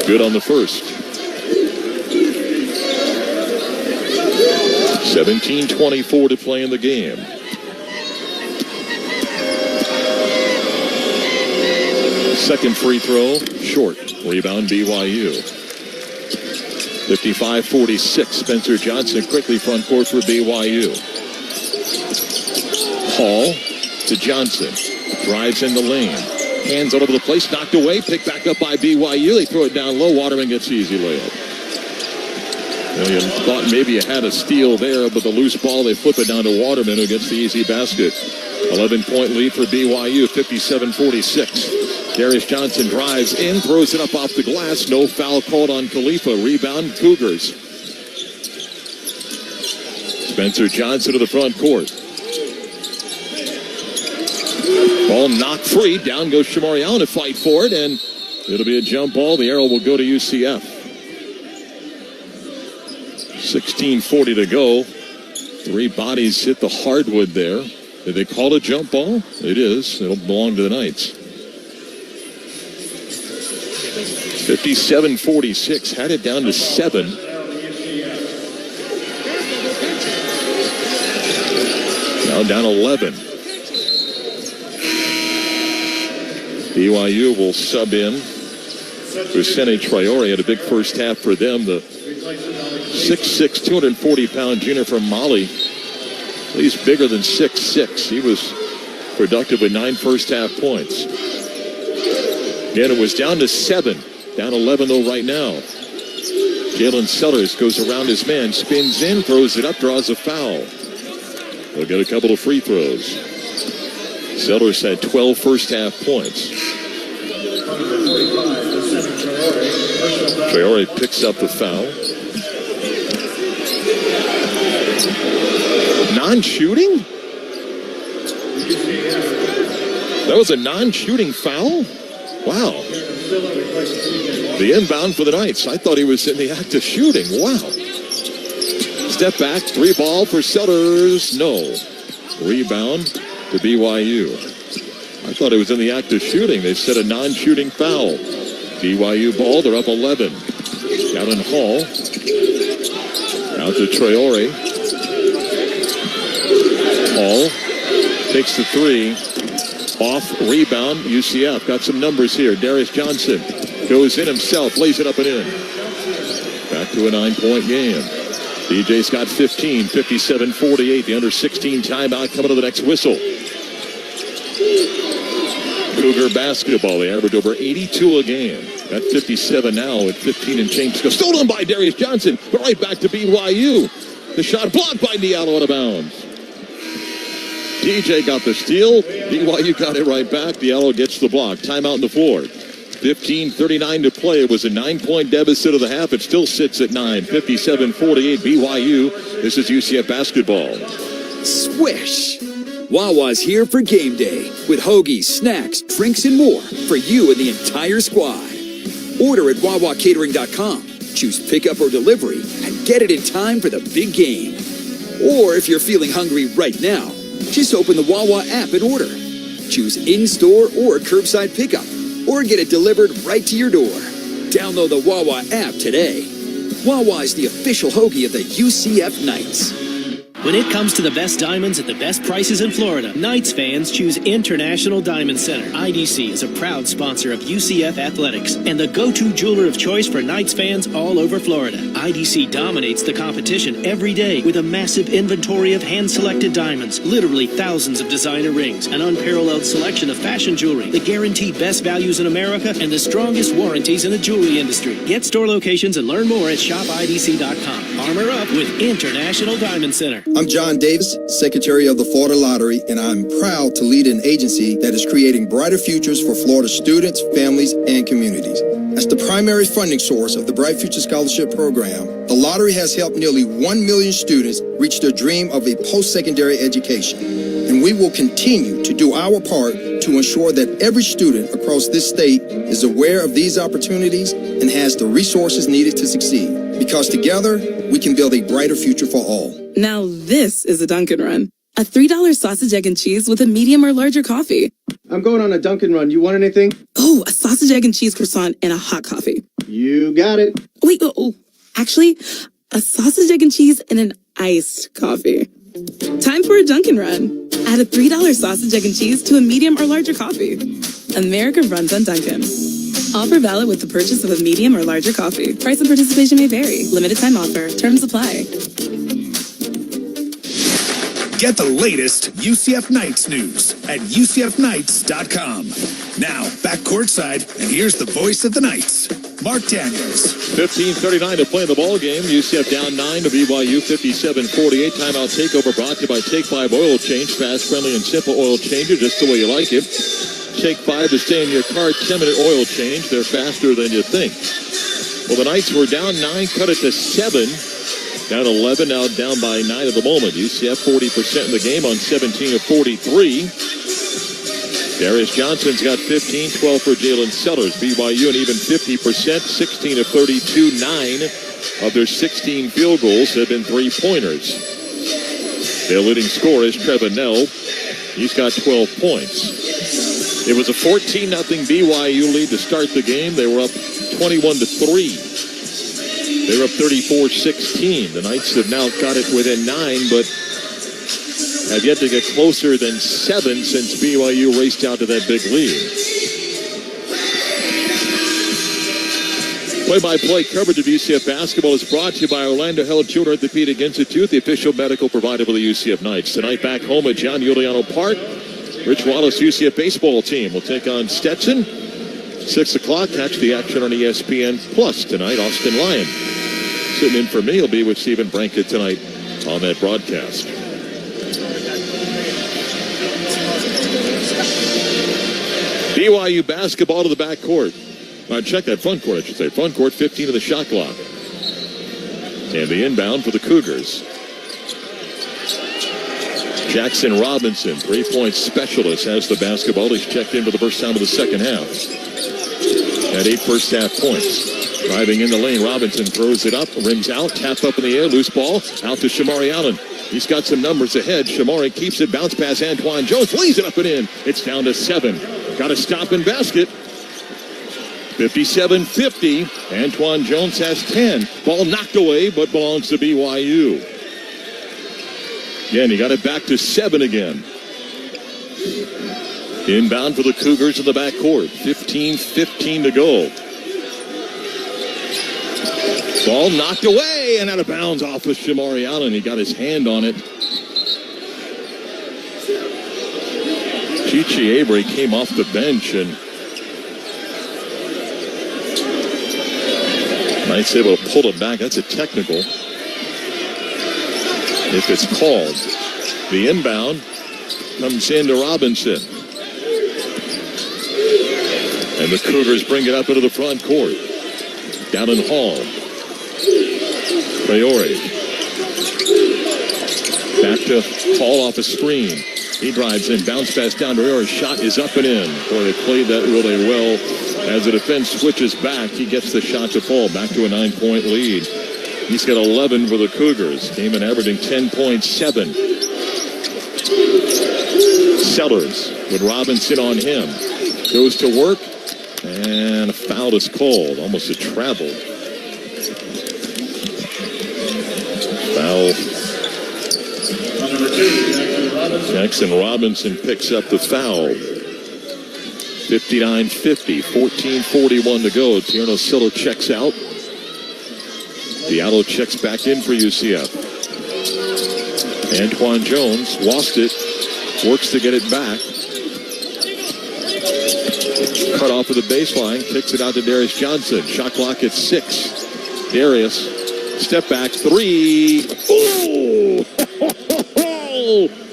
Good on the first. 17:24 to play in the game. Second free throw, short. Rebound BYU. 55-46. Spencer Johnson quickly front court for BYU. Hall to Johnson. Drives in the lane. Hands all over the place. Knocked away. Picked back up by BYU. They throw it down low. Waterman gets the easy layup. Well, you thought maybe you had a steal there, but the loose ball, they flip it down to Waterman, who gets the easy basket. 11-point lead for BYU, 57-46. Darius Johnson drives in, throws it up off the glass. No foul called on Khalifa. Rebound, Cougars. Spencer Johnson to the front court. Ball knocked free. Down goes Shamari Allen to fight for it, and it'll be a jump ball. The arrow will go to UCF. 16:40 to go. Three bodies hit the hardwood there. Did they call it a jump ball? It is. It'll belong to the Knights. 57-46. Had it down to 7. Now down 11. BYU will sub in. Lucene Traore had a big first half for them. The 6'6", 240-pound junior from Mali. He's bigger than 6'6". He was productive with 9 first-half points. Again, it was down to 7. Down 11, though, right now. Jalen Sellers goes around his man, spins in, throws it up, draws a foul. They'll get a couple of free throws. Sellers had 12 first-half points. Traore picks up the foul. Non-shooting? That was a non-shooting foul? Wow. The inbound for the Knights. I thought he was in the act of shooting. Wow. Step back, 3-ball for Sellers. No. Rebound to BYU. I thought it was in the act of shooting. They said a non-shooting foul. BYU ball, they're up 11. Out in Hall. Out to Traore. Hall takes the 3. Off rebound, UCF. Got some numbers here. Darius Johnson goes in himself, lays it up and in. Back to a 9-point game. DJ's got 15, 57-48. The under 16 timeout coming to the next whistle. Cougar basketball. They average over 82 a game. At 57 now at 15 and change. Stolen by Darius Johnson, but right back to BYU. The shot blocked by Diallo out of bounds. DJ got the steal. BYU got it right back. Diallo gets the block. Timeout on the floor. 15:39 to play. It was a 9-point deficit of the half. It still sits at 9. 57-48 BYU. This is UCF basketball. Swish! Wawa's here for game day with hoagies, snacks, drinks, and more for you and the entire squad. Order at WawaCatering.com. Choose pickup or delivery and get it in time for the big game. Or if you're feeling hungry right now, just open the Wawa app and order. Choose in-store or curbside pickup, or get it delivered right to your door. Download the Wawa app today. Wawa is the official hoagie of the UCF Knights. When it comes to the best diamonds at the best prices in Florida, Knights fans choose International Diamond Center. IDC is a proud sponsor of UCF Athletics and the go-to jeweler of choice for Knights fans all over Florida. IDC dominates the competition every day with a massive inventory of hand-selected diamonds, literally thousands of designer rings, an unparalleled selection of fashion jewelry, the guaranteed best values in America, and the strongest warranties in the jewelry industry. Get store locations and learn more at shopidc.com. Armor up with International Diamond Center. I'm John Davis, Secretary of the Florida Lottery, and I'm proud to lead an agency that is creating brighter futures for Florida students, families, and communities. As the primary funding source of the Bright Future Scholarship Program, the lottery has helped nearly 1 million students reach their dream of a post-secondary education. And we will continue to do our part to ensure that every student across this state is aware of these opportunities and has the resources needed to succeed. Because together, we can build a brighter future for all. Now this is a Dunkin' Run. A $3 sausage, egg, and cheese with a medium or larger coffee. I'm going on a Dunkin' Run. You want anything? Oh, a sausage, egg, and cheese croissant and a hot coffee. You got it. Wait, actually, a sausage, egg, and cheese and an iced coffee. Time for a Dunkin' Run. Add a $3 sausage, egg, and cheese to a medium or larger coffee. America runs on Dunkin'. Offer valid with the purchase of a medium or larger coffee. Price and participation may vary. Limited time offer. Terms apply. Get the latest UCF Knights news at UCFKnights.com. Now, back courtside, and here's the voice of the Knights, Mark Daniels. 15:39 to play in the ball game. UCF down 9 to BYU, 57-48. Timeout takeover brought to you by Take 5 Oil Change. Fast, friendly, and simple oil changes, just the way you like it. Take 5 to stay in your car. 10-minute oil change. They're faster than you think. Well, the Knights were down 9, cut it to 7. Down 11, now down by 9 at the moment. UCF 40% in the game on 17 of 43. Darius Johnson's got 15, 12 for Jalen Sellers. BYU an even 50%, 16 of 32, 9 of their 16 field goals have been three-pointers. Their leading scorer is Trevin Nell. He's got 12 points. It was a 14-0 BYU lead to start the game. They were up 21-3. They were up 34-16. The Knights have now got it within 9, but have yet to get closer than 7 since BYU raced out to that big lead. Play-by-play coverage of UCF basketball is brought to you by Orlando Health Children Orthopedic Institute, the official medical provider for the UCF Knights. Tonight back home at John Giuliano Park, Rich Wallace UCF baseball team will take on Stetson. 6 o'clock, catch the action on ESPN Plus tonight. Austin Lyon sitting in for me will be with Stephen Brankett tonight on that broadcast. BYU basketball to the backcourt. Check that front court, I should say. Front court, 15 to the shot clock. And the inbound for the Cougars. Jackson Robinson, three-point specialist, has the basketball. He's checked in for the first time of the second half. Had 8 first-half points. Driving in the lane, Robinson throws it up, rims out, tapped up in the air, loose ball, out to Shamari Allen. He's got some numbers ahead. Shamari keeps it, bounce pass, Antoine Jones, lays it up and in. It's down to 7. Got a stop and basket. 57-50. Antoine Jones has 10. Ball knocked away, but belongs to BYU. Again, he got it back to 7 again. Inbound for the Cougars in the backcourt. 15-15 to go. Ball knocked away and out of bounds off of Shamari Allen. He got his hand on it. Chichi Avery came off the bench and Knights able to pull it back. That's a technical. If it's called. The inbound comes into Robinson. And the Cougars bring it up into the front court. Down in Hall. Priori. Back to Hall off a screen. He drives in, bounce pass down to Priori. Shot is up and in. Boy, they played that really well. As the defense switches back, he gets the shot to fall. Back to a 9-point lead. He's got 11 for the Cougars. Came in averaging 10.7. Sellers with Robinson on him. Goes to work. And a foul is called. Almost a travel. Foul. Jackson Robinson picks up the foul. 59-50. 14:41 to go. Tierno Silva checks out. Diallo checks back in for UCF. Antoine Jones lost it. Works to get it back. Cut off of the baseline. Kicks it out to Darius Johnson. Shot clock at 6. Darius. Step back. 3. Oh!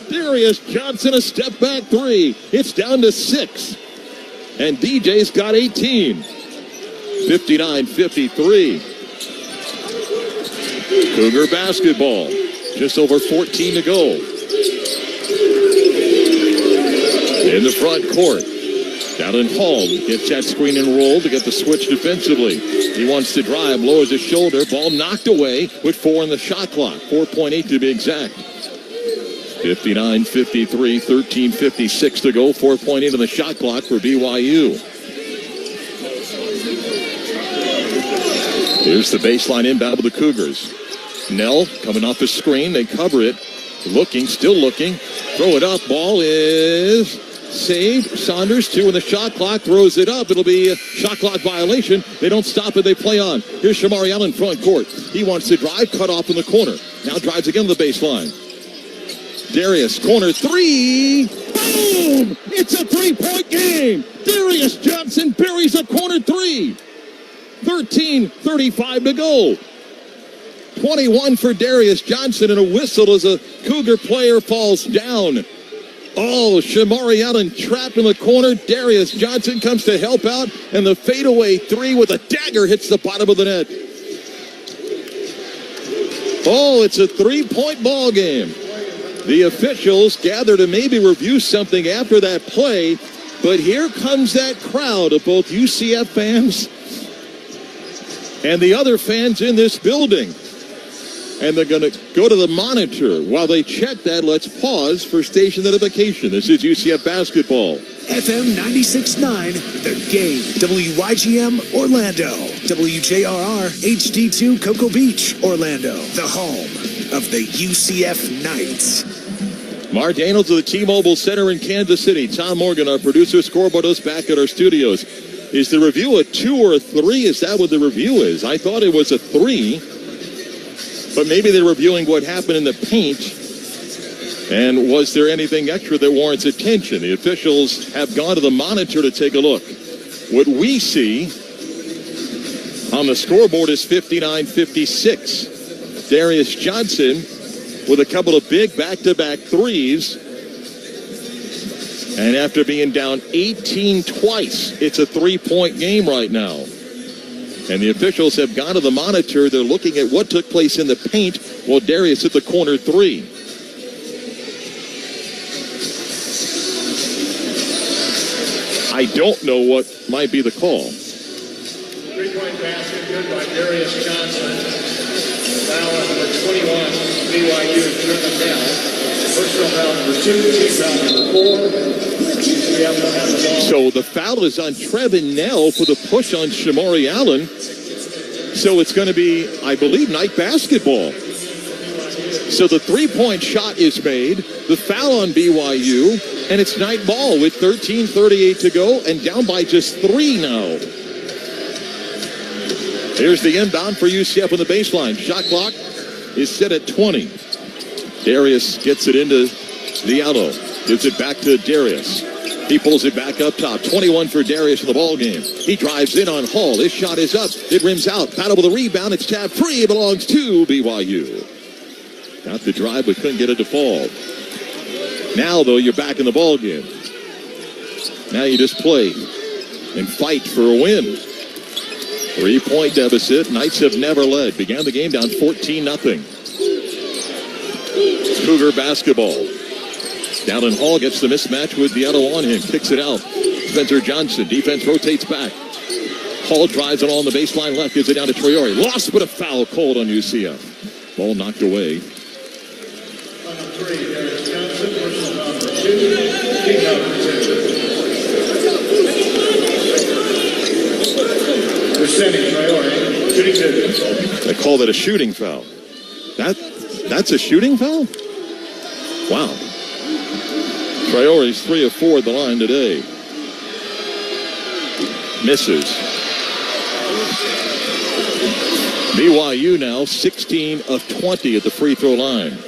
Darius Johnson a step back 3. It's down to 6. And DJ's got 18. 59-53. Cougar basketball. Just over 14 to go. In the front court. Down in Hall. Gets that screen and roll to get the switch defensively. He wants to drive. Lowers his shoulder. Ball knocked away with 4 in the shot clock. 4.8 to be exact. 59-53. 13:56 to go. 4.8 in the shot clock for BYU. Here's the baseline inbound of the Cougars. Nell coming off the screen. They cover it. Looking, still looking. Throw it up. Ball is saved. Saunders, 2 in the shot clock. Throws it up. It'll be a shot clock violation. They don't stop it. They play on. Here's Shamari Allen front court. He wants to drive. Cut off in the corner. Now drives again to the baseline. Darius, corner three. Boom! It's a three-point game. Darius Johnson buries a corner three. 13:35 to go. 21 for Darius Johnson, and a whistle as a Cougar player falls down. Oh, Shamari Allen trapped in the corner. Darius Johnson comes to help out, and the fadeaway three with a dagger hits the bottom of the net. Oh, it's a three-point ball game. The officials gather to maybe review something after that play, but here comes that crowd of both UCF fans and the other fans in this building. And they're going to go to the monitor. While they check that, let's pause for station identification. This is UCF basketball. FM 96.9, The Game. WYGM, Orlando. WJRR, HD2, Cocoa Beach, Orlando. The home of the UCF Knights. Mark Daniels of the T-Mobile Center in Kansas City. Tom Morgan, our producer, scoreboard us back at our studios. Is the review a 2 or a 3? Is that what the review is? I thought it was a 3. But maybe they're reviewing what happened in the paint. And was there anything extra that warrants attention? The officials have gone to the monitor to take a look. What we see on the scoreboard is 59-56. Darius Johnson with a couple of big back-to-back threes. And after being down 18 twice, it's a three-point game right now. And the officials have gone to the monitor. They're looking at what took place in the paint while Darius hit the corner three. I don't know what might be the call. Three-point basket, good by Darius Johnson. Foul on number 21, BYU driven down. Personal foul number 2, team foul number 4. We have to have the ball. So the foul is on Trevin Nell for the push on Shamari Allen. So it's going to be, I believe, night basketball. So the three-point shot is made, the foul on BYU, and it's night ball with 13:38 to go and down by just 3 now. Here's the inbound for UCF on the baseline. Shot clock is set at 20. Darius gets it into Diallo. Gives it back to Darius. He pulls it back up top. 21 for Darius in the ball game. He drives in on Hall. His shot is up. It rims out. Battle with a rebound. It's tapped free. It belongs to BYU. Got the drive, but couldn't get it to fall. Now, though, you're back in the ball game. Now you just play and fight for a win. 3-point deficit. Knights have never led. Began the game down 14-0. Cougar basketball. Dallin Hall gets the mismatch with Diallo on him. Kicks it out. Spencer Johnson. Defense rotates back. Hall drives it on the baseline left. Gives it down to Traore. Lost, but a foul called on UCF. Ball knocked away. Number 3, Darius Johnson. Personal foul number 2, team foul number 2. Percentage Traore. Shooting 2. They call that a shooting foul. That's a shooting foul? Wow. Traore's 3 of 4 at the line today. Misses. BYU now 16 of 20 at the free throw line.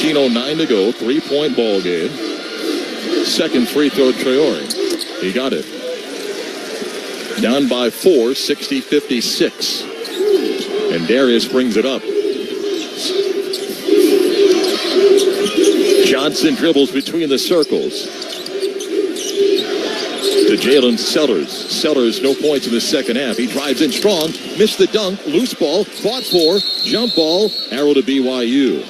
.09 to go. 3-point ball game. Second free throw, Traore. He got it. Down by 4, 60-56. And Darius brings it up. Johnson dribbles between the circles. To Jalen Sellers. Sellers, no points in the second half. He drives in strong. Missed the dunk. Loose ball. Fought for. Jump ball. Arrow to BYU.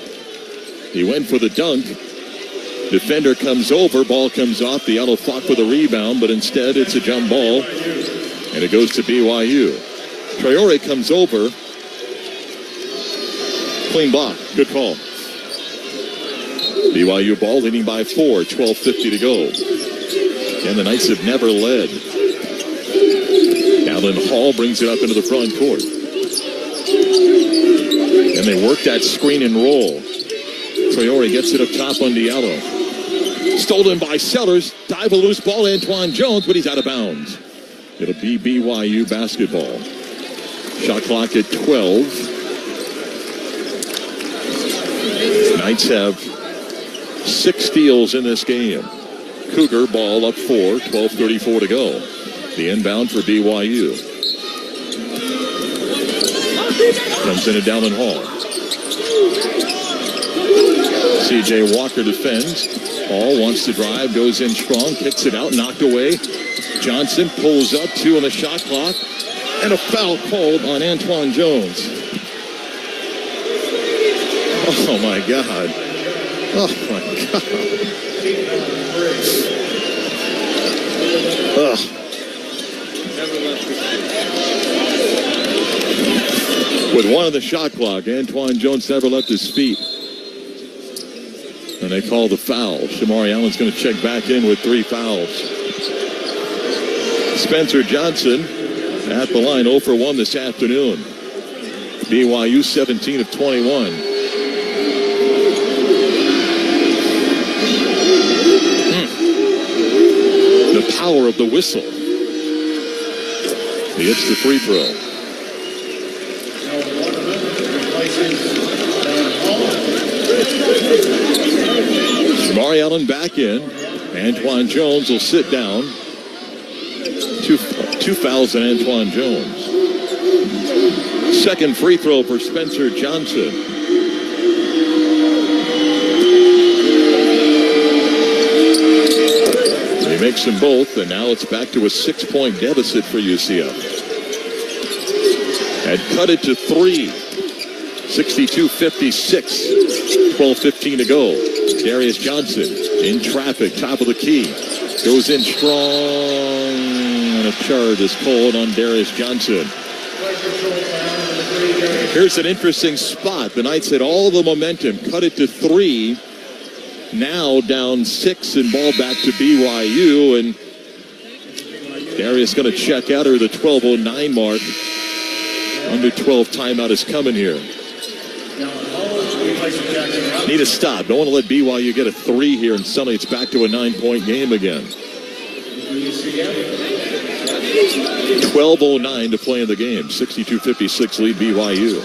He went for the dunk. Defender comes over. Ball comes off. Diallo fought for the rebound, but instead it's a jump ball. And it goes to BYU. Traore comes over. Clean block. Good call. BYU ball leading by 4. 12:50 to go. And the Knights have never led. Dallin Hall brings it up into the front court. And they work that screen and roll. Traore gets it up top on Diallo. Stolen by Sellers. Dive a loose ball, Antoine Jones, but he's out of bounds. It'll be BYU basketball. Shot clock at 12. Knights have 6 steals in this game. Cougar ball up 4, 12:34 to go. The inbound for BYU. Comes in at Dallin Hall. C.J. Walker defends. Hall wants to drive, goes in strong, kicks it out, knocked away. Johnson pulls up, 2 on the shot clock, and a foul called on Antoine Jones. Oh, my God. Oh, my God. Ugh. With 1 on the shot clock, Antoine Jones never left his feet. And they call the foul. Shamari Allen's going to check back in with 3 fouls. Spencer Johnson at the line, 0 for 1 this afternoon. BYU 17 of 21. The power of the whistle. He hits the free throw. Shamari Allen back in. Antoine Jones will sit down. Two fouls on Antoine Jones. Second free throw for Spencer Johnson. He makes them both, and now it's back to a 6-point deficit for UCF. Had cut it to 3. 62-56. 12:15 to go. Darius Johnson in traffic, top of the key. Goes in strong, and a charge is called on Darius Johnson. Here's an interesting spot. The Knights had all the momentum, cut it to 3. Now down 6 and ball back to BYU, and Darius going to check out, or the 12:09 mark. Under 12 timeout is coming here. Need a stop. Don't want to let BYU get a 3 here, and suddenly it's back to a 9-point game again. 12:09 to play in the game. 62-56 lead BYU.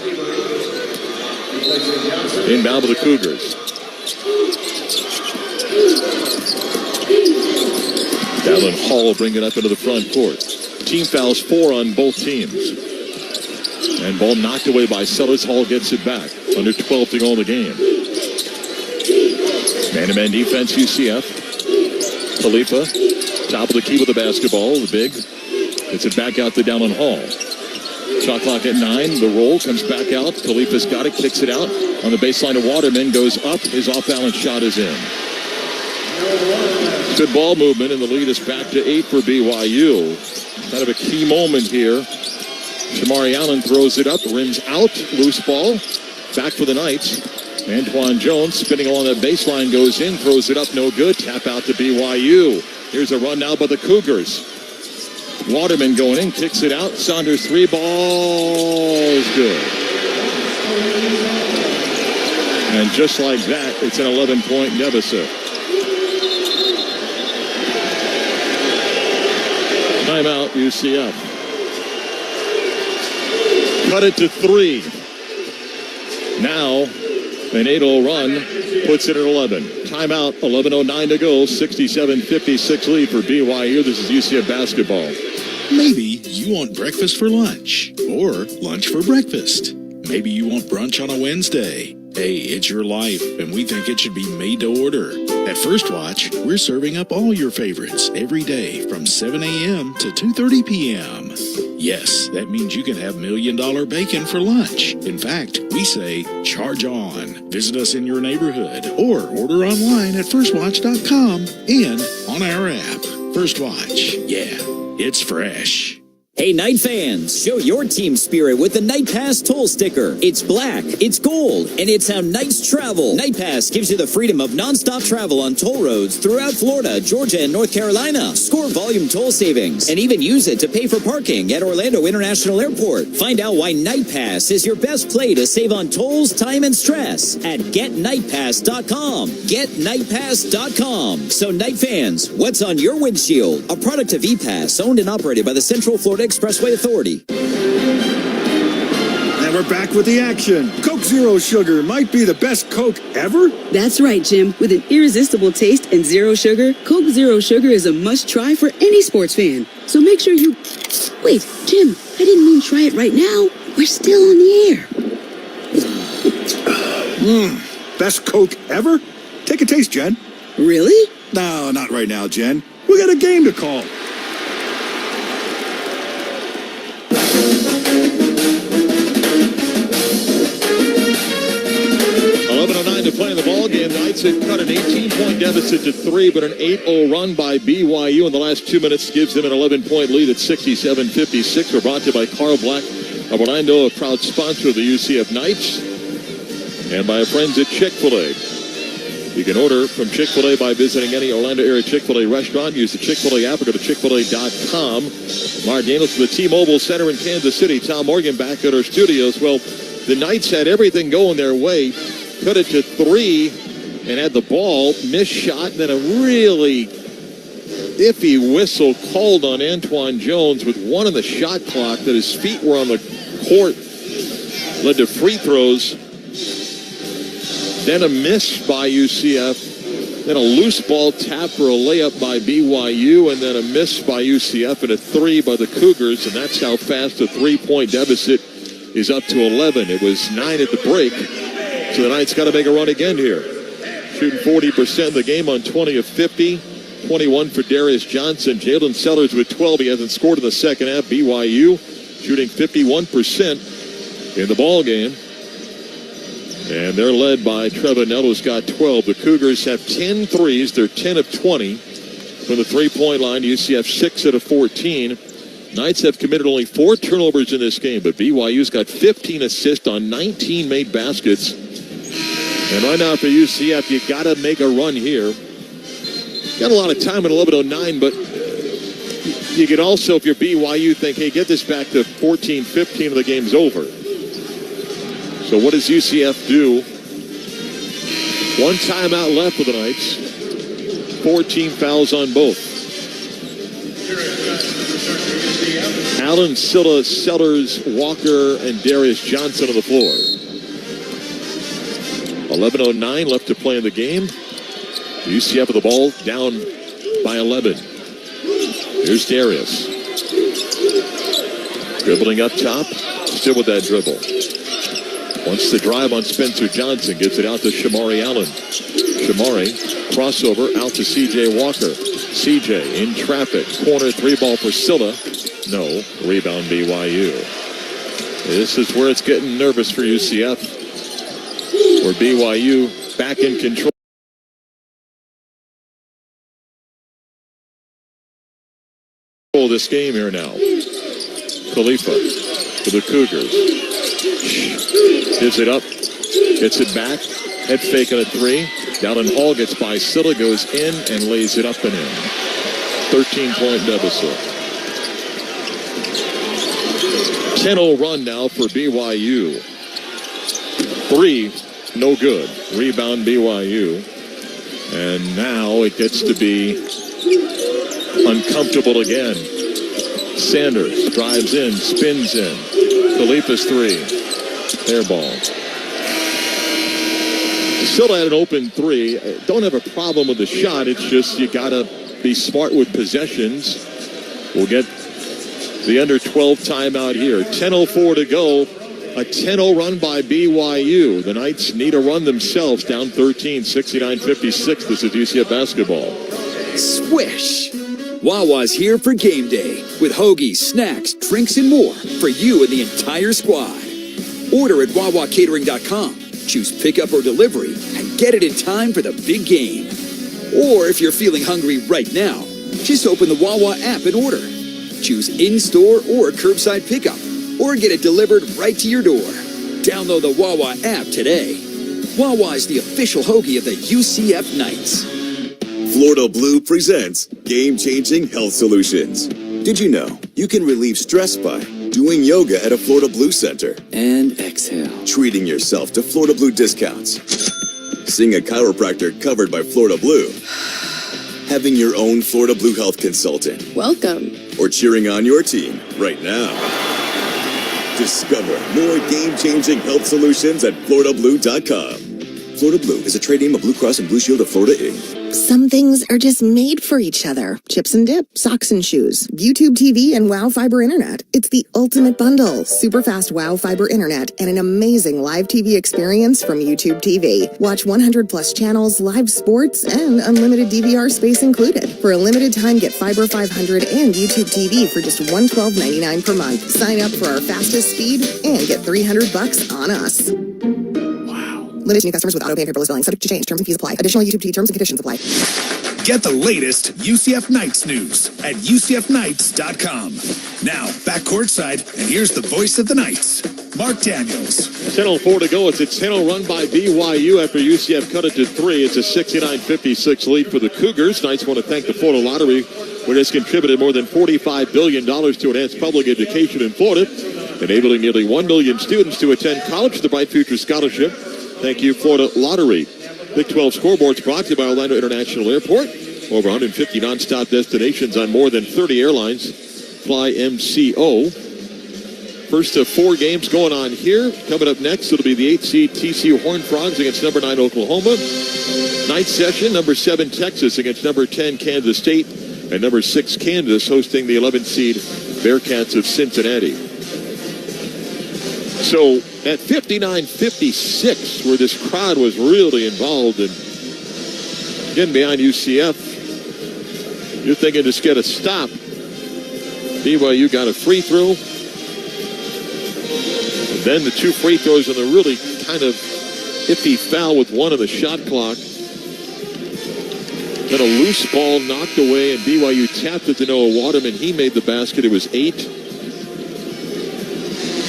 Inbound to the Cougars. Dallin Hall bring it up into the front court. Team fouls 4 on both teams. And ball knocked away by Sellers. Hall gets it back. Under 12 to go in the game. Man-to-man defense, UCF. Khalifa, top of the key with the basketball. The big gets it back out to Dallin Hall. Shot clock at 9. The roll comes back out. Khalifa's got it, kicks it out. On the baseline of Waterman, goes up. His off-balance shot is in. Good ball movement, and the lead is back to 8 for BYU. Kind of a key moment here. Shamari Allen throws it up, rims out, loose ball. Back for the Knights. Antoine Jones spinning along that baseline, goes in, throws it up, no good. Tap out to BYU. Here's a run now by the Cougars. Waterman going in, kicks it out. Saunders 3 balls, good. And just like that, it's an 11-point deficit. Timeout, UCF. Cut it to 3. Now, an 8-0 run puts it at 11. Timeout, 11:09 to go. 67-56 lead for BYU. This is UCF basketball. Maybe you want breakfast for lunch or lunch for breakfast. Maybe you want brunch on a Wednesday. Hey, it's your life, and we think it should be made to order. At First Watch, we're serving up all your favorites every day from 7 a.m. to 2:30 p.m. Yes, that means you can have $1 million bacon for lunch. In fact, we say, charge on. Visit us in your neighborhood or order online at firstwatch.com and on our app. First Watch. Yeah, it's fresh. Hey, Knight fans, show your team spirit with the Night Pass toll sticker. It's black, it's gold, and it's how Knights travel. Night Pass gives you the freedom of nonstop travel on toll roads throughout Florida, Georgia, and North Carolina. Score volume toll savings, and even use it to pay for parking at Orlando International Airport. Find out why Night Pass is your best play to save on tolls, time, and stress at GetNightPass.com. GetNightPass.com. So, Night fans, what's on your windshield? A product of ePass, owned and operated by the Central Florida Expressway Authority. we're back with the action. Coke Zero Sugar might be the best Coke ever. That's right, Jim. With an irresistible taste and zero sugar, Coke Zero Sugar is a must-try for any sports fan. So make sure you... Wait, Jim, I didn't mean try it right now. We're still on the air. Best Coke ever? Take a taste, Jen. Really? No, not right now, Jen. We got a game to call. 11:09 to play in the ball game. The Knights had cut an 18-point deficit to 3, but an 8-0 run by BYU in the last 2 minutes gives them an 11-point lead at 67-56. We're brought to you by Carl Black of Orlando, a proud sponsor of the UCF Knights, and by our friends at Chick-fil-A. You can order from Chick-fil-A by visiting any Orlando area Chick-fil-A restaurant. Use the Chick-fil-A app or go to chickfil-a.com. Mark Daniels from the T-Mobile Center in Kansas City. Tom Morgan back at our studios. Well, the Knights had everything going their way. Cut it to 3 and had the ball. Missed shot, and then a really iffy whistle called on Antoine Jones with 1 on the shot clock that his feet were on the court. Led to free throws. Then a miss by UCF. Then a loose ball tap for a layup by BYU. And then a miss by UCF and a 3 by the Cougars. And that's how fast the 3-point deficit is up to 11. It was 9 at the break. So the Knights got to make a run again here. Shooting 40% of the game on 20 of 50. 21 for Darius Johnson. Jalen Sellers with 12. He hasn't scored in the second half. BYU shooting 51% in the ball game. And they're led by Trevor Nell, who's got 12. The Cougars have 10 threes. They're 10 of 20 from the three-point line. UCF 6 out of 14. Knights have committed only 4 turnovers in this game, but BYU's got 15 assists on 19 made baskets. And right now for UCF, you got to make a run here. Got a lot of time at 11:09, but you could also, if you're BYU, think, hey, get this back to 14-15 and the game's over. So what does UCF do? 1 timeout left for the Knights. 14 fouls on both. Allen, Silla, Sellers, Walker, and Darius Johnson on the floor. 11:09 left to play in the game. UCF with the ball down by 11. Here's Darius. Dribbling up top. Still with that dribble. Wants to drive on Spencer Johnson. Gives it out to Shamari Allen. Shamari, crossover out to C.J. Walker. C.J. in traffic. Corner 3-ball for Silla. No. Rebound BYU. This is where it's getting nervous for UCF. Where BYU back in control. This game here now. Khalifa for the Cougars. Gives it up. Gets it back. Head fake on a 3. Dallin Hall gets by Silla, goes in and lays it up and in. 13-point deficit. 10-0 run now for BYU. 3, no good. Rebound BYU. And now it gets to be uncomfortable again. Sanders drives in, spins in. Khalifa's 3. Air ball. Still had an open 3. Don't have a problem with the shot. It's just you got to be smart with possessions. We'll get the under 12 timeout here. 10:04 to go. A 10-0 run by BYU. The Knights need a run themselves. Down 13, 69-56. This is UCF basketball. Swish! Wawa's here for game day with hoagies, snacks, drinks, and more for you and the entire squad. Order at wawacatering.com. Choose pickup or delivery and get it in time for the big game. Or if you're feeling hungry right now, just open the Wawa app and order. Choose in-store or curbside pickup or get it delivered right to your door. Download the Wawa app today. Wawa is the official hoagie of the UCF Knights. Florida Blue presents game-changing health solutions. Did you know you can relieve stress by doing yoga at a Florida Blue center? And exhale. Treating yourself to Florida Blue discounts. Seeing a chiropractor covered by Florida Blue. Having your own Florida Blue health consultant. Welcome. Or cheering on your team right now. Discover more game-changing health solutions at FloridaBlue.com. Florida Blue is a trade name of Blue Cross and Blue Shield of Florida, Inc. Some things are just made for each other. Chips and dip, socks and shoes, YouTube TV, and WOW Fiber Internet. It's the ultimate bundle. Super fast WOW Fiber Internet and an amazing live TV experience from YouTube TV. Watch 100 plus channels, live sports, and unlimited DVR space included. For a limited time, get Fiber 500 and YouTube TV for just $112.99 per month. Sign up for our fastest speed and get $300 on us. Limited to new customers with auto pay and paperless billing. Subject to change. Terms and fees apply. Additional YouTube TV terms and conditions apply. Get the latest UCF Knights news at UCFKnights.com. Now, back courtside, and here's the voice of the Knights, Mark Daniels. 10:04 to go. It's a 10-0 run by BYU after UCF cut it to 3. It's a 69-56 lead for the Cougars. Knights want to thank the Florida Lottery, which has contributed more than $45 billion to enhance public education in Florida, enabling nearly 1 million students to attend college with the Bright Future Scholarship. Thank you, Florida Lottery. Big 12 scoreboards brought to you by Orlando International Airport. Over 150 nonstop destinations on more than 30 airlines. Fly MCO. First of 4 games going on here. Coming up next, it'll be the 8th seed TCU Horned Frogs against number 9 Oklahoma. Night session, number 7 Texas against number 10 Kansas State. And number 6 Kansas hosting the 11th seed Bearcats of Cincinnati. So at 59-56, where this crowd was really involved and getting behind UCF, you're thinking just get a stop. BYU got a free throw. And then the 2 free throws and the really kind of iffy foul with 1 on the shot clock. Then a loose ball knocked away, and BYU tapped it to Noah Waterman. He made the basket. It was 8.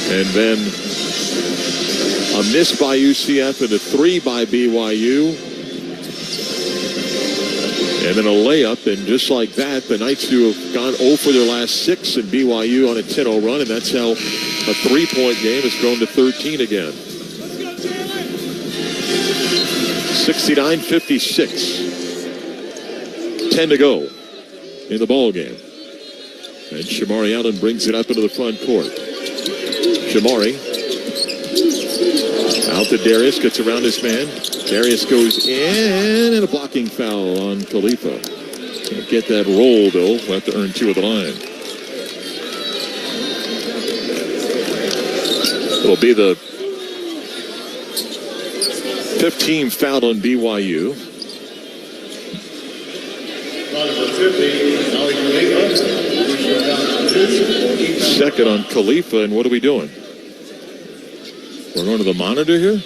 And then a miss by UCF and a 3 by BYU. And then a layup, and just like that, the Knights have gone 0 for their last 6, and BYU on a 10-0 run, and that's how a 3-point game has grown to 13 again. 69-56. 10 to go in the ball game. And Shamari Allen brings it up into the front court. Shamari out to Darius, gets around his man. Darius goes in, and a blocking foul on Khalifa. Can't get that roll, though. We'll have to earn 2 at the line. It'll be the 15th foul on BYU. Second on Khalifa, and what are we doing? We're going to the monitor here?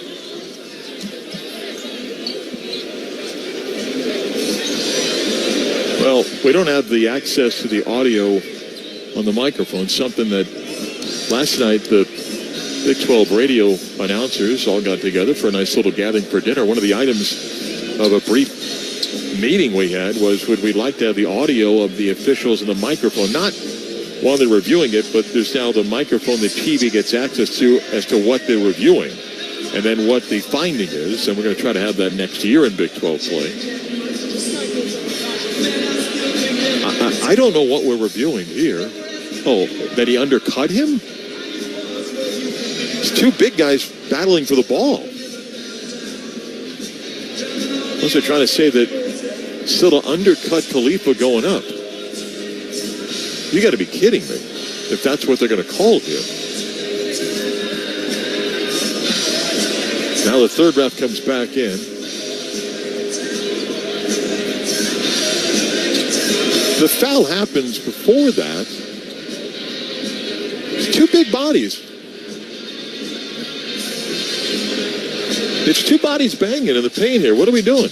Well, we don't have the access to the audio on the microphone, something that last night the Big 12 radio announcers all got together for a nice little gathering for dinner. One of the items of a brief meeting we had was, would we like to have the audio of the officials and the microphone, not while they're reviewing it, but there's now the microphone that TV gets access to as to what they're reviewing and then what the finding is, and we're going to try to have that next year in Big 12 play. I don't know what we're reviewing here. Oh, that he undercut him? It's 2 big guys battling for the ball. Unless they're trying to say that still to undercut Khalifa going up. You got to be kidding me if that's what they're going to call here. Now the third ref comes back in. The foul happens before that. It's 2 big bodies. It's 2 bodies banging in the paint here. What are we doing?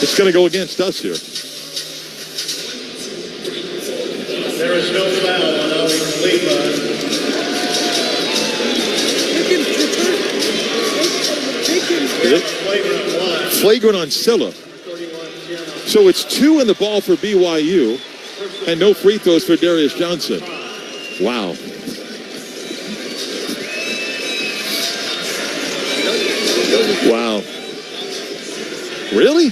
It's going to go against us here. There is no foul on Ali Khalifa. Flagrant on Silla. So it's 2 in the ball for BYU and no free throws for Darius Johnson. Wow. Wow. Really?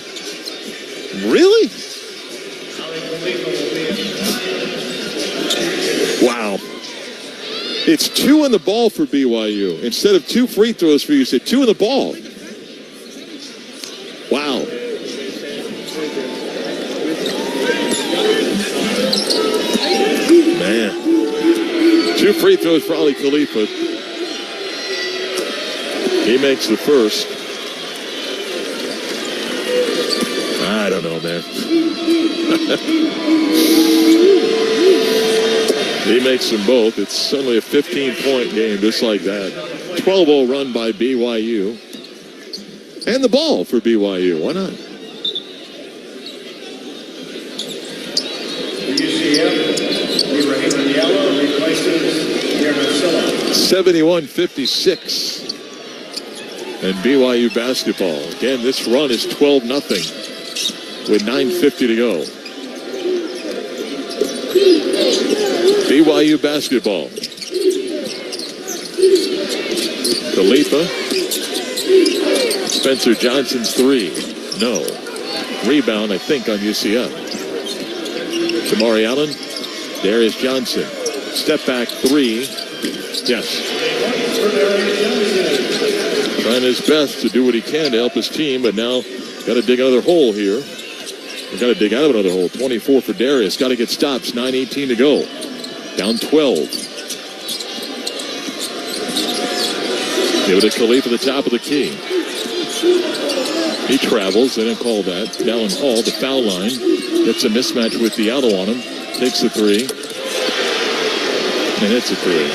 Really? Wow. It's 2 in the ball for BYU. Instead of 2 free throws for you, said 2 in the ball. Wow. Man. 2 free throws for Ali Khalifa. He makes the first. I don't know, man. He makes them both. It's suddenly a 15-point game just like that. 12-0 run by BYU. And the ball for BYU. Why not? UCF, Ibrahim Yellow replaces 71-56. And BYU basketball. Again, this run is 12-0 with 9:50 to go. BYU basketball. Khalifa. Spencer Johnson's 3. No. Rebound, I think, on UCF. Jamari Allen. Darius Johnson. Step back 3. Yes. Trying his best to do what he can to help his team, but now got to dig another hole here. Got to dig out of another hole. 24 for Darius. Got to get stops. 9:18 to go. Down 12. Give it to Khalifa at the top of the key. He travels. They didn't call that. Dallin Hall, the foul line. Gets a mismatch with Diallo on him. Takes the 3. And hits a 3.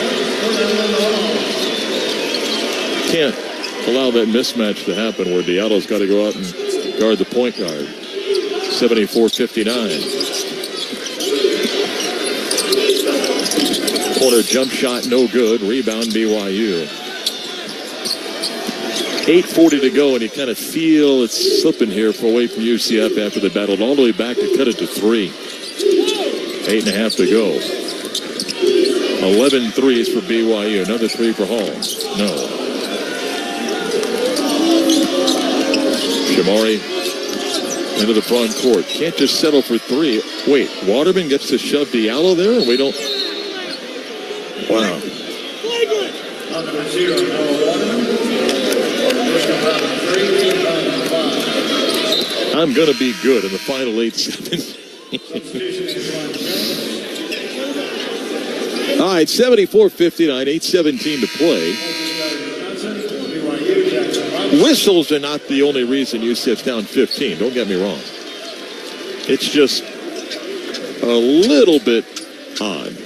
Can't allow that mismatch to happen where Diallo's got to go out and guard the point guard. 74-59. Corner jump shot, no good. Rebound, BYU. 8:40 to go, and you kind of feel it's slipping here away from UCF after they battled all the way back to cut it to 3. 8.5 to go. 11 threes for BYU. Another 3 for Hall. No. Jamari into the front court. Can't just settle for 3. Wait, Waterman gets to shove Diallo there, and we don't. Wow. I'm going to be good in the final 8-7. All right, 74-59, 8:17 to play. Whistles are not the only reason UCF's down 15. Don't get me wrong. It's just a little bit odd.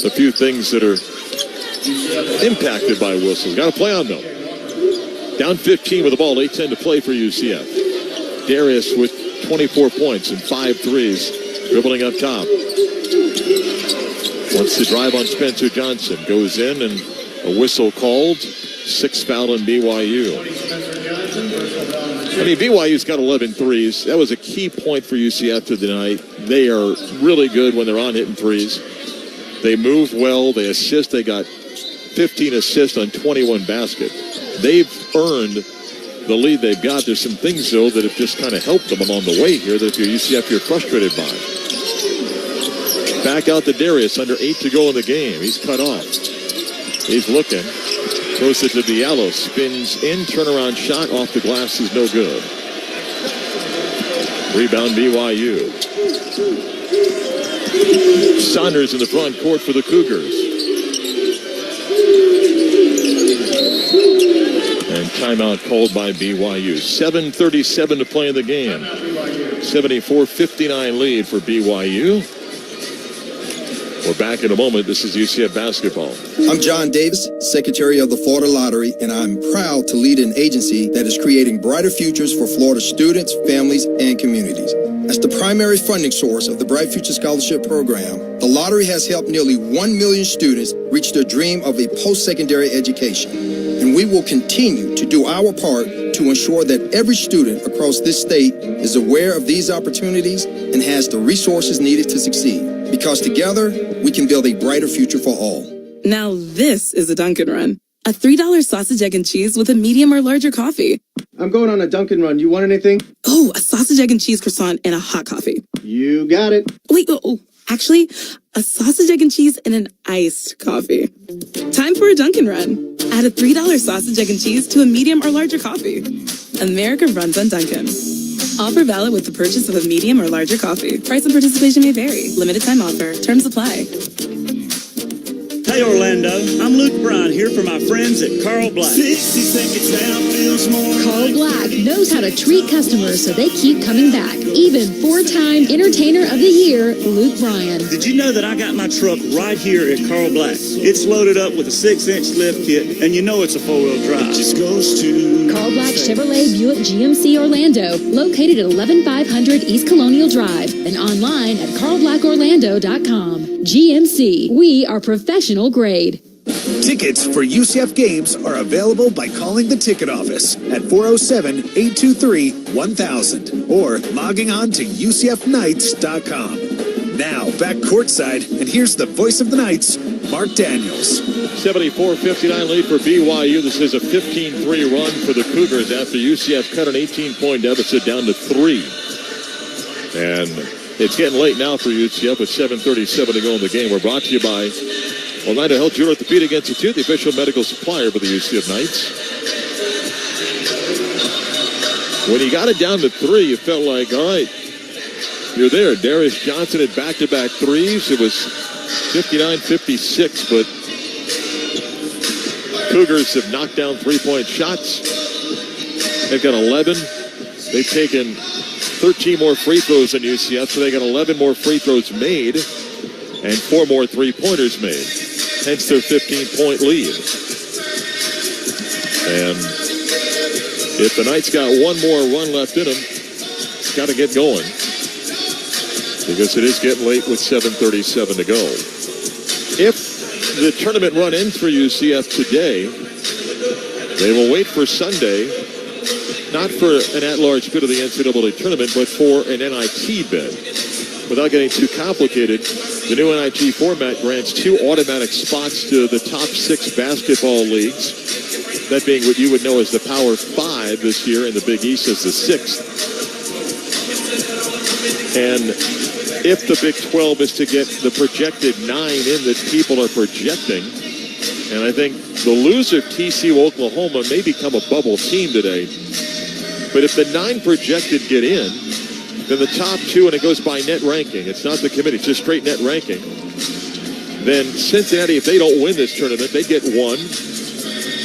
A few things that are impacted by whistles. Got to play on them. Down 15 with the ball. 8:10 to play for UCF. Darius with 24 points and 5 threes. Dribbling up top. Wants to drive on Spencer Johnson. Goes in and a whistle called. 6 foul on BYU. I mean, BYU's got 11 threes. That was a key point for UCF tonight. They are really good when they're on hitting threes. They move well. They assist. They got 15 assists on 21 baskets. They've earned the lead they've got. There's some things, though, that have just kind of helped them along the way here that if you're UCF, you're frustrated by. Back out to Darius. Under 8 to go in the game. He's cut off. He's looking. Throws it to Diallo. Spins in. Turnaround shot off the glass is no good. Rebound BYU. Saunders in the front court for the Cougars. And timeout called by BYU. 7:37 to play in the game. 74-59 lead for BYU. We're back in a moment. This is UCF basketball. I'm John Davis, Secretary of the Florida Lottery, and I'm proud to lead an agency that is creating brighter futures for Florida students, families, and communities. As the primary funding source of the Bright Future Scholarship Program, the lottery has helped nearly 1 million students reach their dream of a post-secondary education. And we will continue to do our part to ensure that every student across this state is aware of these opportunities and has the resources needed to succeed. Because together, we can build a brighter future for all. Now this is a Dunkin' Run. A $3 sausage, egg, and cheese with a medium or larger coffee. I'm going on a Dunkin' run. You want anything? Oh, a sausage, egg, and cheese croissant and a hot coffee. You got it. Wait, actually, a sausage, egg, and cheese and an iced coffee. Time for a Dunkin' run. Add a $3 sausage, egg, and cheese to a medium or larger coffee. America runs on Dunkin'. Offer valid with the purchase of a medium or larger coffee. Price and participation may vary. Limited time offer. Terms apply. Hey Orlando, I'm Luke Bryan here for my friends at Carl Black. 60 seconds now feels more. Carl Black knows how to treat customers so they keep coming back. Even 4-time Entertainer of the Year, Luke Bryan. Did you know that I got my truck right here at Carl Black? It's loaded up with a 6-inch lift kit, and you know it's a 4-wheel drive. It just goes to Carl Black Chevrolet Buick GMC Orlando, located at 11500 East Colonial Drive, and online at carlblackorlando.com. GMC, we are professional grade. Tickets for UCF games are available by calling the ticket office at 407-823-1000 or logging on to UCFKnights.com. Now, back courtside, and here's the voice of the Knights, Mark Daniels. 74-59 lead for BYU. This is a 15-3 run for the Cougars after UCF cut an 18-point deficit down to 3. And it's getting late now for UCF with 7:37 to go in the game. We're brought to you by Orlando Health Jewel Orthopedic Institute, the official medical supplier for the UCF Knights. When he got it down to 3, you felt like, all right, you're there. Darius Johnson had back-to-back threes. It was 59-56, but Cougars have knocked down three-point shots. They've got 11. They've taken 13 more free throws than UCF, so they got 11 more free throws made and 4 more three-pointers made. Hence their 15-point lead. And if the Knights got one more run left in them, it's got to get going, because it is getting late with 7:37 to go. If the tournament run ends for UCF today, they will wait for Sunday, not for an at-large bid of the NCAA tournament, but for an NIT bid. Without getting too complicated, the new NIT format grants 2 automatic spots to the top 6 basketball leagues, that being what you would know as the Power 5 this year, and the Big East as the 6th. And if the Big 12 is to get the projected 9 in that people are projecting, and I think the loser of TCU Oklahoma may become a bubble team today, but if the 9 projected get in, then the top 2, and it goes by net ranking, it's not the committee, it's just straight net ranking, then Cincinnati, if they don't win this tournament, they get 1.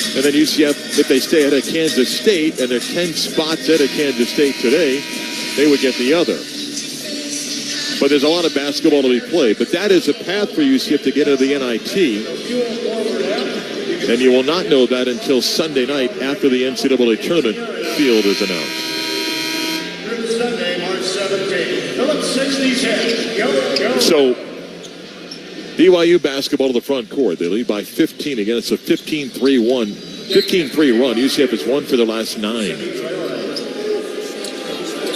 And then UCF, if they stay ahead of Kansas State, and they're 10 spots ahead of Kansas State today, they would get the other. But there's a lot of basketball to be played. But that is a path for UCF to get into the NIT. And you will not know that until Sunday night after the NCAA tournament field is announced. Sunday, March 17th. Phillips 60-10. Go. So, BYU basketball to the front court. They lead by 15 again. It's a 15-3 run. UCF has won for the last 9.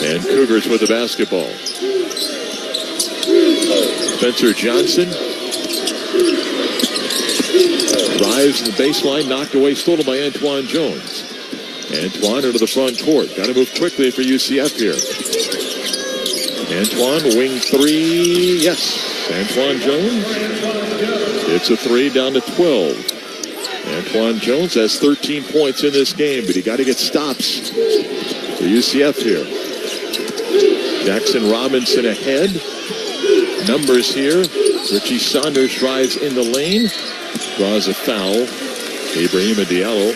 And Cougars with the basketball. Spencer Johnson drives in the baseline, knocked away, stolen by Antoine Jones. Antoine into the front court. Got to move quickly for UCF here. Antoine, wing 3. Yes. Antoine Jones. It's a 3 down to 12. Antoine Jones has 13 points in this game, but he got to get stops for UCF here. Jackson Robinson ahead. Numbers here. Richie Saunders drives in the lane. Draws a foul. Ibrahim Diallo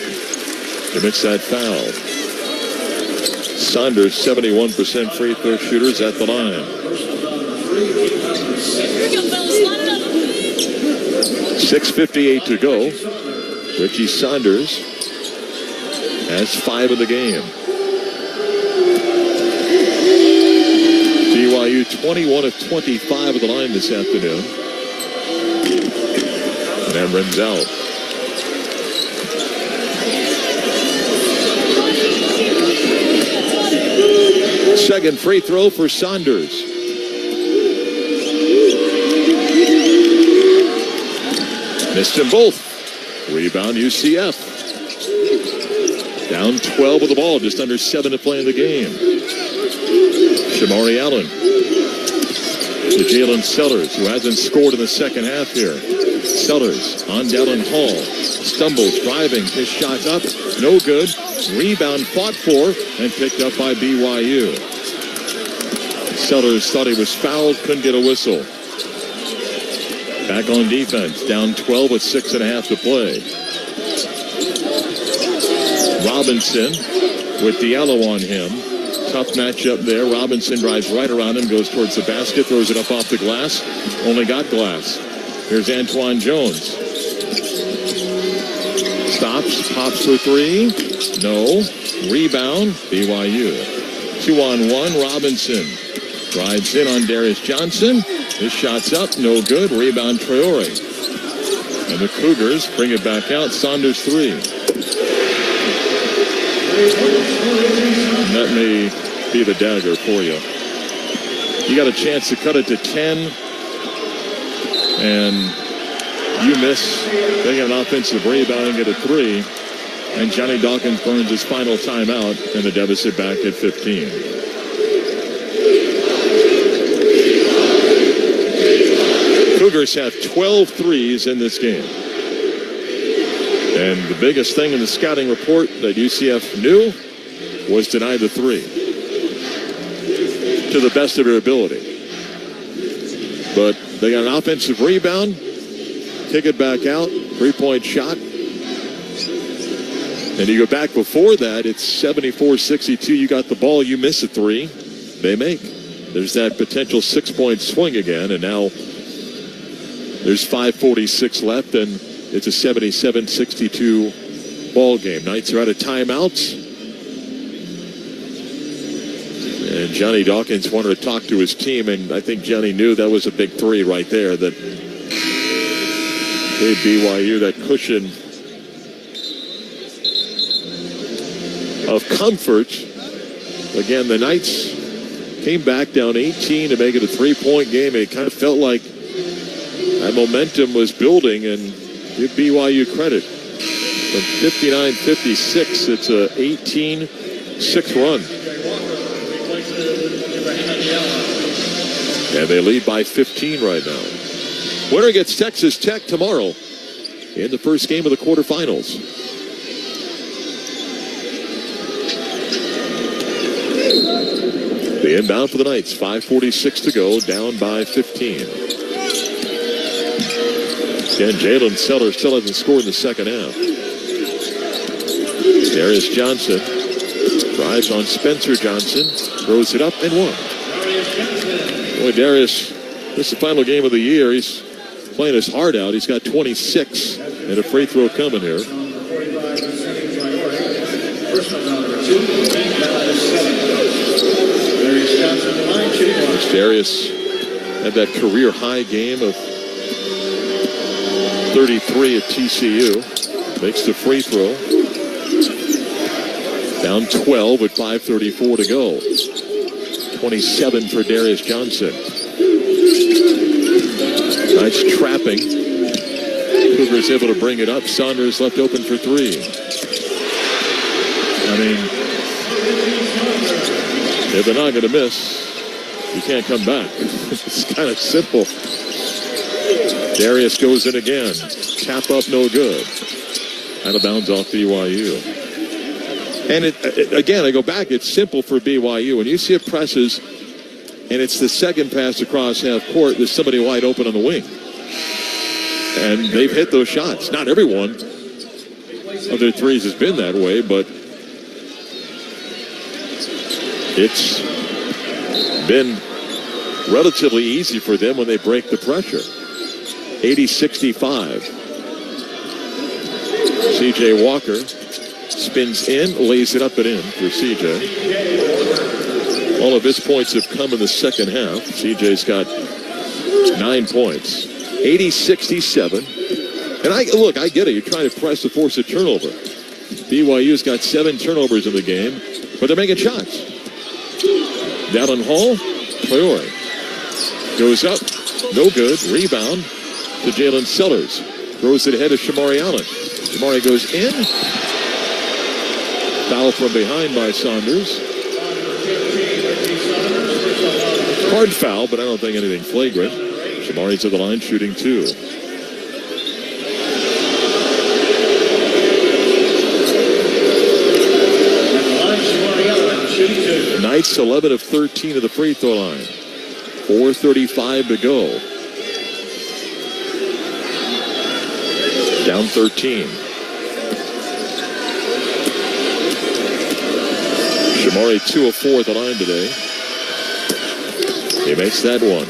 commits that foul. Saunders, 71% free throw shooters at the line. 6:58 to go. Richie Saunders has 5 in the game. BYU 21 of 25 at the line this afternoon. And that runs out. Second free throw for Saunders. Missed them both. Rebound UCF. Down 12 with the ball, just under 7 to play in the game. Shamari Allen to Jalen Sellers, who hasn't scored in the second half here. Sellers on Dallin Hall. Stumbles, driving, his shot's up, no good. Rebound fought for and picked up by BYU. Sellers thought he was fouled, couldn't get a whistle. Back on defense, down 12 with 6.5 to play. Robinson with Diallo on him. Tough matchup there. Robinson drives right around him, goes towards the basket, throws it up off the glass. Only got glass. Here's Antoine Jones. Stops, pops for 3. No. Rebound, BYU. 2-on-1, Robinson. Drives in on Darius Johnson. His shot's up, no good. Rebound, Traore. And the Cougars bring it back out. Saunders 3. And that may be the dagger for you. You got a chance to cut it to 10, and you miss. They get an offensive rebound and get a 3, and Johnny Dawkins burns his final timeout, and the deficit back at 15. Cougars have 12 threes in this game. And the biggest thing in the scouting report that UCF knew was deny the 3 to the best of their ability. But they got an offensive rebound, kick it back out, 3-point shot. And you go back before that, it's 74-62. You got the ball, you miss a 3, they make. There's that potential 6-point swing again, and now there's 5:46 left, and it's a 77-62 ball game. Knights are out of timeouts. And Johnny Dawkins wanted to talk to his team, and I think Johnny knew that was a big 3 right there that gave BYU that cushion of comfort. Again, the Knights came back down 18 to make it a 3-point game. It kind of felt like that momentum was building, and give BYU credit. From 59-56, it's a 18-6 run. And they lead by 15 right now. Winner gets Texas Tech tomorrow in the first game of the quarterfinals. The inbound for the Knights, 5:46 to go, down by 15. Again, Jalen Sellers still hasn't scored in the second half. Darius Johnson drives on Spencer Johnson, throws it up and one. Boy, Darius, this is the final game of the year. He's playing his heart out. He's got 26 and a free throw coming here. Darius had that career high game of 33 at TCU. Makes the free throw. Down 12 with 5:34 to go. 27 for Darius Johnson. Nice trapping. Cougars able to bring it up. Saunders left open for 3. I mean, if they're not going to miss, you can't come back. It's kind of simple. Darius goes in again. Tap up, no good. Out of bounds off BYU. And again, I go back, it's simple for BYU. When you see it presses, and it's the second pass across half court, there's somebody wide open on the wing. And they've hit those shots. Not every one of their threes has been that way, but it's been relatively easy for them when they break the pressure. 80-65. C.J. Walker spins in, lays it up and in for C.J. All of his points have come in the second half. C.J.'s got 9 points. 80-67. And I get it. You're trying to press to force a turnover. BYU's got 7 turnovers in the game, but they're making shots. Dallin Hall, Traore. Goes up, no good. Rebound to Jalen Sellers. Throws it ahead of Shamari Allen. Shamari goes in. Foul from behind by Saunders. Hard foul, but I don't think anything flagrant. Shamari's at the line shooting 2. Knights 11 of 13 to the free throw line. 4:35 to go. Down 13. Shamari 2 of 4 at the line today. He makes that one.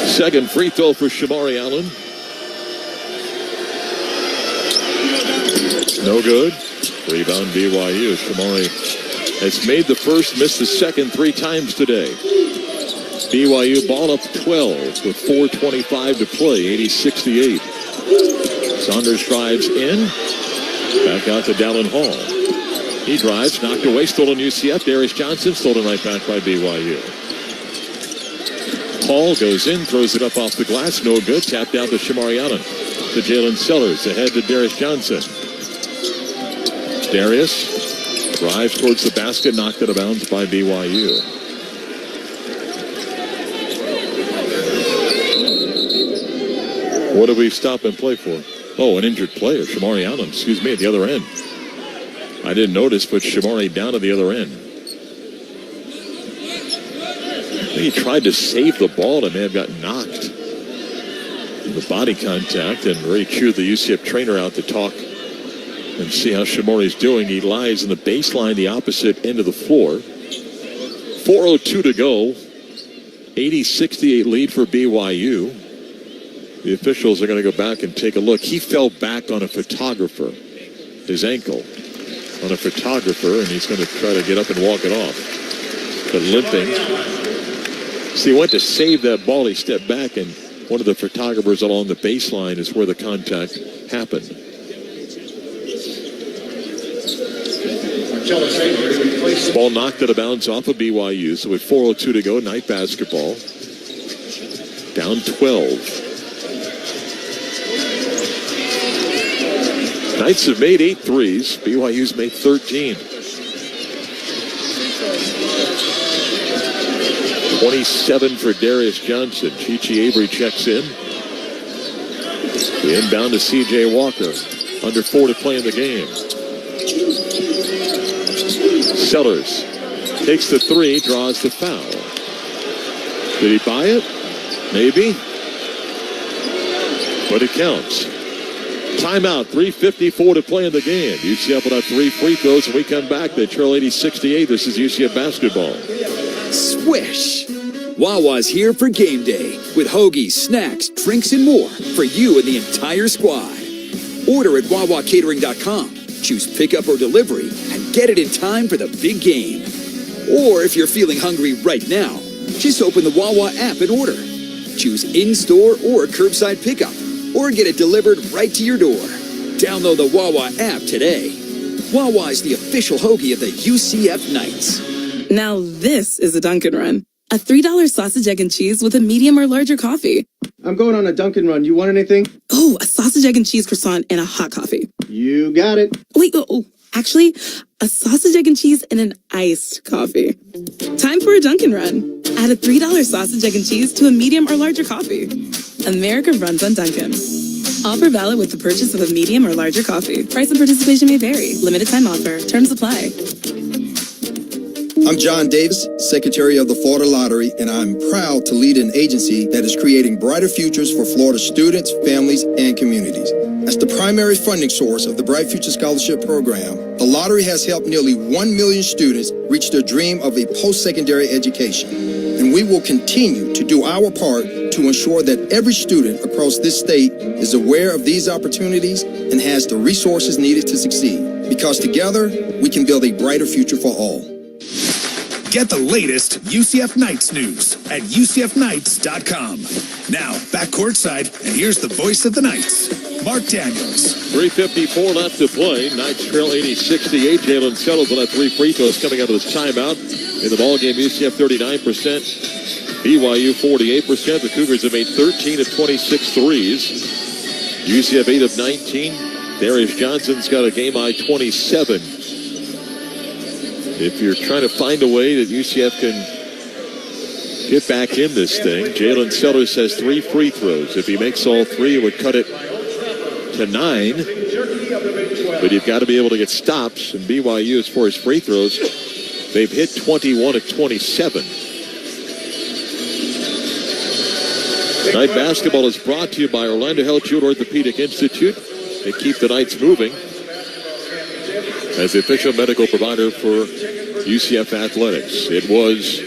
Second free throw for Shamari Allen. No good. Rebound BYU. Shamari has made the first, missed the second 3 times today. BYU ball up 12 with 4:25 to play, 80-68. Saunders drives in. Back out to Dallin Hall. He drives, knocked away, stolen UCF. Darius Johnson stolen right back by BYU. Hall goes in, throws it up off the glass, no good. Tapped out to Shamari Allen. To Jalen Sellers, ahead to Darius Johnson. Darius drives towards the basket, knocked out of bounds by BYU. What did we stop and play for? Oh, an injured player, Shamari Allen, at the other end. I didn't notice, but Shamari down at the other end. I think he tried to save the ball and may have got knocked. The body contact, and Ray cheered the UCF trainer out to talk and see how Shamari's doing. He lies in the baseline, the opposite end of the floor. 4:02 to go. 80-68 lead for BYU. The officials are going to go back and take a look. He fell back on a photographer, his ankle, on a photographer, and he's going to try to get up and walk it off. But limping. See, he went to save that ball. He stepped back, and one of the photographers along the baseline is where the contact happened. Ball knocked out of bounds off of BYU, so with 4:02 to go, night basketball. Down 12. Knights have made 8 threes. BYU's made 13. 27 for Darius Johnson. Chi-Chi Avery checks in. The inbound to C.J. Walker. Under 4 to play in the game. Sellers takes the 3, draws the foul. Did he buy it? Maybe. But it counts. Timeout, 3:54 to play in the game. UCF will have 3 free throws. When we come back, they trail 80-68. This is UCF basketball. Swish! Wawa's here for game day with hoagies, snacks, drinks, and more for you and the entire squad. Order at WawaCatering.com. Choose pickup or delivery and get it in time for the big game. Or if you're feeling hungry right now, just open the Wawa app and order. Choose in-store or curbside pickup, or get it delivered right to your door. Download the Wawa app today. Wawa is the official hoagie of the UCF Knights. Now this is a Dunkin' Run. A $3 sausage, egg, and cheese with a medium or larger coffee. I'm going on a Dunkin' Run. You want anything? Oh, a sausage, egg, and cheese croissant and a hot coffee. You got it. Wait, actually, a sausage, egg, and cheese and an iced coffee. Time for a Dunkin' Run. Add a $3 sausage, egg, and cheese to a medium or larger coffee. America runs on Dunkin'. Offer valid with the purchase of a medium or larger coffee. Price and participation may vary. Limited time offer. Terms apply. I'm John Davis, Secretary of the Florida Lottery, and I'm proud to lead an agency that is creating brighter futures for Florida students, families, and communities. As the primary funding source of the Bright Future Scholarship Program, the lottery has helped nearly 1 million students reach their dream of a post-secondary education. And we will continue to do our part to ensure that every student across this state is aware of these opportunities and has the resources needed to succeed. Because together, we can build a brighter future for all. Get the latest UCF Knights news at UCFKnights.com. Now, back courtside, and here's the voice of the Knights, Mark Daniels. 3:54 left to play. Knights trail 80-68. Jalen Sellers will have 3 free throws coming out of this timeout. In the ballgame, UCF 39%. BYU 48%. The Cougars have made 13 of 26 threes. UCF 8 of 19. Darius Johnson's got a game-high 27. If you're trying to find a way that UCF can get back in this thing, Jalen Sellers has 3 free throws. If he makes all 3, it would cut it to 9. But you've got to be able to get stops. And BYU, as far as free throws, they've hit 21 of 27. Night basketball is brought to you by Orlando Health Shield Orthopedic Institute. They keep the Knights moving as the official medical provider for UCF Athletics. It was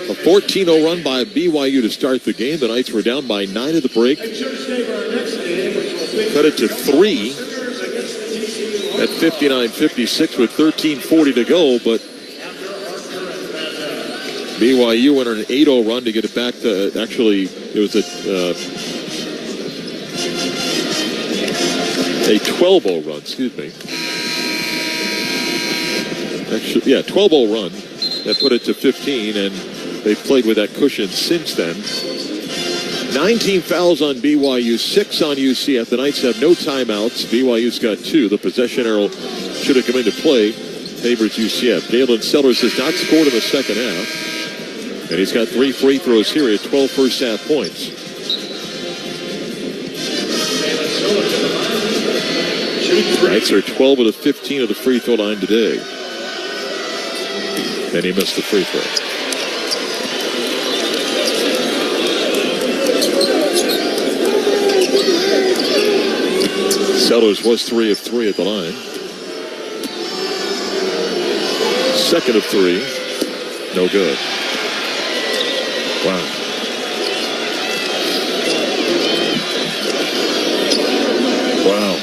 a 14-0 run by BYU to start the game. The Knights were down by 9 at the break. Cut it to 3 at 59-56 with 13:40 to go, but BYU went on an 8-0 run to get it back to, actually, it was a 12-0 run, excuse me. Actually, yeah, 12-0 run. That put it to 15, and they've played with that cushion since then. 19 fouls on BYU, 6 on UCF. The Knights have no timeouts. BYU's got 2. The possession arrow should have come into play. Favors UCF. Jalen Sellers has not scored in the second half. And he's got 3 free throws here at 12 first half points. Knights are 12 of the 15 of the free throw line today. And he missed the free throw. Sellers was 3 of 3 at the line. Second of 3. No good. Wow. Wow.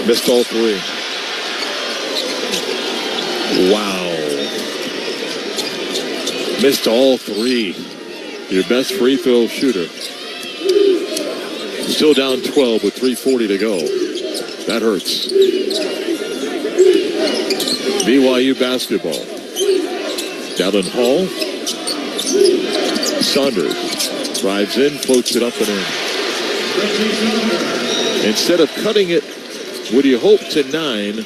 Missed all 3. Wow. Missed all 3. Your best free throw shooter. Still down 12 with 3:40 to go. That hurts. BYU basketball. Dallin Hall. Saunders drives in, floats it up and in. Instead of cutting it, would you hope, to 9,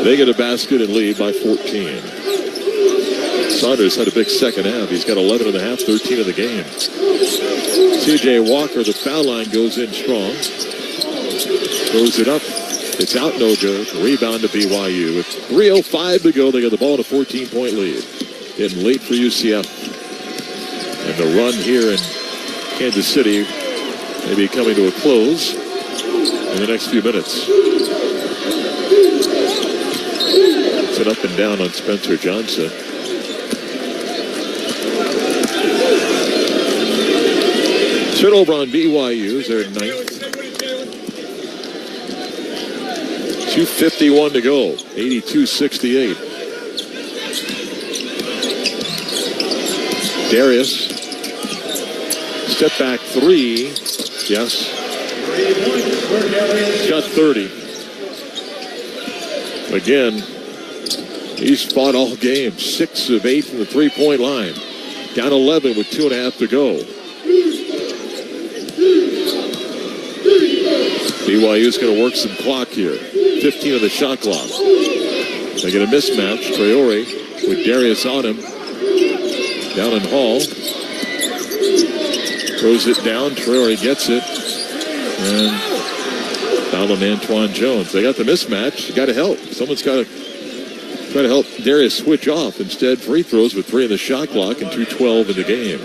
they get a basket and lead by 14. Saunders had a big second half. He's got 11 and a half, 13 of the game. C.J. Walker, the foul line, goes in strong. Throws it up. It's out, no good. Rebound to BYU. With 3:05 to go, they got the ball to 14-point lead. Getting late for UCF. And the run here in Kansas City may be coming to a close in the next few minutes. It's an up and down on Spencer Johnson. Turnover on BYU is their 9th. 2:51 to go. 82-68. Darius. Step back 3. Yes. He's got 30. Again, he's fought all game. 6 of 8 from the three-point line. Down 11 with 2.5 to go. BYU's going to work some clock here. 15 of the shot clock. They get a mismatch. Traore with Darius on him. Down in Hall. Throws it down. Traore gets it. And foul on Antoine Jones. They got the mismatch. You got to help. Someone's got to try to help Darius switch off. Instead, free throws with 3 in the shot clock and 2:12 in the game.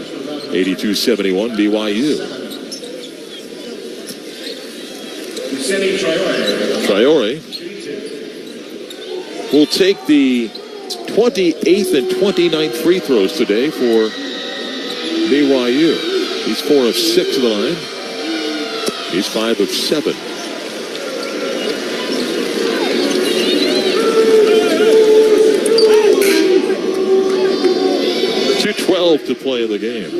82-71 BYU. Traore will take the 28th and 29th free throws today for BYU. He's 4 of 6 of the line. He's 5 of 7. .212 to play in the game.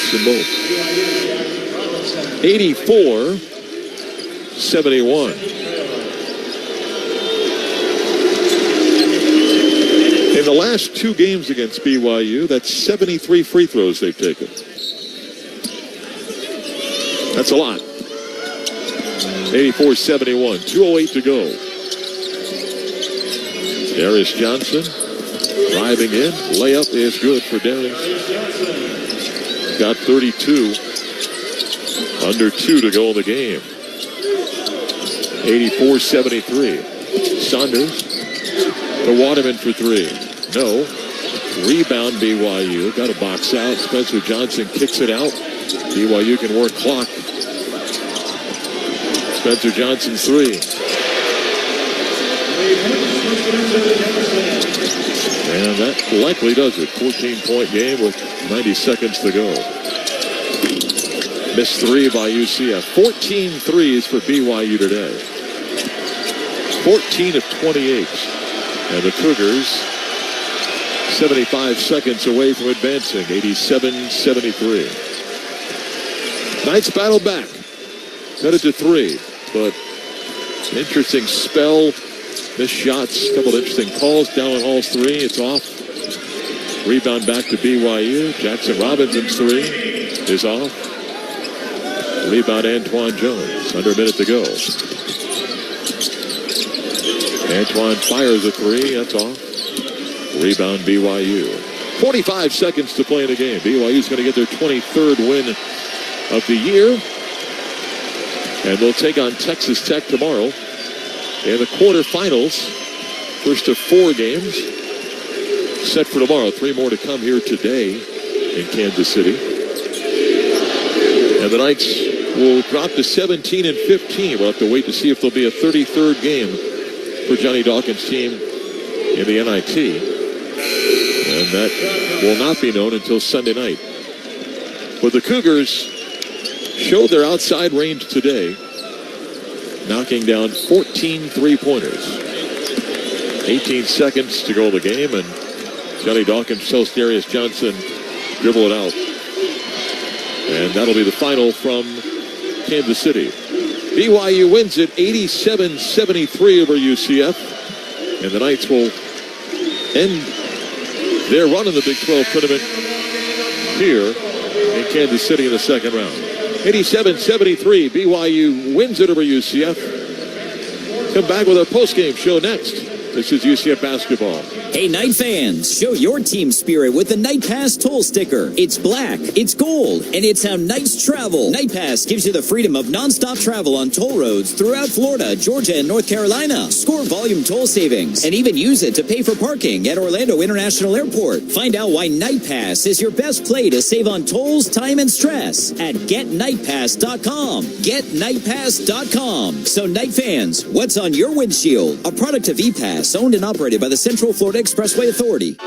Makes them both. 84-71. In the last two games against BYU, that's 73 free throws they've taken. That's a lot. 84-71, 2:08 to go. Darius Johnson driving in. Layup is good for Darius. Got 32. Under 2 to go in the game. 84-73. Saunders to Waterman for 3. No. Rebound BYU. Got a box out. Spencer Johnson kicks it out. BYU can work clock. Spencer Johnson 3. And that likely does it. 14-point game with 90 seconds to go. Missed 3 by UCF. 14 threes for BYU today. 14 of 28. And the Cougars 75 seconds away from advancing. 87-73. Knights battle back. Cut it to 3. But interesting spell. Missed shots. Couple of interesting calls. Dallin Hall's 3. It's off. Rebound back to BYU. Jackson Robinson's 3 is off. Rebound Antoine Jones. Under a minute to go. Antoine fires a 3. That's off. Rebound BYU. 45 seconds to play in the game. BYU's going to get their 23rd win of the year. And they'll take on Texas Tech tomorrow in the quarterfinals. First of 4 games set for tomorrow. 3 more to come here today in Kansas City. And the Knights will drop to 17-15. We'll have to wait to see if there'll be a 33rd game for Johnny Dawkins' team in the NIT. And that will not be known until Sunday night. But the Cougars showed their outside range today, knocking down 14 three-pointers. 18 seconds to go in the game, and Johnny Dawkins tells Darius Johnson, dribble it out. And that'll be the final from Kansas City. BYU wins it 87-73 over UCF. And the Knights will end their run in the Big 12 tournament here in Kansas City in the second round. 87-73, BYU wins it over UCF. Come back with our postgame show next. This is UCF basketball. Hey, Knight fans, show your team spirit with the Night Pass toll sticker. It's black, it's gold, and it's how Knights travel. Night Pass gives you the freedom of nonstop travel on toll roads throughout Florida, Georgia, and North Carolina. Score volume toll savings, and even use it to pay for parking at Orlando International Airport. Find out why Night Pass is your best play to save on tolls, time, and stress at GetNightPass.com. GetNightPass.com. So, Night fans, what's on your windshield? A product of ePass, owned and operated by the Central Florida Expressway Authority.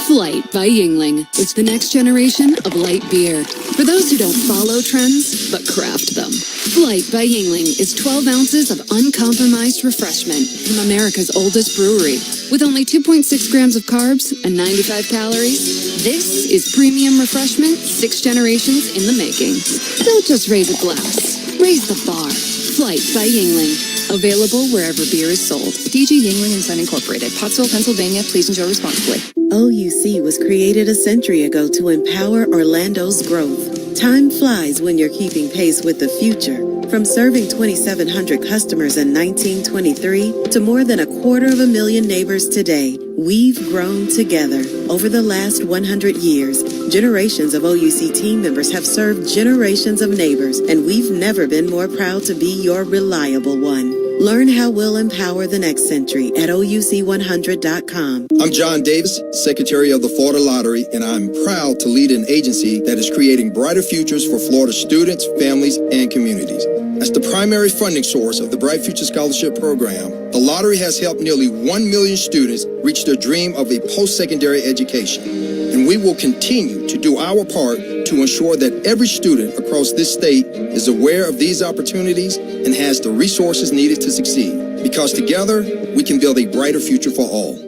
Flight by Yingling. It's the next generation of light beer. For those who don't follow trends, but craft them. Flight by Yingling is 12 ounces of uncompromised refreshment from America's oldest brewery. With only 2.6 grams of carbs and 95 calories, this is premium refreshment 6 generations in the making. Don't just raise a glass. Raise the bar. Flight by Yingling. Available wherever beer is sold. DG Yingling and Son Incorporated, Pottsville, Pennsylvania. Please enjoy responsibly. OUC was created a century ago to empower Orlando's growth. Time flies when you're keeping pace with the future. From serving 2,700 customers in 1923 to more than 250,000 neighbors today, we've grown together. Over the last 100 years, generations of OUC team members have served generations of neighbors, and we've never been more proud to be your reliable one. Learn how we'll empower the next century at OUC100.com. I'm John Davis, Secretary of the Florida Lottery, and I'm proud to lead an agency that is creating brighter futures for Florida students, families, and communities. As the primary funding source of the Bright Future Scholarship Program, the lottery has helped nearly 1 million students reach their dream of a post-secondary education. And we will continue to do our part to ensure that every student across this state is aware of these opportunities and has the resources needed to succeed. Because together, we can build a brighter future for all.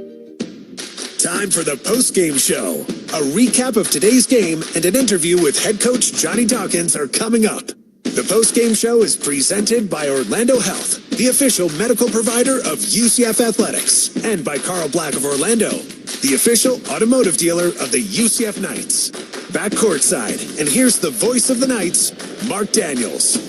Time for the post-game show. A recap of today's game and an interview with head coach Johnny Dawkins are coming up. The post-game show is presented by Orlando Health, the official medical provider of UCF Athletics, and by Carl Black of Orlando, the official automotive dealer of the UCF Knights. Back courtside, and here's the voice of the Knights, Mark Daniels.